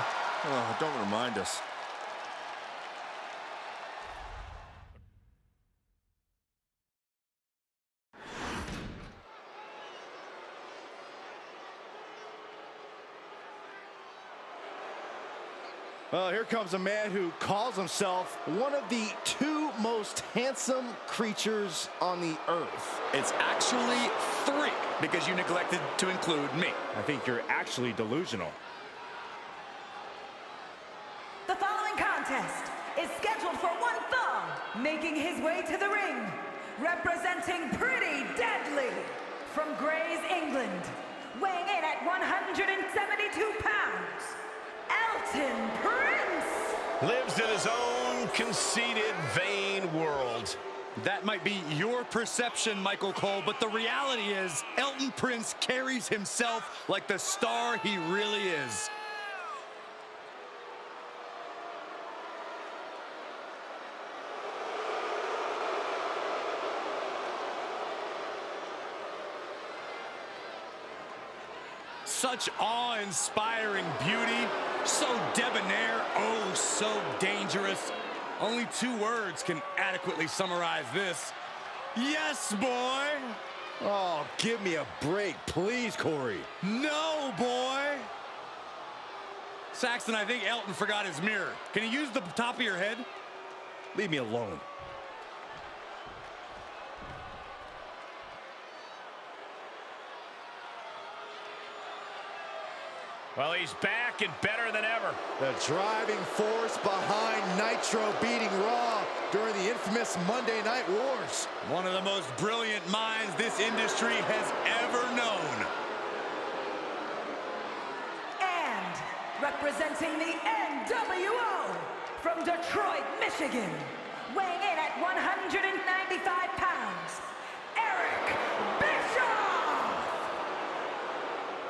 Oh, don't remind us. Well, here comes a man who calls himself one of the two most handsome creatures on the earth. It's actually 3, because you neglected to include me. I think you're actually delusional. The following contest is scheduled for one fall, making his way to the ring, representing Pretty Deadly from Grays, England, weighing in at 172 pounds, Elton Prince. Lives in his own conceited, vain world. That might be your perception, Michael Cole, but the reality is Elton Prince carries himself like the star he really is. Such awe-inspiring beauty, so debonair, oh, so dangerous. Only 2 words can adequately summarize this. Yes, boy. Oh, give me a break, please, Corey. No, boy. Saxton, I think Elton forgot his mirror. Can you use the top of your head? Leave me alone. Well, he's back and better than ever. The driving force behind Nitro beating Raw during the infamous Monday Night Wars. One of the most brilliant minds this industry has ever known. And representing the NWO from Detroit, Michigan, weighing in at 195 pounds, Eric Bischoff.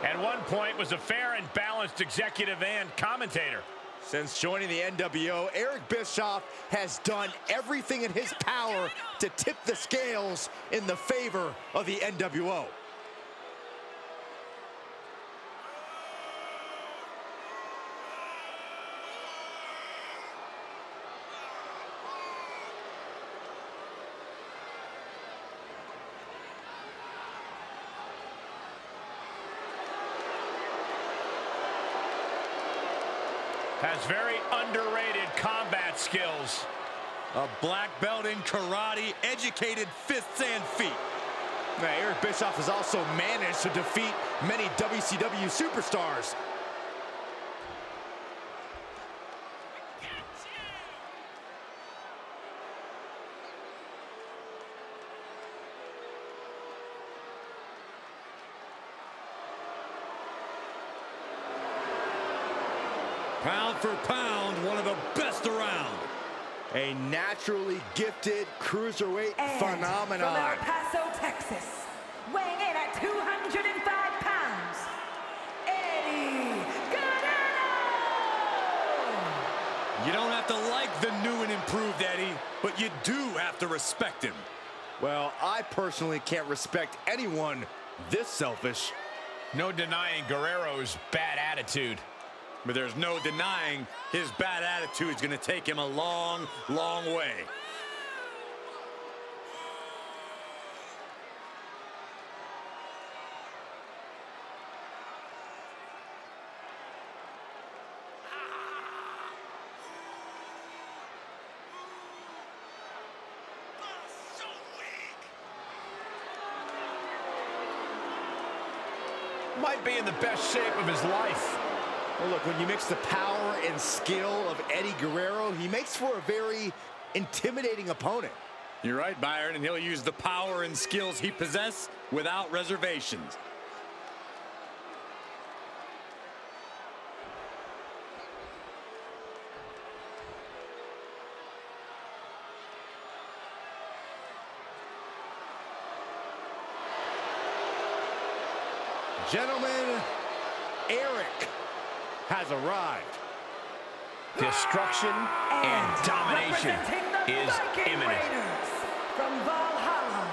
At one point was a fair and balanced executive and commentator. Since joining the NWO, Eric Bischoff has done everything in his power to tip the scales in the favor of the NWO. Has very underrated combat skills. A black belt in karate, educated fists and feet. Now, Eric Bischoff has also managed to defeat many WCW superstars. Pound for pound, one of the best around. A naturally gifted cruiserweight And phenomenon. from El Paso, Texas, weighing in at 205 pounds, Eddie Guerrero. You don't have to like the new and improved Eddie, but you do have to respect him. Well, I personally can't respect anyone this selfish. No denying Guerrero's bad attitude. But there's no denying his bad attitude is going to take him a long, long way. might be in the best shape of his life. Well, look, when you mix the power and skill of Eddie Guerrero, he makes for a very intimidating opponent. You're right, Byron, and he'll use the power and skills he possesses without reservations. Gentlemen, Eric has arrived. Destruction and domination is imminent. Raiders from Valhalla,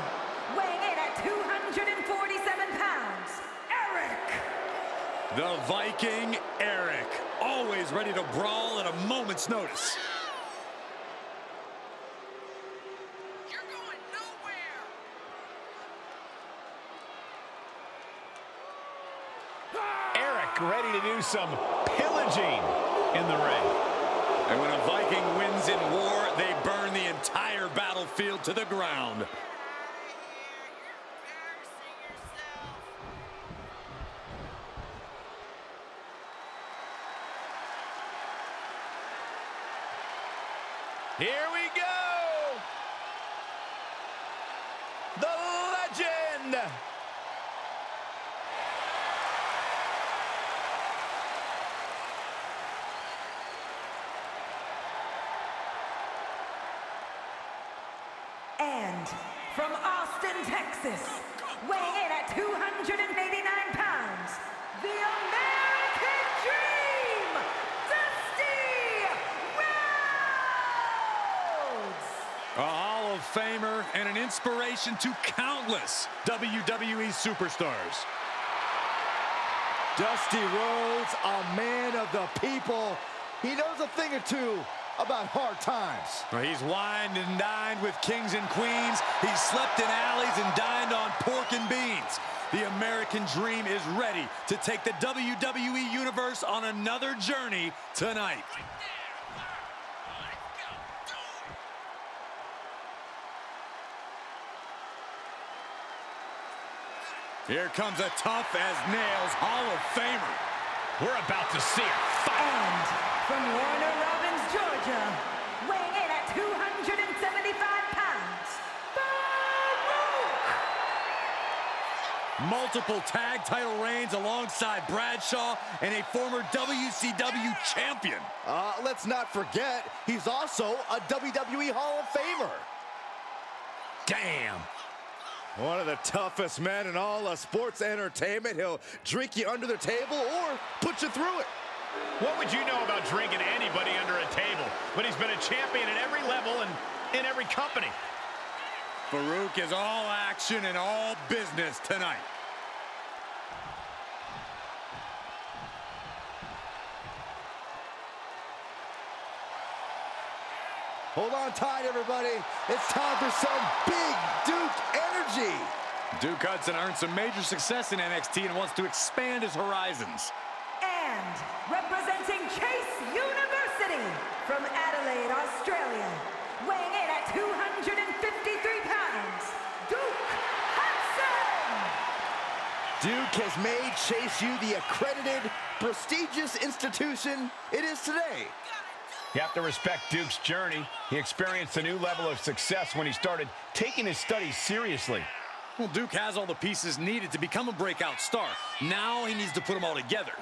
weighing in at 247 pounds, Eric. The Viking Eric, always ready to brawl at a moment's notice. You're going nowhere. Eric ready to do some pillaging in the ring. And when a Viking wins in war, they burn the entire battlefield to the ground. You're embarrassing yourself. Here we go. The legend. And from Austin, Texas, weighing in at 289 pounds, the American Dream, Dusty Rhodes! A Hall of Famer and an inspiration to countless WWE superstars. Dusty Rhodes, a man of the people. He knows a thing or two about hard times. Well, he's wined and dined with kings and queens. He's slept in alleys and dined on pork and beans. The American Dream is ready to take the WWE Universe on another journey tonight. Here comes a tough-as-nails Hall of Famer. We're about to see a fight. And from Warner Robins, Georgia, weighing in at 275 pounds, Farouk! Multiple tag title reigns alongside Bradshaw and a former WCW champion. Let's not forget, he's also a WWE Hall of Famer. Damn. One of the toughest men in all of sports entertainment. He'll drink you under the table or put you through it. What would you know about drinking anybody under a table? But he's been a champion at every level and in every company. Farouk is all action and all business tonight. Hold on tight, everybody. It's time for some big Duke energy. Duke Hudson earned some major success in NXT and wants to expand his horizons. And representing Chase University from Adelaide, Australia, weighing in at 253 pounds, Duke Hudson! Duke has made Chase U the accredited, prestigious institution it is today. You have to respect Duke's journey. He experienced a new level of success when he started taking his studies seriously. Well, Duke has all the pieces needed to become a breakout star. Now he needs to put them all together.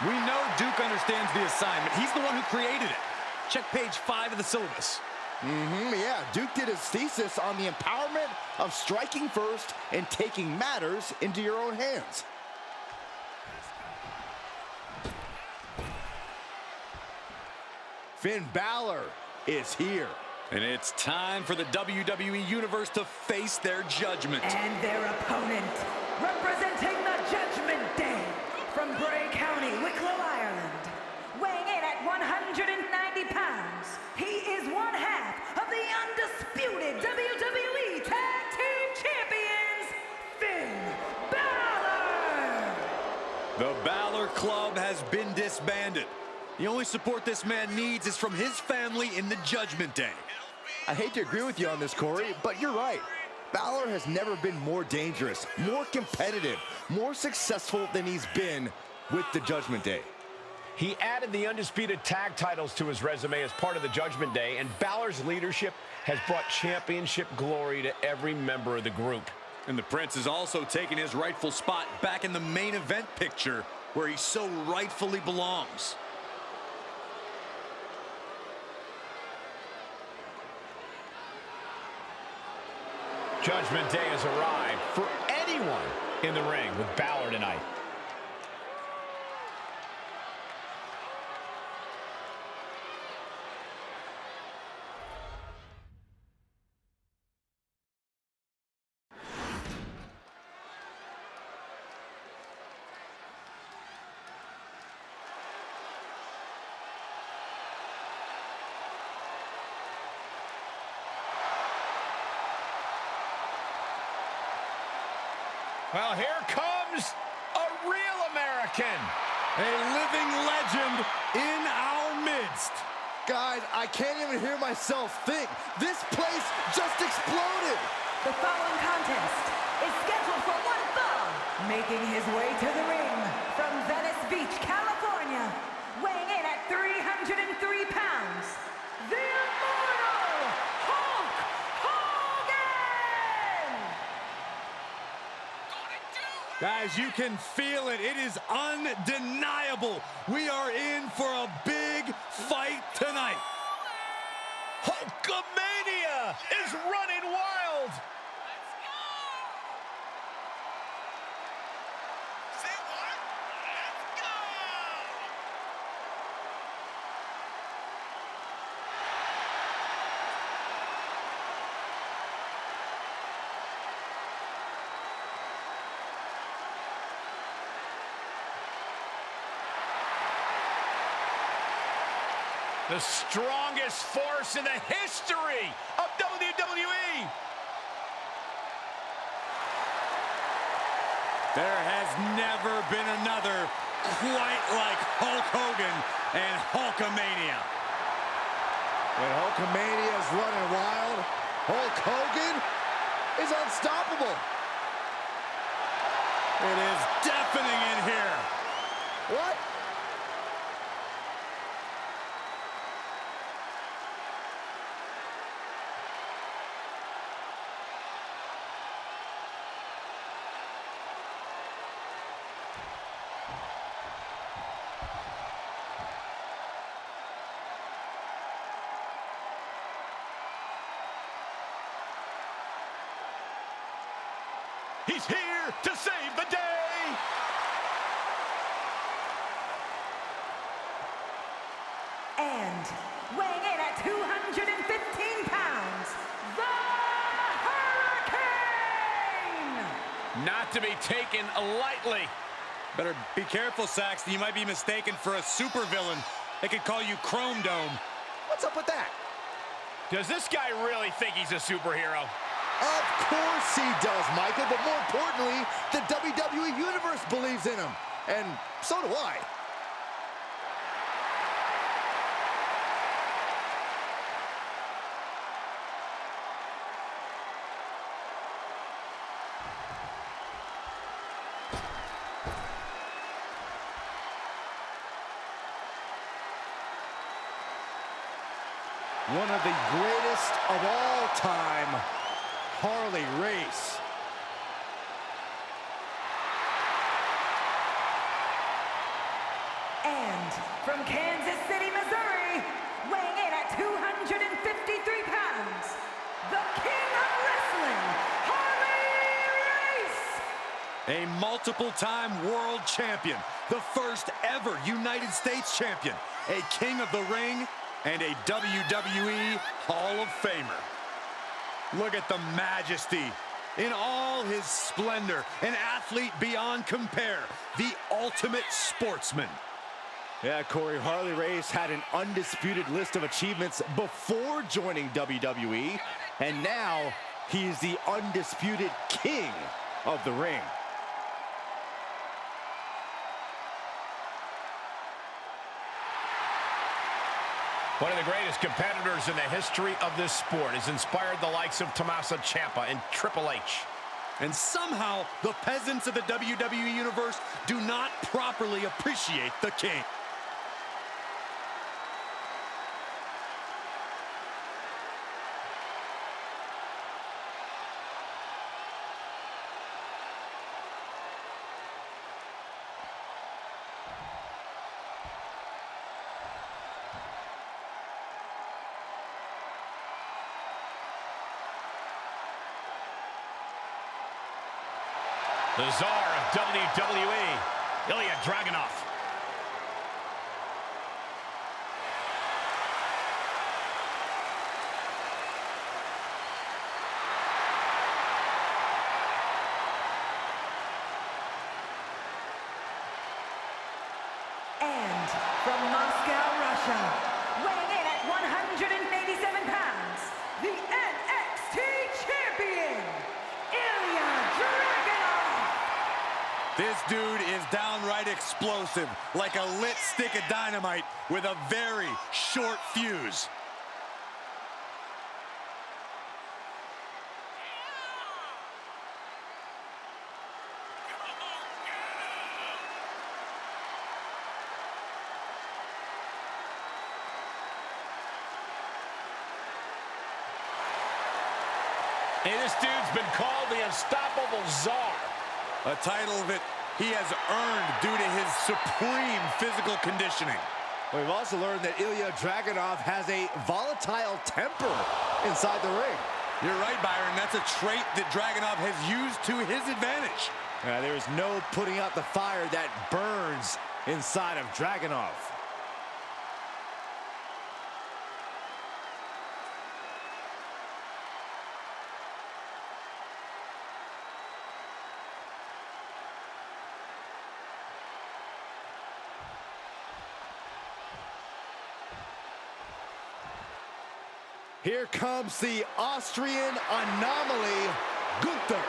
We know Duke understands the assignment. He's the one who created it. Check page 5 of the syllabus. Yeah, Duke did his thesis on the empowerment of striking first and taking matters into your own hands. Finn Balor is here. And it's time for the WWE Universe to face their judgment. And their opponent, representing the Judgment Day, from Bray County, Wicklow, Ireland, weighing in at 190 pounds, he is one half of the undisputed WWE The Balor Club has been disbanded. The only support this man needs is from his family in the Judgment Day. I hate to agree with you on this, Corey, but you're right. Balor has never been more dangerous, more competitive, more successful than he's been with the Judgment Day. He added the undisputed tag titles to his resume as part of the Judgment Day, and Balor's leadership has brought championship glory to every member of the group. And the Prince has also taken his rightful spot back in the main event picture where he so rightfully belongs. Judgment Day has arrived for anyone in the ring with Balor tonight. Well, here comes a real American. A living legend in our midst. Guys, I can't even hear myself think. This place just exploded. The following contest is scheduled for one fall. Making his way to the ring from Venice Beach, California, weighing in at 303 pounds, the immortal Hulk Hogan! Guys, you can feel it. It is undeniable. We are in for a big fight tonight. Hulkamania is running wild. Say what? Let's go! The strongest force in the history of WWE. There has never been another quite like Hulk Hogan and Hulkamania. When Hulkamania is running wild, Hulk Hogan is unstoppable. It is deafening in here. What? He's here to save the day. And weighing in at 215 pounds, the Hurricane! Not to be taken lightly. Better be careful, Saxton. You might be mistaken for a supervillain. They could call you Chrome Dome. What's up with that? Does this guy really think he's a superhero? Of course he does, Michael, but more importantly, the WWE Universe believes in him. And so do I. One of the greatest of all time, Harley Race. And from Kansas City, Missouri, weighing in at 253 pounds, the King of Wrestling, Harley Race! A multiple-time world champion, the first ever United States champion, a King of the Ring, and a WWE Hall of Famer. Look at the majesty. In all his splendor, an athlete beyond compare, the ultimate sportsman. Yeah, Corey, Harley Race had an undisputed list of achievements before joining WWE, and now he's the undisputed king of the ring. One of the greatest competitors in the history of this sport has inspired the likes of Tommaso Ciampa and Triple H. And somehow, the peasants of the WWE Universe do not properly appreciate the king. The czar of WWE, Ilya Dragunov. And from Moscow, Russia, weighing in at 187 pounds, the NXT champion, Ilya Dragunov. This dude is downright explosive, like a lit stick of dynamite with a very short fuse. And this dude's been called the Unstoppable Czar. A title that he has earned due to his supreme physical conditioning. We've also learned that Ilya Dragunov has a volatile temper inside the ring. You're right, Byron. That's a trait that Dragunov has used to his advantage. There is no putting out the fire that burns inside of Dragunov. Here comes the Austrian anomaly, Gunther.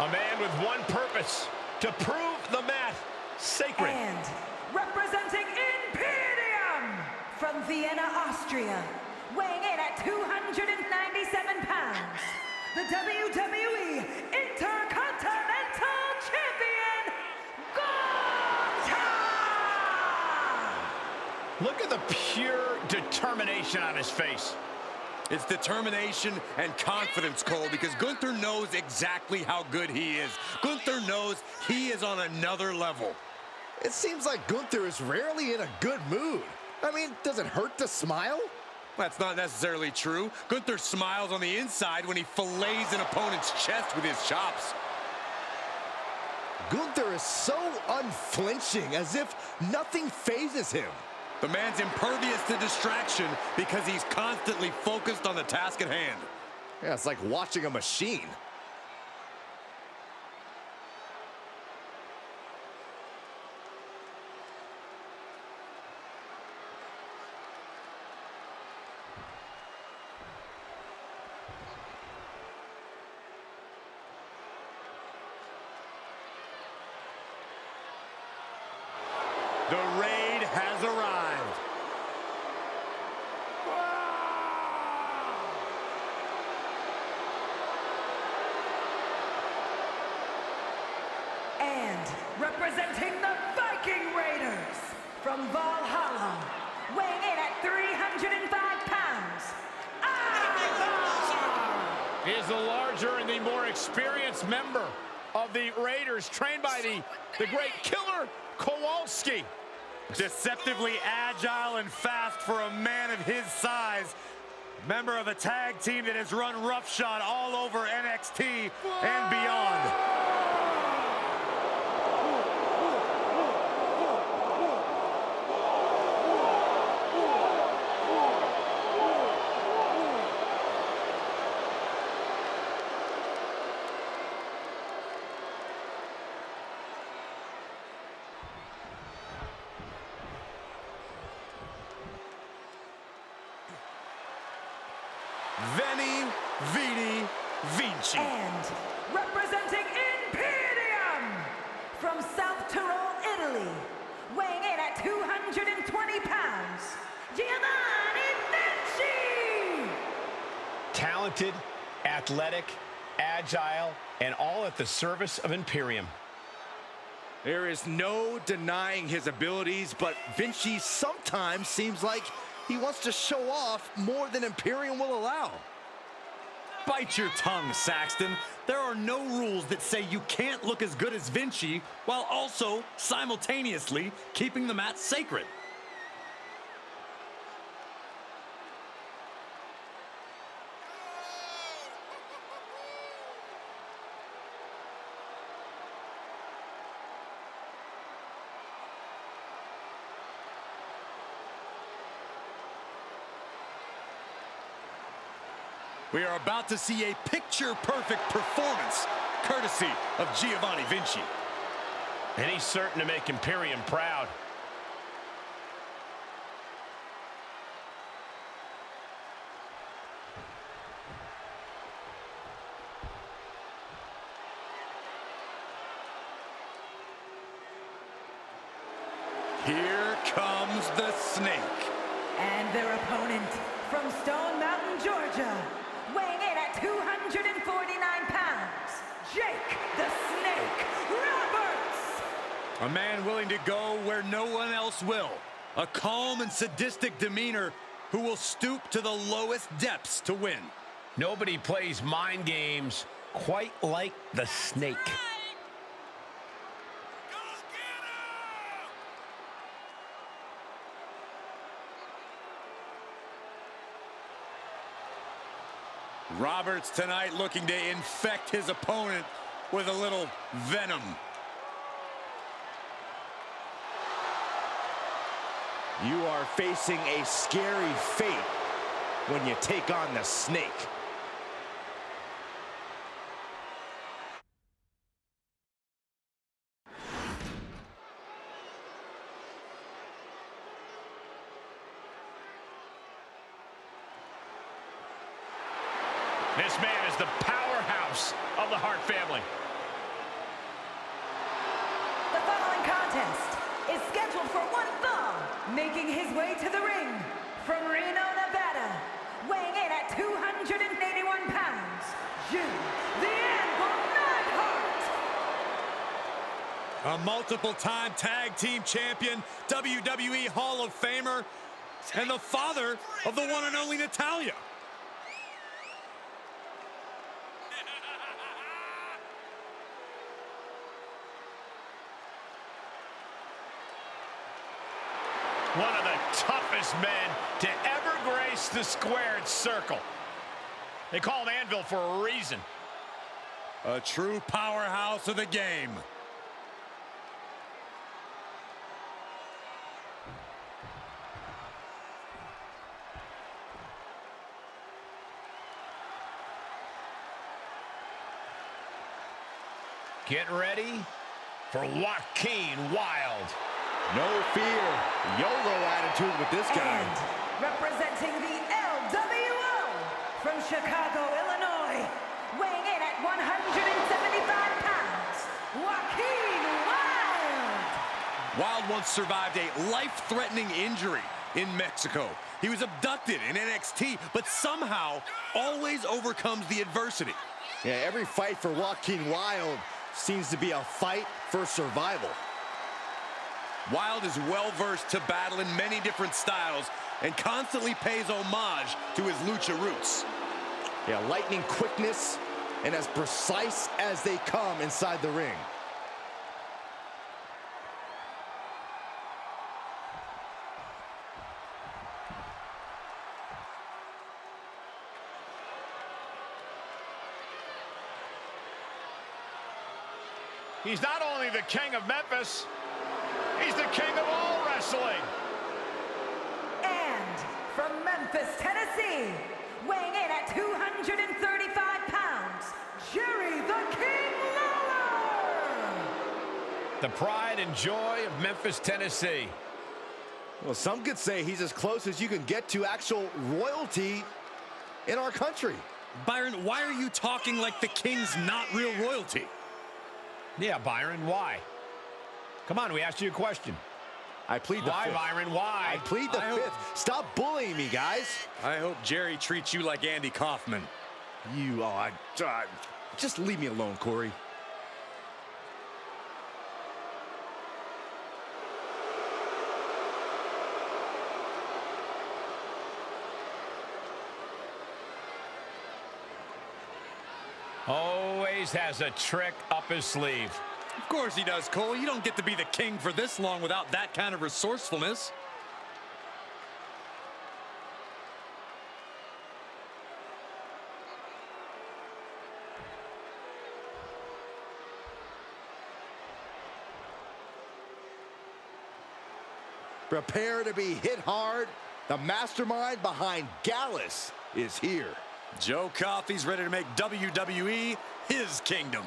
A man with one purpose, to prove the mat sacred. And representing Imperium from Vienna, Austria, weighing in at 297 pounds, the WWE Intercontinental Champion, Gunther! Look at the pure determination on his face. It's determination and confidence, Cole, because Gunther knows exactly how good he is. Gunther knows he is on another level. It seems like Gunther is rarely in a good mood. I mean, does it hurt to smile? That's not necessarily true. Gunther smiles on the inside when he fillets an opponent's chest with his chops. Gunther is so unflinching, as if nothing phases him. The man's impervious to distraction because he's constantly focused on the task at hand. Yeah, it's like watching a machine. The raid has arrived. And representing the Viking Raiders from Valhalla, weighing in at 305 pounds, Einfach! He is the larger and the more experienced member of the Raiders, trained by the great Killer Kowalski. Deceptively agile and fast for a man of his size. Member of a tag team that has run roughshod all over NXT and beyond. Veni, Vidi, Vinci. And representing Imperium from South Tyrol, Italy, weighing in at 220 pounds, Vinci! Talented, athletic, agile, and all at the service of Imperium. There is no denying his abilities, but Vinci sometimes seems like he wants to show off more than Imperium will allow. Bite your tongue, Saxton. There are no rules that say you can't look as good as Vinci while also simultaneously keeping the mat sacred. We are about to see a picture-perfect performance, courtesy of Giovanni Vinci. And he's certain to make Imperium proud. Here comes the snake. And their opponent from Stone Mountain, Georgia, weighing in at 249 pounds, Jake the Snake Roberts. A man willing to go where no one else will. A calm and sadistic demeanor who will stoop to the lowest depths to win. Nobody plays mind games quite like the Snake. Roberts tonight looking to infect his opponent with a little venom. You are facing a scary fate when you take on the Snake. This man is the powerhouse of the Hart family. The following contest is scheduled for one fall, making his way to the ring from Reno, Nevada, weighing in at 281 pounds, Jede the Anvil Neidhart. A multiple-time tag team champion, WWE Hall of Famer, and the father of the one and only Natalya. One of the toughest men to ever grace the squared circle. They call him Anvil for a reason. A true powerhouse of the game. Get ready for Joaquin Wilde. No fear, YOLO attitude with this guy. And representing the LWO from Chicago, Illinois, weighing in at 175 pounds, Joaquin Wilde. Wilde once survived a life-threatening injury in Mexico. He was abducted in NXT, but somehow always overcomes the adversity. Yeah, every fight for Joaquin Wilde seems to be a fight for survival. Wilde is well-versed to battle in many different styles and constantly pays homage to his lucha roots. Yeah, lightning quickness and as precise as they come inside the ring. He's not only the king of Memphis, he's the king of all wrestling. And from Memphis, Tennessee, weighing in at 235 pounds, Jerry the King Lawler. The pride and joy of Memphis, Tennessee. Well, some could say he's as close as you can get to actual royalty in our country. Byron, why are you talking like the King's not real royalty? Yeah, Byron, why? Come on, we asked you a question. I plead the fifth. Why, Byron? Why? I plead the fifth. Stop bullying me, guys. I hope Jerry treats you like Andy Kaufman. Just leave me alone, Corey. Always has a trick up his sleeve. Of course he does, Cole. You don't get to be the king for this long without that kind of resourcefulness. Prepare to be hit hard. The mastermind behind Gallus is here. Joe Coffey's ready to make WWE his kingdom.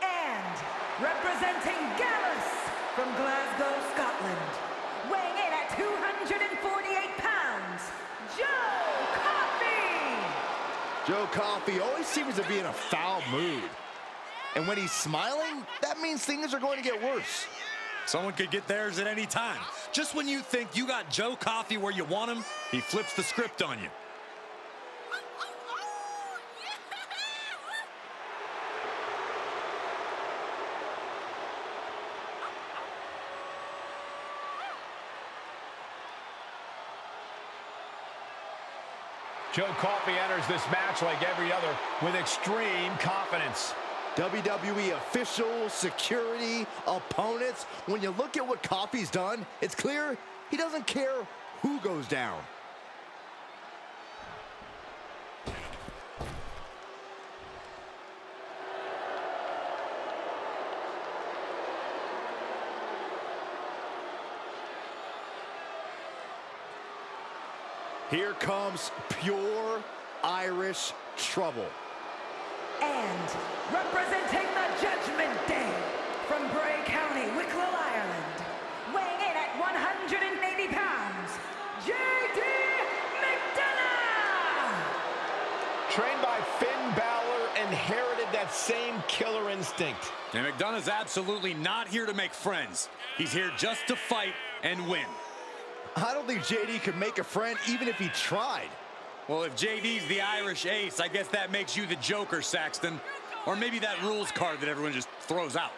And representing Gallus from Glasgow, Scotland, weighing in at 248 pounds, Joe Coffey! Joe Coffey always seems to be in a foul mood. And when he's smiling, that means things are going to get worse. Someone could get theirs at any time. Just when you think you got Joe Coffey where you want him, he flips the script on you. Joe Coffey enters this match like every other with extreme confidence. WWE officials, security, opponents. When you look at what Coffey's done, it's clear he doesn't care who goes down. Here comes pure Irish trouble. And representing the Judgment Day from Bray County, Wicklow, Ireland, weighing in at 180 pounds, Jede McDonough! Trained by Finn Balor, inherited that same killer instinct. And McDonough's absolutely not here to make friends. He's here just to fight and win. I don't think JD could make a friend even if he tried. Well, if JD's the Irish ace, I guess that makes you the Joker, Saxton. Or maybe that rules card that everyone just throws out.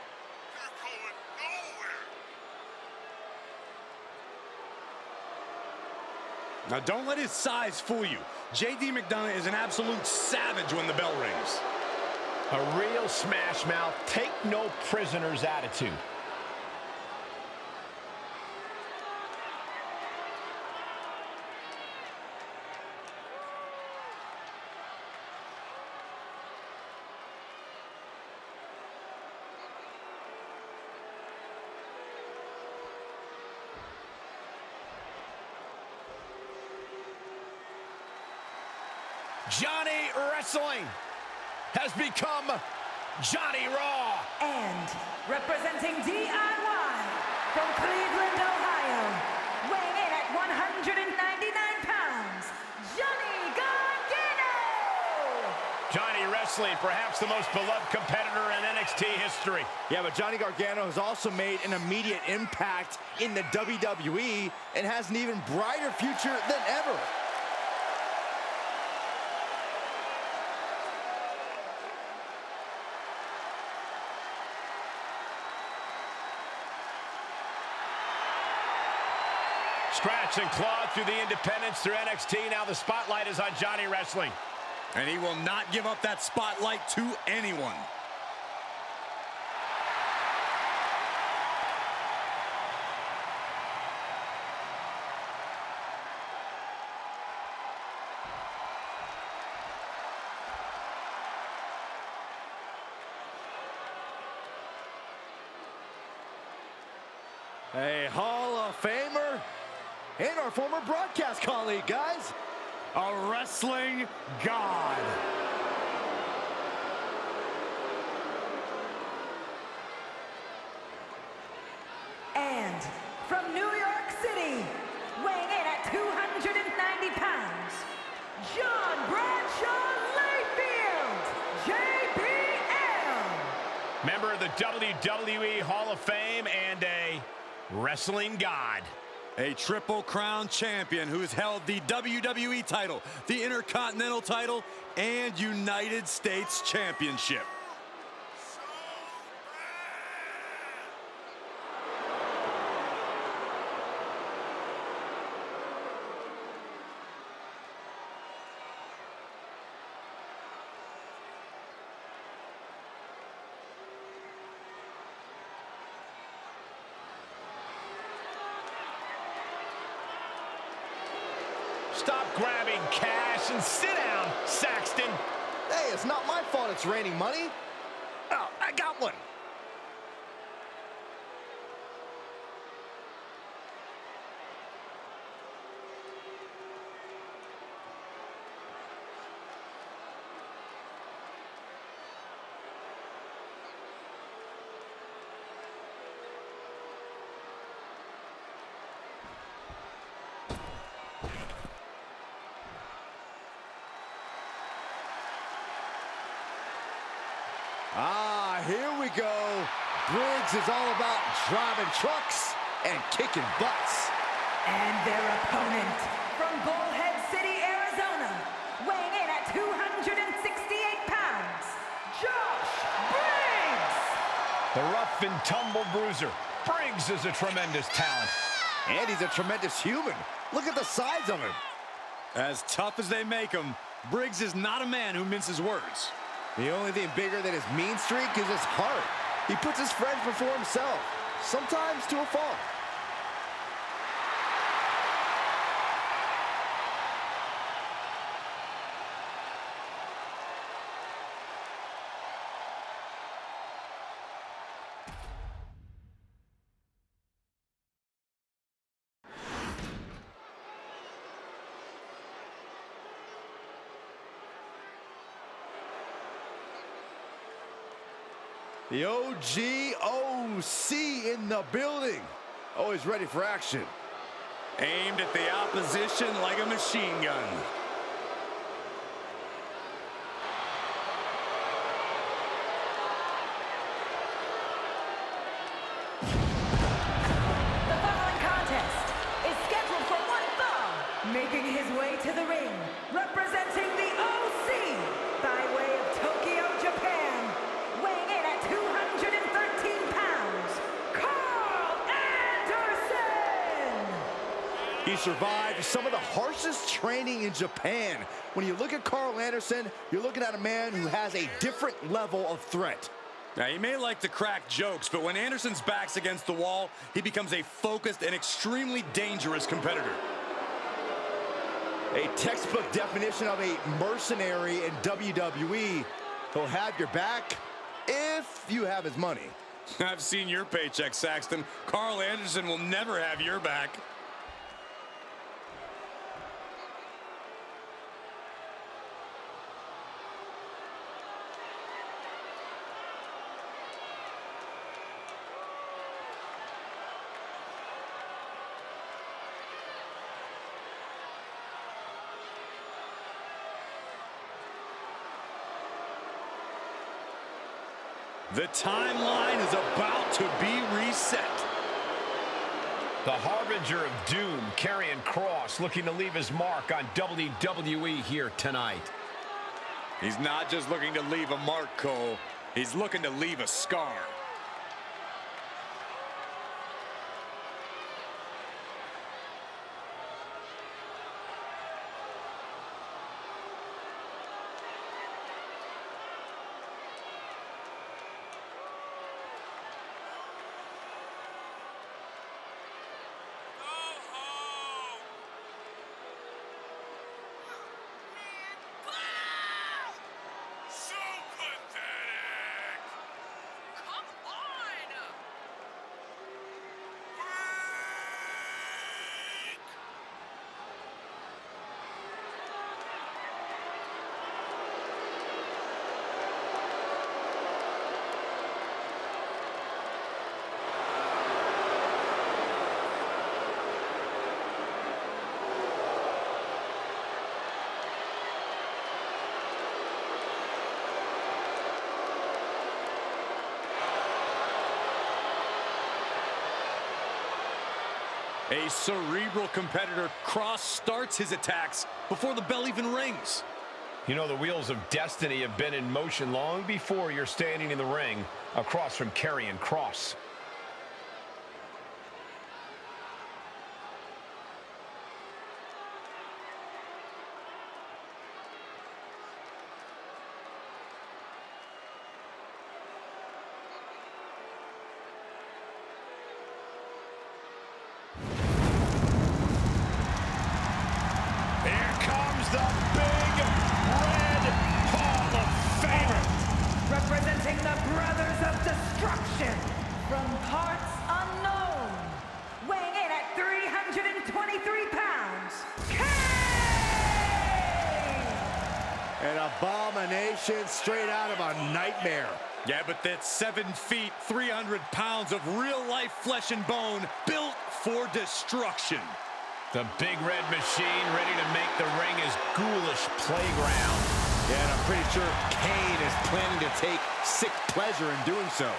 Now, don't let his size fool you. JD McDonough is an absolute savage when the bell rings. A real smash mouth, take no prisoners attitude. Johnny Wrestling has become Johnny Raw. And representing DIY from Cleveland, Ohio, weighing in at 199 pounds, Johnny Gargano! Johnny Wrestling, perhaps the most beloved competitor in NXT history. Yeah, but Johnny Gargano has also made an immediate impact in the WWE and has an even brighter future than ever. Scratch and claw through the independents, through NXT. Now the spotlight is on Johnny Wrestling. And he will not give up that spotlight to anyone. A Hall of Famer and our former broadcast colleague, guys. A wrestling god. And from New York City, weighing in at 290 pounds, John Bradshaw Layfield, JBL. Member of the WWE Hall of Fame and a wrestling god. A Triple Crown champion who's held the WWE title, the Intercontinental title, and United States Championship. Stop grabbing cash and sit down, Saxton. Hey, it's not my fault it's raining money. Oh, I got one. Ah, here we go. Briggs is all about driving trucks and kicking butts. And their opponent from Bullhead City, Arizona, weighing in at 268 pounds, Josh Briggs! The rough and tumble bruiser. Briggs is a tremendous talent. And he's a tremendous human. Look at the size of him. As tough as they make him, Briggs is not a man who minces words. The only thing bigger than his mean streak is his heart. He puts his friends before himself, sometimes to a fault. The OG in the building. Always ready for action. Aimed at the opposition like a machine gun. The following contest is scheduled for one fall, making his way to the ring, representing the OC by way of Tokyo, Japan, weighing in at 213 pounds, Carl Anderson! He survived some of the harshest training in Japan. When you look at Carl Anderson, you're looking at a man who has a different level of threat. Now, he may like to crack jokes, but when Anderson's back's against the wall, he becomes a focused and extremely dangerous competitor. A textbook definition of a mercenary in WWE. He'll have your back if you have his money. I've seen your paycheck, Saxton. Carl Anderson will never have your back. The timeline is about to be reset. The harbinger of doom, Karrion Kross, looking to leave his mark on WWE here tonight. He's not just looking to leave a mark, Cole. He's looking to leave a scar. So pathetic! Come A cerebral competitor cross-starts his attacks before the bell even rings. You know, the wheels of destiny have been in motion long before you're standing in the ring across from Karrion Kross. Representing the Brothers of Destruction from parts unknown, weighing in at 323 pounds, Kane! An abomination straight out of a nightmare. Yeah, but that's 7 feet, 300 pounds of real-life flesh and bone built for destruction. The big red machine ready to make the ring his ghoulish playground. Yeah, and I'm pretty sure Kane is planning to take sick pleasure in doing so.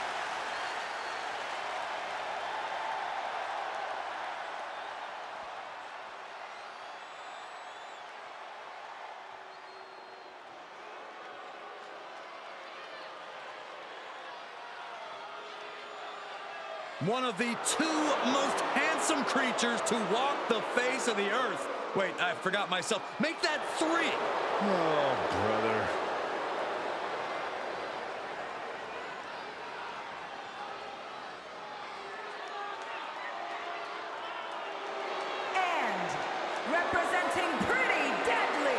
One of the two most handsome creatures to walk the face of the earth. Wait, I forgot myself. Make that 3. Oh, brother. And representing Pretty Deadly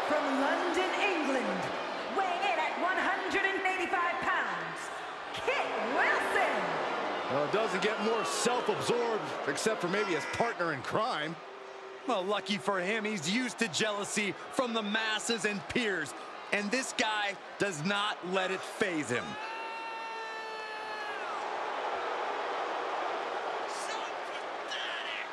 from London, England, weighing in at 185 pounds, Kit Wilson. Well, it doesn't get more self-absorbed, except for maybe his partner in crime. Well, lucky for him, he's used to jealousy from the masses and peers. And this guy does not let it faze him. So pathetic.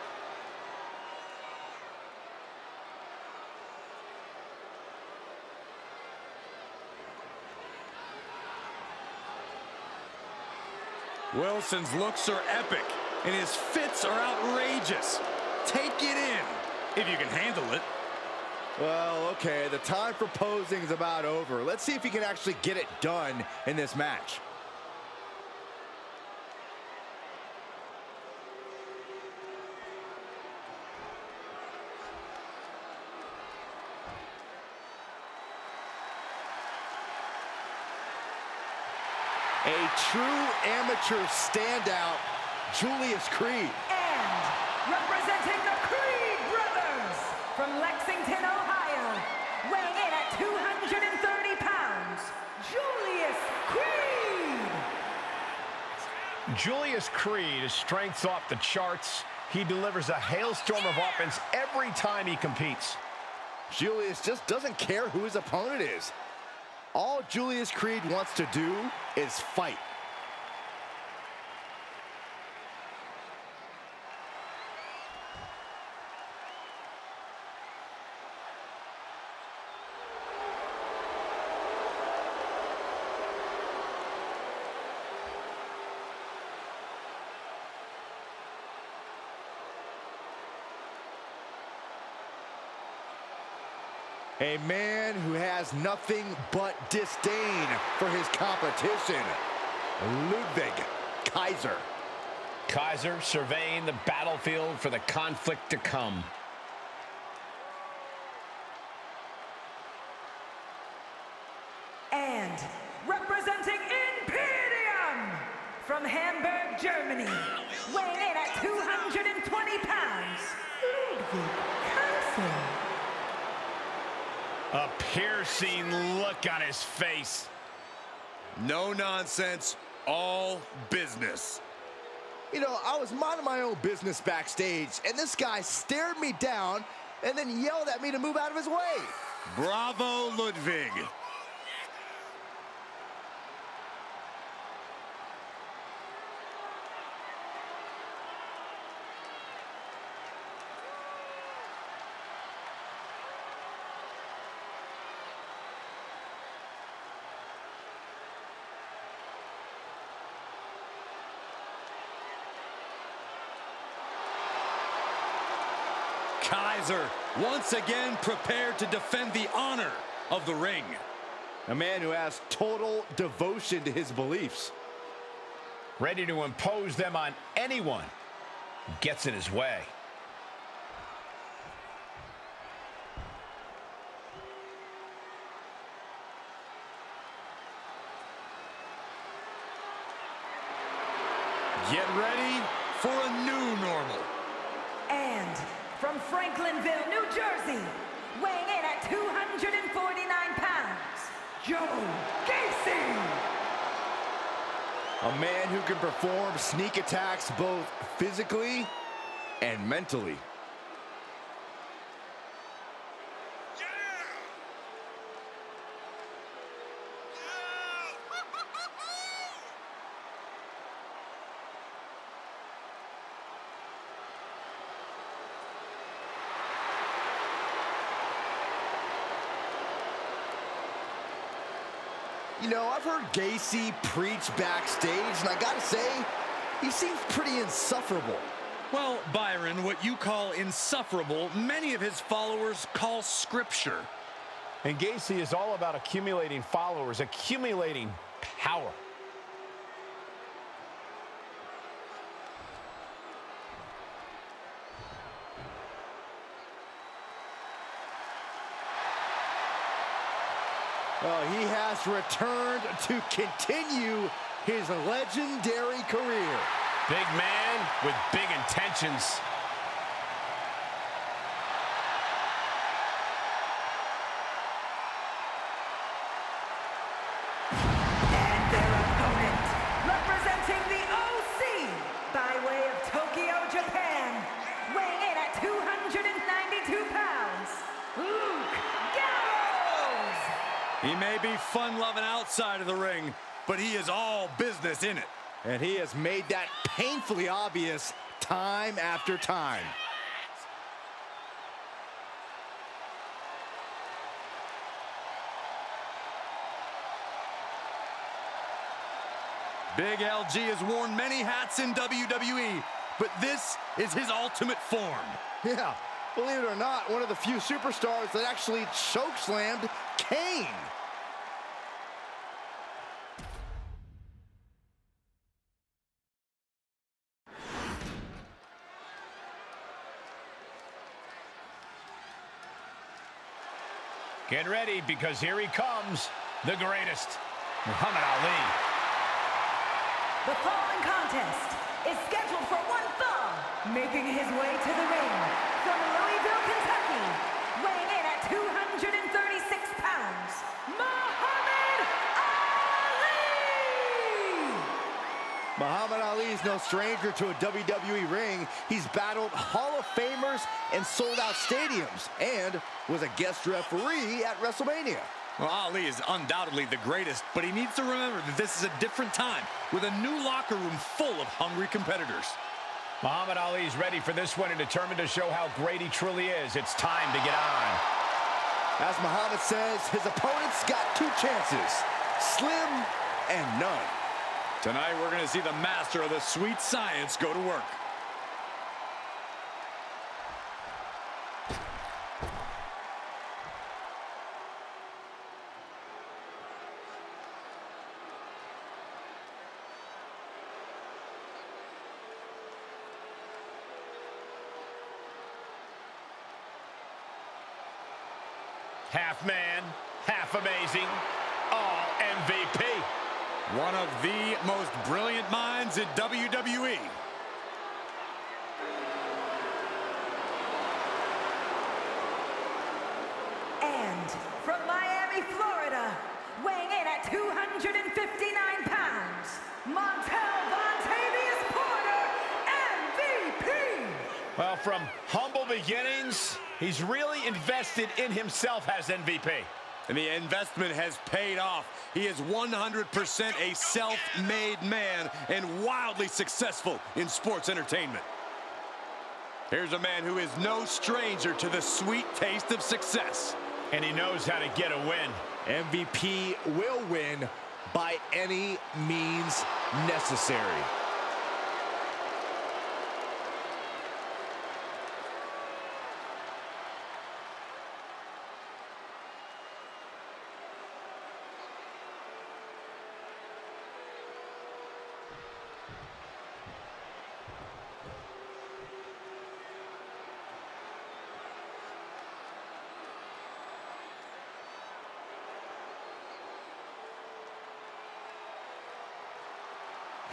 Wilson's looks are epic, and his fits are outrageous. Take it in, if you can handle it. Well, okay, the time for posing is about over. Let's see if he can actually get it done in this match. A true amateur standout, Julius Creed. And representing the Creed brothers from Lexington, Ohio, weighing in at 230 pounds, Julius Creed. Julius Creed is strength's off the charts. He delivers a hailstorm of offense every time he competes. Julius just doesn't care who his opponent is. All Julius Creed wants to do is fight. A man who has nothing but disdain for his competition, Ludwig Kaiser. Kaiser surveying the battlefield for the conflict to come. And representing Imperium from Hamburg, Germany, weighing in at 220 pounds, Ludwig Kaiser. A piercing look on his face. No nonsense, all business. You know, I was minding my own business backstage, and this guy stared me down and then yelled at me to move out of his way. Bravo, Ludwig. Kaiser, once again prepared to defend the honor of the ring. A man who has total devotion to his beliefs. Ready to impose them on anyone who gets in his way. Get ready for a new normal. And from Franklinville, New Jersey, weighing in at 249 pounds, Joe Gacy. A man who can perform sneak attacks both physically and mentally. You know, I've heard Gacy preach backstage, and I gotta say, he seems pretty insufferable. Well, Byron, what you call insufferable, many of his followers call scripture. And Gacy is all about accumulating followers, accumulating power. Well, he has returned to continue his legendary career. Big man with big intentions. And their opponent, representing the OC by way of Tokyo, Japan, weighing in at 292 pounds, Luke Gallows. He may be fun-loving outside of the ring, but he is all business in it. And he has made that painfully obvious time after time. Big LG has worn many hats in WWE, but this is his ultimate form. Yeah, believe it or not, one of the few superstars that actually chokeslammed Kane. Get ready, because here he comes, the greatest, Muhammad Ali. The following contest is scheduled for one fall, making his way to the ring from Louisville, Kentucky, weighing in at 236 pounds, Muhammad Ali! Muhammad Ali is no stranger to a WWE ring. He's battled Hall of Famers and sold out stadiums, and was a guest referee at WrestleMania. Well, Ali is undoubtedly the greatest, but he needs to remember that this is a different time with a new locker room full of hungry competitors. Muhammad Ali's ready for this one and determined to show how great he truly is. It's time to get on. As Muhammad says, his opponent's got two chances, slim and none. Tonight, we're going to see the master of the sweet science go to work. Half man, half amazing, all MVP. One of the most brilliant minds in WWE. And from Miami, Florida, weighing in at 259 pounds, Montel Vontavious Porter, MVP! Well, from humble beginnings, he's really invested in himself as MVP. And the investment has paid off. He is 100% a self-made man and wildly successful in sports entertainment. Here's a man who is no stranger to the sweet taste of success. And he knows how to get a win. MVP will win by any means necessary.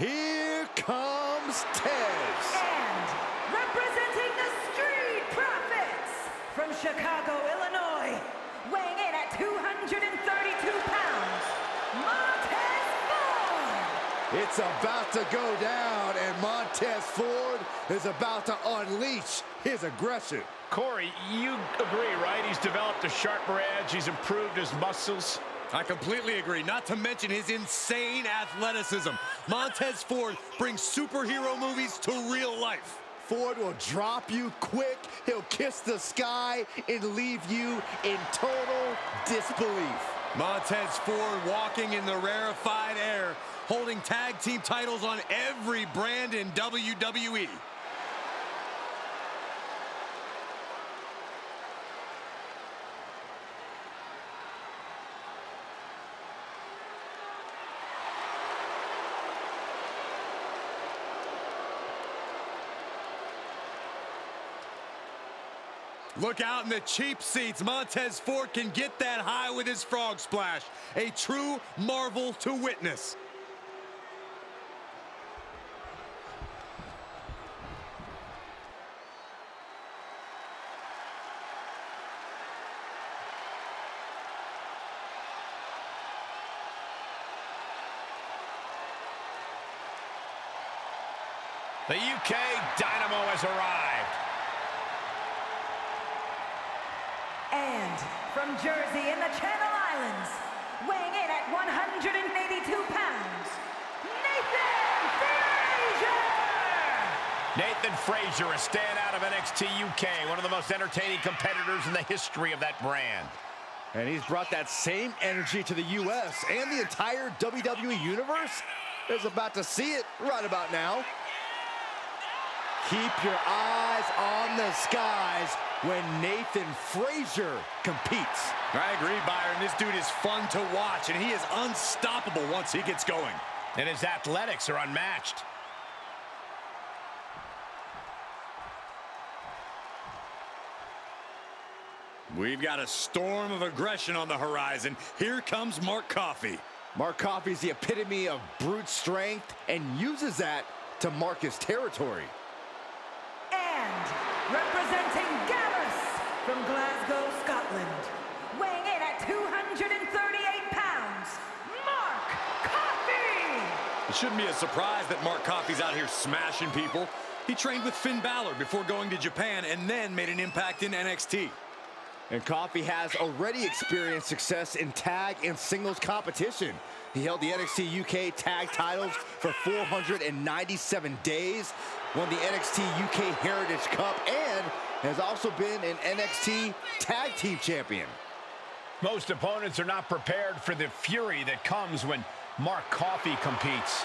here comes Tez. And representing the Street Profits from Chicago, Illinois, weighing in at 232 pounds, Montez Ford. It's about to go down, and Montez Ford is about to unleash his aggression. Corey, you agree, right? He's developed a sharper edge. He's improved his muscles. I completely agree, not to mention his insane athleticism. Montez Ford brings superhero movies to real life. Ford will drop you quick, he'll kiss the sky, and leave you in total disbelief. Montez Ford walking in the rarefied air, holding tag team titles on every brand in WWE. Look out in the cheap seats. Montez Ford can get that high with his frog splash. A true marvel to witness. The UK Dynamo has arrived. And from Jersey in the Channel Islands, weighing in at 182 pounds, Nathan Frazier! Nathan Frazier, a standout of NXT UK, one of the most entertaining competitors in the history of that brand. And he's brought that same energy to the US and the entire WWE Universe. Is about to see it right about now. Keep your eyes on the skies when Nathan Frazier competes. I agree, Byron. This dude is fun to watch, and he is unstoppable once he gets going. And his athletics are unmatched. We've got a storm of aggression on the horizon. Here comes Mark Coffey. Mark Coffey's the epitome of brute strength and uses that to mark his territory. And representing Gallus from Glasgow, Scotland, weighing in at 238 pounds, Mark Coffey! It shouldn't be a surprise that Mark Coffey's out here smashing people. He trained with Finn Balor before going to Japan and then made an impact in NXT. And Coffey has already experienced success in tag and singles competition. He held the NXT UK tag titles for 497 days, won the NXT UK Heritage Cup, and has also been an NXT Tag Team Champion. Most opponents are not prepared for the fury that comes when Mark Coffey competes.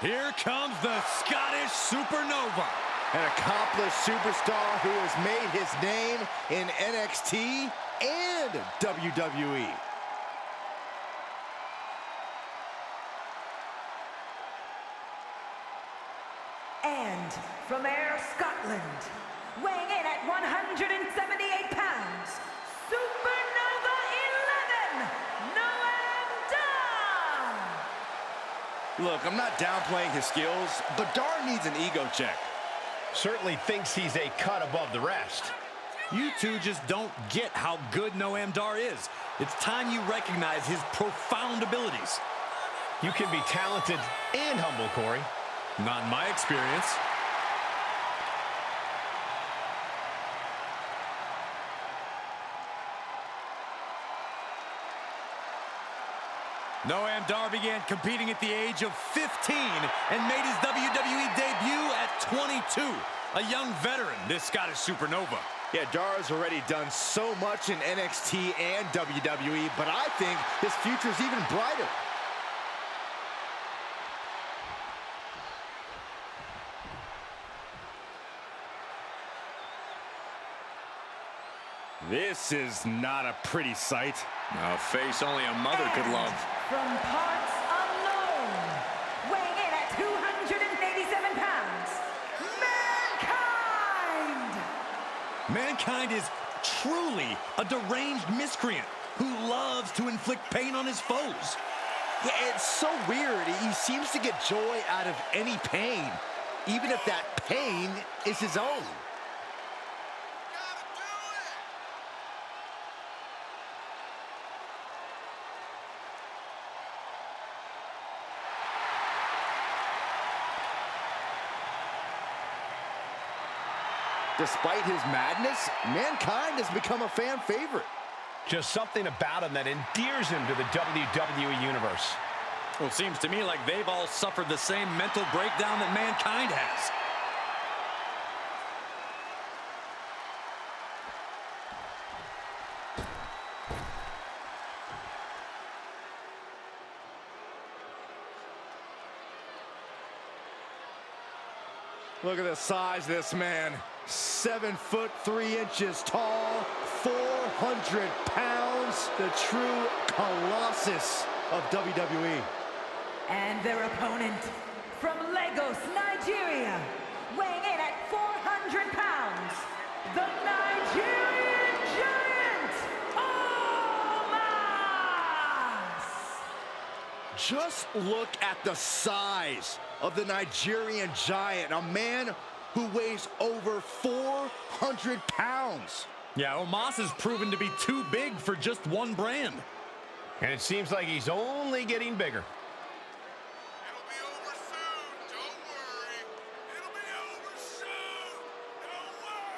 Here comes the Scottish Supernova. An accomplished superstar who has made his name in NXT and WWE. And from Ayr, Scotland, weighing in at 178 pounds, Supernova 11, Noam Dar! Look, I'm not downplaying his skills, but Dar needs an ego check. Certainly thinks he's a cut above the rest. You two just don't get how good Noam Dar is. It's time you recognize his profound abilities. You can be talented and humble, Corey. Not in my experience. Noam Dar began competing at the age of 15 and made his WWE debut at 22. A young veteran, this Scottish Supernova. Yeah, Dar's already done so much in NXT and WWE, but I think his future's even brighter. This is not a pretty sight. A face only a mother could love. From parts unknown, weighing in at 287 pounds, Mankind! Mankind is truly a deranged miscreant who loves to inflict pain on his foes. Yeah, it's so weird. He seems to get joy out of any pain, even if that pain is his own. Despite his madness, Mankind has become a fan favorite. Just something about him that endears him to the WWE Universe. Well, it seems to me like they've all suffered the same mental breakdown that Mankind has. Look at the size of this man. 7 foot 3 inches tall, 400 pounds, the true colossus of WWE. And their opponent, from Lagos, Nigeria, weighing in at 400 pounds, the Nigerian Giant, Omos! Just look at the size of the Nigerian Giant, a man who weighs over 400 pounds. Yeah, Omos has proven to be too big for just one brand. And it seems like he's only getting bigger. It'll be over soon, don't worry. It'll be over soon, don't worry.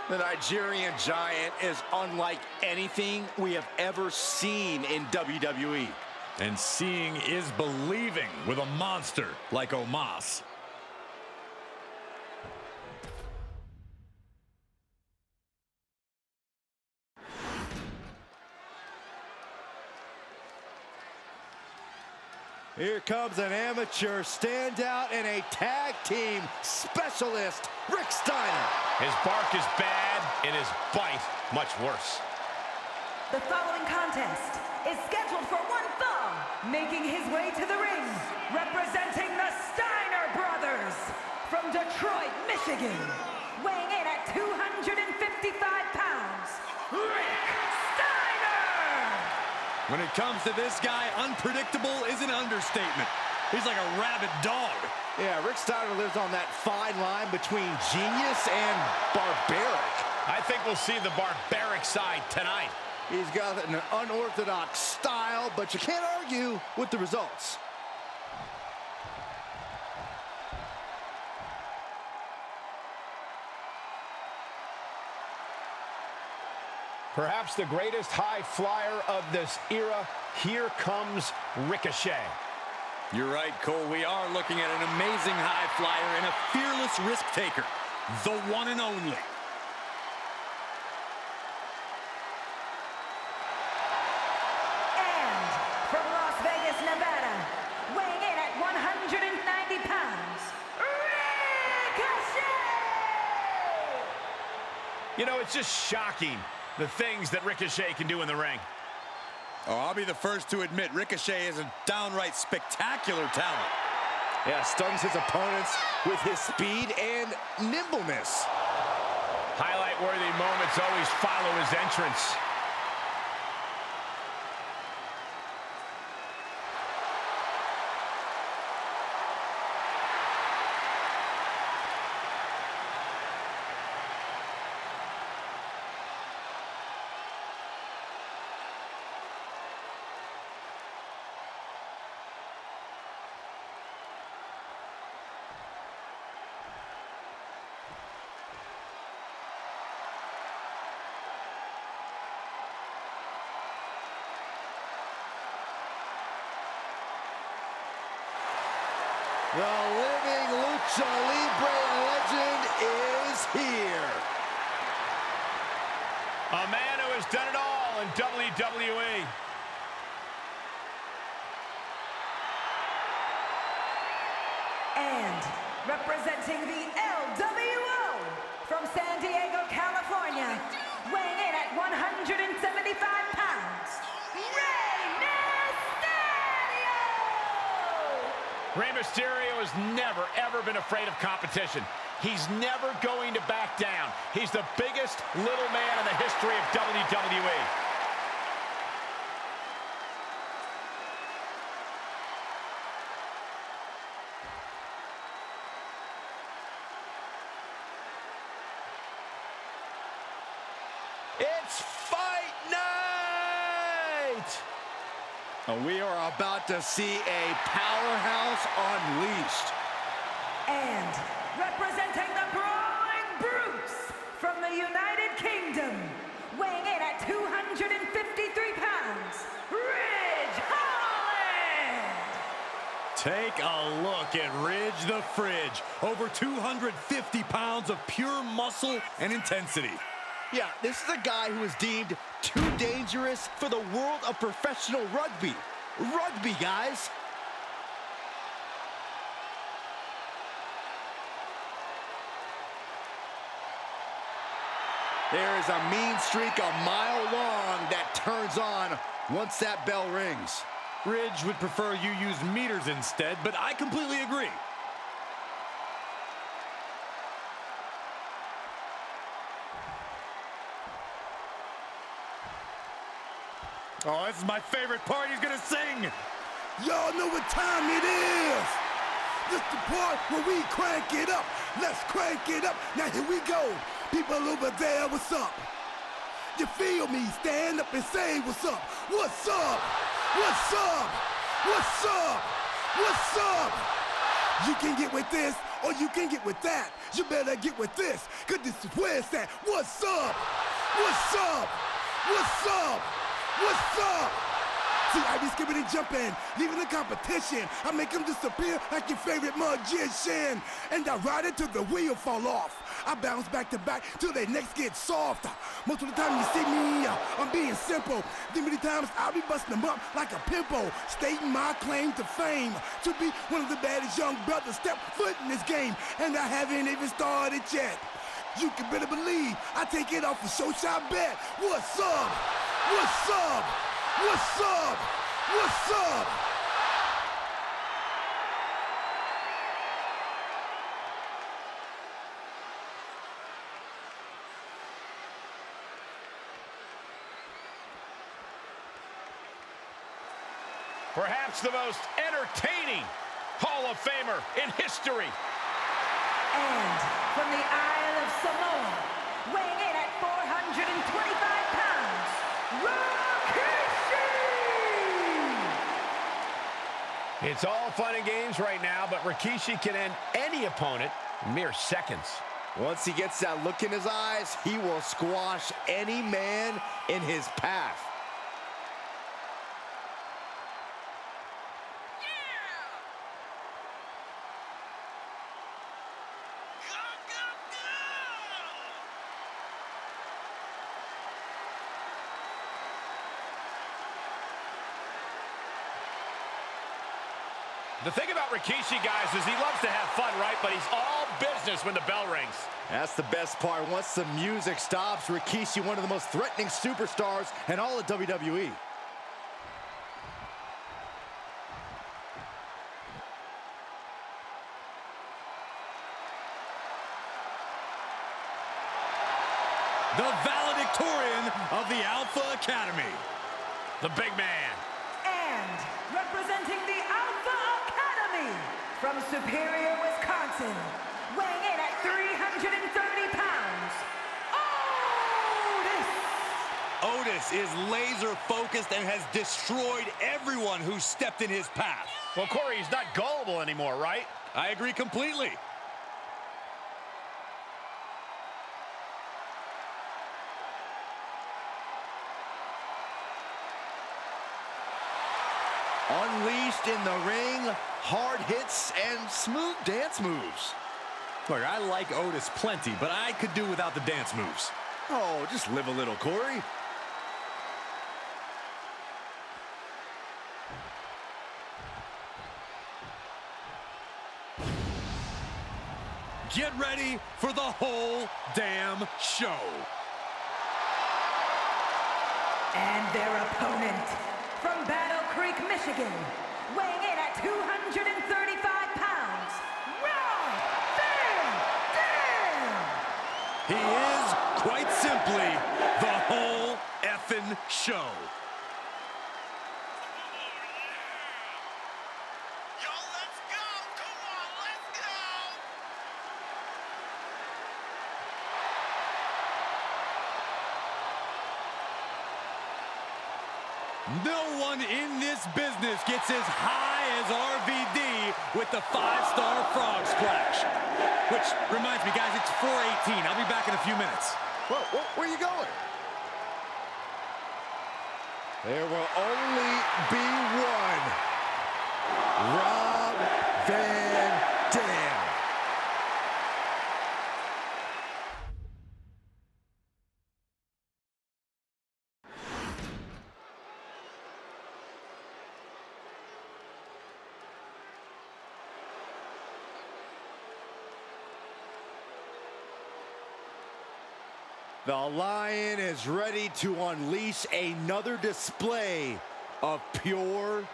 The Nigerian Giant is unlike anything we have ever seen in WWE. And seeing is believing with a monster like Omos. Here comes an amateur standout and a tag team specialist, Rick Steiner. His bark is bad and his bite much worse. The following contest is scheduled for one fall, making his way to the ring, representing the Steiner brothers from Detroit, Michigan, weighing in at 255 pounds, Rick Steiner! When it comes to this guy, unpredictable is an understatement. He's like a rabid dog. Yeah, Rick Steiner lives on that fine line between genius and barbaric. I think we'll see the barbaric side tonight. He's got an unorthodox style, but you can't argue with the results. Perhaps the greatest high flyer of this era, here comes Ricochet. You're right, Cole. We are looking at an amazing high flyer and a fearless risk taker. The one and only. And from Las Vegas, Nevada, weighing in at 190 pounds, Ricochet! You know, it's just shocking the things that Ricochet can do in the ring. Oh, I'll be the first to admit Ricochet is a downright spectacular talent. Yeah, stuns his opponents with his speed and nimbleness. Highlight-worthy moments always follow his entrance. The living Lucha Libre legend is here. A man who has done it all in WWE. And representing the LWO from San Diego, California, weighing in at 175 pounds, Rey Mysterio has never, ever been afraid of competition. He's never going to back down. He's the biggest little man in the history of WWE. It's fight night! We are about to see a powerhouse unleashed. And representing the Brawling Brutes from the United Kingdom, weighing in at 253 pounds, Ridge Holland! Take a look at Ridge the Fridge. Over 250 pounds of pure muscle and intensity. Yeah, this is a guy who is deemed too dangerous for the world of professional rugby. Rugby, guys. There is a mean streak a mile long that turns on once that bell rings. Ridge would prefer you use meters instead, but I completely agree. Oh, this is my favorite part. He's gonna sing. Y'all know what time it is. This the part where we crank it up. Let's crank it up. Now here we go. People over there, what's up? You feel me? Stand up and say what's up. What's up? What's up? What's up? What's up? You can get with this or you can get with that. You better get with this, cause this is where it's at. What's up? What's up? What's up? What's up? See, I be skipping and jumping, leaving the competition. I make them disappear like your favorite magician. And I ride it till the wheel fall off. I bounce back to back till their necks get soft. Most of the time you see me, I'm being simple. Then many times I'll be busting them up like a pimple, stating my claim to fame, to be one of the baddest young brothers step foot in this game. And I haven't even started yet. You can better believe I take it off a show shot bet. What's up? What's up? What's up? What's up? Perhaps the most entertaining Hall of Famer in history. And from the Isle of Samoa, weighing in at 425 pounds, Rikishi! It's all fun and games right now, but Rikishi can end any opponent in mere seconds. Once he gets that look in his eyes, he will squash any man in his path. The thing about Rikishi, guys, is he loves to have fun, right? But he's all business when the bell rings. That's the best part. Once the music stops, Rikishi, one of the most threatening superstars in all of WWE. The valedictorian of the Alpha Academy. The big man. And representing the Alpha Academy from Superior, Wisconsin, weighing in at 330 pounds, Otis is laser focused and has destroyed everyone who stepped in his path. Well, Corey, he's not gullible anymore, right? I agree completely. Unleashed in the ring, hard hits and smooth dance moves. Look, I like Otis plenty, but I could do without the dance moves. Oh, just live a little, Corey. get ready for the whole damn show. And their opponent, from Battle Creek, Michigan, weighing in at 235 pounds, Rob Van Dam! He is, quite simply, the whole effing show. Y'all, let's go. Come on, let's go. No one in this business gets as high as RVD with the 5-star frog splash. Which reminds me, guys, it's 4:18. I'll be back in a few minutes. Whoa, where are you going? There will only be one. Rob Van Dam. The Lion is ready to unleash another display of pure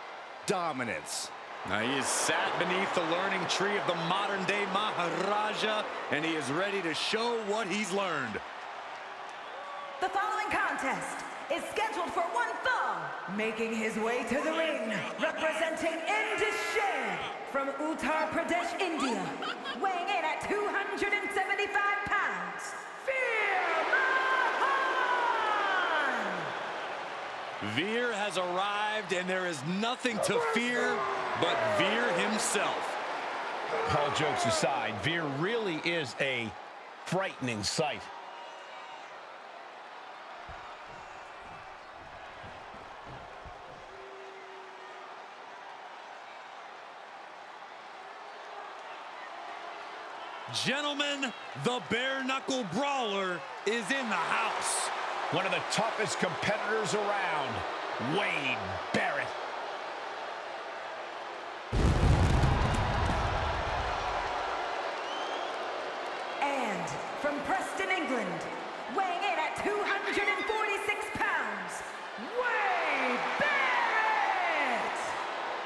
dominance. Now, he is sat beneath the learning tree of the modern-day Maharaja, and he is ready to show what he's learned. The following contest is scheduled for one fall. Making his way to the ring, representing Indished from Uttar Pradesh, India, weighing in at 275 pounds, Veer has arrived, and there is nothing to fear but Veer himself. All jokes aside, Veer really is a frightening sight. Gentlemen, the bare-knuckle brawler is in the house. One of the toughest competitors around, Wade Barrett. And from Preston, England, weighing in at 246 pounds, Wade Barrett!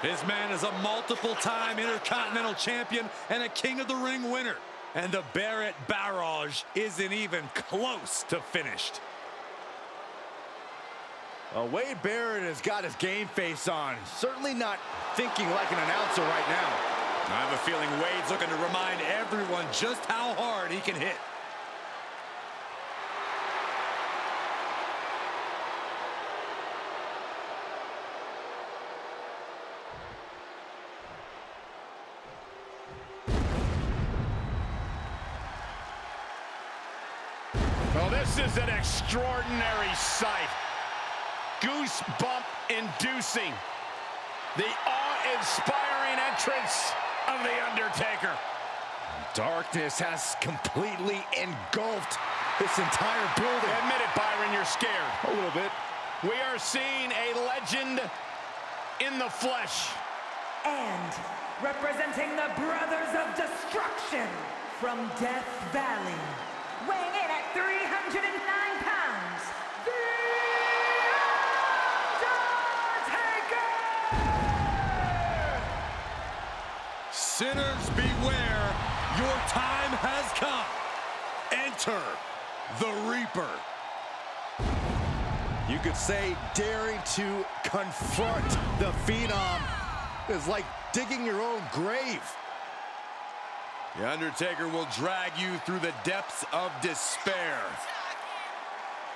This man is a multiple-time Intercontinental Champion and a King of the Ring winner. And the Barrett barrage isn't even close to finished. Wade Barrett has got his game face on. Certainly not thinking like an announcer right now. I have a feeling Wade's looking to remind everyone just how hard he can hit. Well, this is an extraordinary sight. Goosebump-inducing. The awe-inspiring entrance of The Undertaker. Darkness has completely engulfed this entire building. Admit it, Byron, you're scared. A little bit. We are seeing a legend in the flesh. And representing the Brothers of Destruction from Death Valley, weighing in at 309 pounds, The Undertaker! Sinners beware, your time has come. Enter the Reaper. You could say daring to confront the Phenom is like digging your own grave. The Undertaker will drag you through the depths of despair.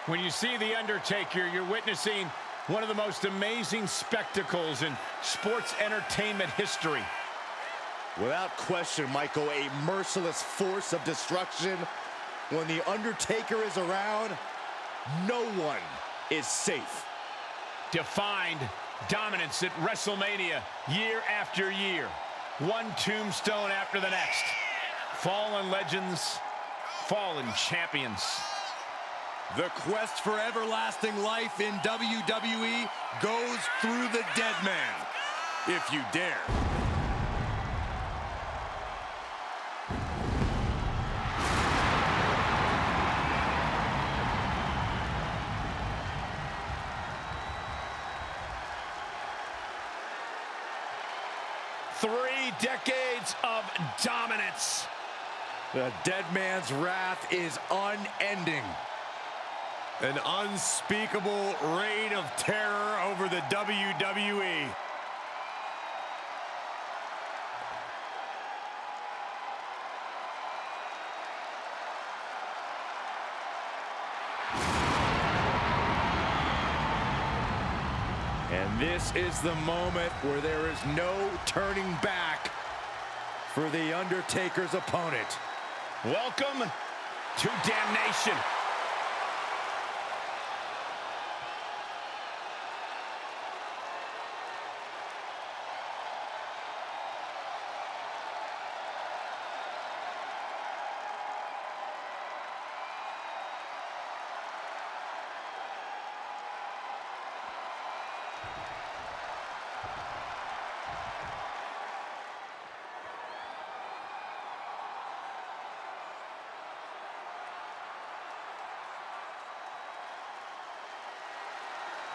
When you see The Undertaker, you're witnessing one of the most amazing spectacles in sports entertainment history. Without question, Michael, a merciless force of destruction. When The Undertaker is around, no one is safe. Defined dominance at WrestleMania year after year. One tombstone after the next. Fallen legends, fallen champions. The quest for everlasting life in WWE goes through the dead man, if you dare. 3 decades of dominance. The dead man's wrath is unending. An unspeakable reign of terror over the WWE. And this is the moment where there is no turning back for The Undertaker's opponent. Welcome to Damnation.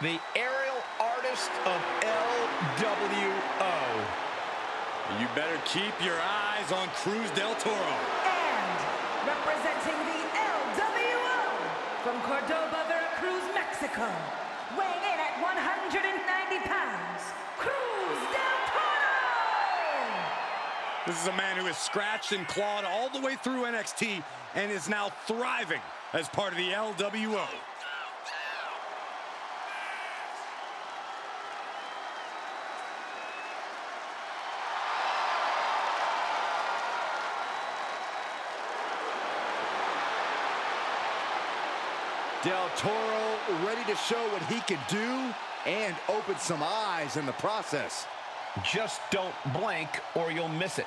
The aerial artist of LWO. You better keep your eyes on Cruz del Toro. And representing the LWO from Cordoba, Veracruz, Mexico, weighing in at 190 pounds, Cruz del Toro! This is a man who has scratched and clawed all the way through NXT and is now thriving as part of the LWO. Del Toro ready to show what he can do and open some eyes in the process. Just don't blink or you'll miss it.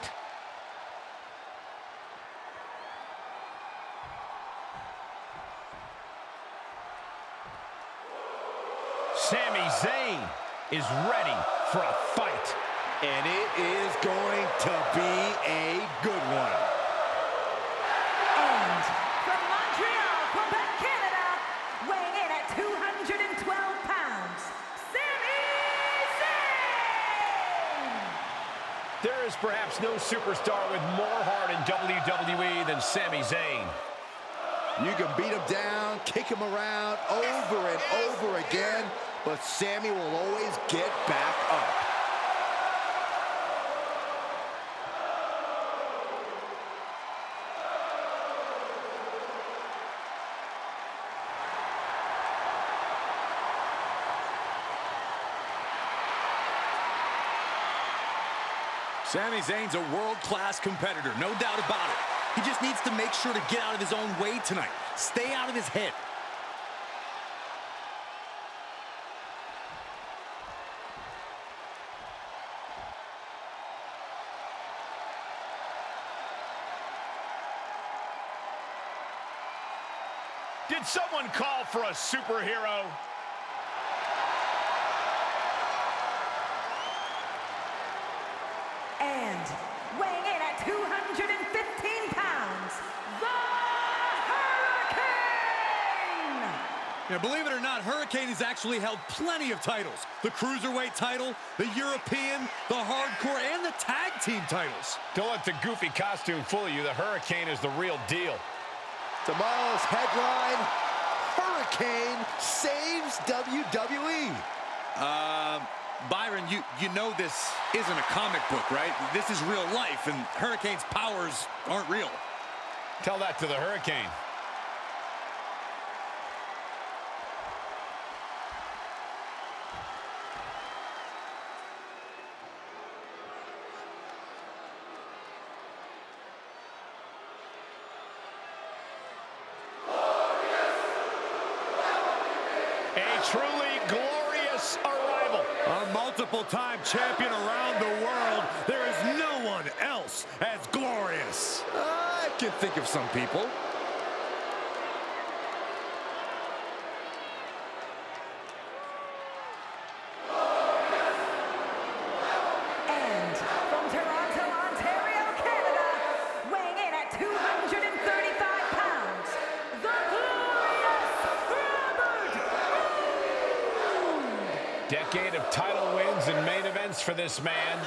Sami Zayn is ready for a fight. And it is going to be a good one. And from Montreal, Quebec, Canada, weighing in at 212 pounds, Sami Zayn! There is perhaps no superstar with more heart in WWE than Sami Zayn. You can beat him down, kick him around over and over again, but Sami will always get back up. Sami Zayn's a world-class competitor, no doubt about it. He just needs to make sure to get out of his own way tonight. Stay out of his head. Did someone call for a superhero? And weighing in at 215 pounds, the Hurricane! Now, believe it or not, Hurricane has actually held plenty of titles. The Cruiserweight title, the European, the Hardcore, and the Tag Team titles. Don't let the goofy costume fool you. The Hurricane is the real deal. Tomorrow's headline, Hurricane saves WWE. Byron, you know this isn't a comic book, right? This is real life, and Hurricane's powers aren't real. Tell that to the Hurricane. A truly glorious arrival. A multiple-time champion around the world, there is no one else as glorious. I can think of some people. And from Toronto, Ontario, Canada, weighing in at 235 pounds, the glorious Robert Roode! Decade of title wins and main events for this man.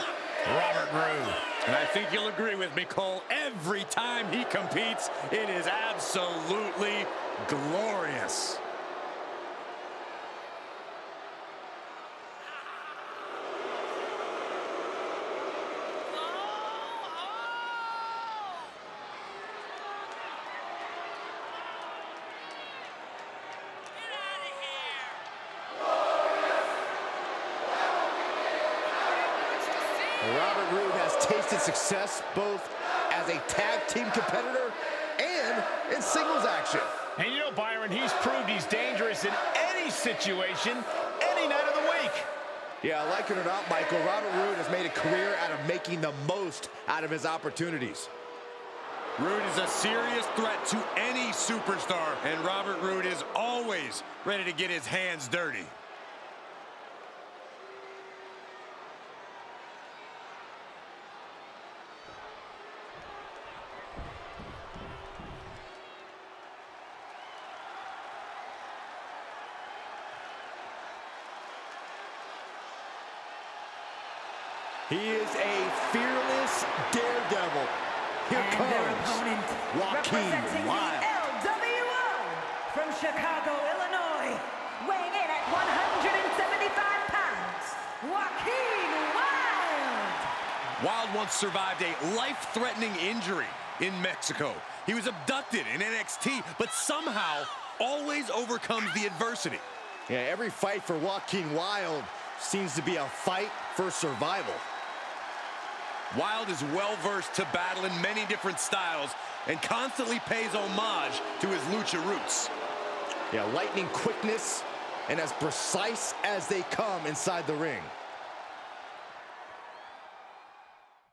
Robert Roode. And I think you'll agree with me, Cole. Every time he competes, it is absolutely glorious. Robert Roode has tasted success both as a tag team competitor and in singles action. And you know, Byron, he's proved he's dangerous in any situation, any night of the week. Yeah, like it or not, Michael, Robert Roode has made a career out of making the most out of his opportunities. Roode is a serious threat to any superstar, and Robert Roode is always ready to get his hands dirty. He is a fearless daredevil. Here and comes their opponent, Joaquin representing Wilde. the LWO from Chicago, Illinois, weighing in at 175 pounds, Joaquin Wilde. Wilde once survived a life-threatening injury in Mexico. He was abducted in NXT, but somehow always overcomes the adversity. Yeah, every fight for Joaquin Wilde seems to be a fight for survival. Wilde is well-versed to battle in many different styles and constantly pays homage to his lucha roots. Yeah, lightning quickness and as precise as they come inside the ring.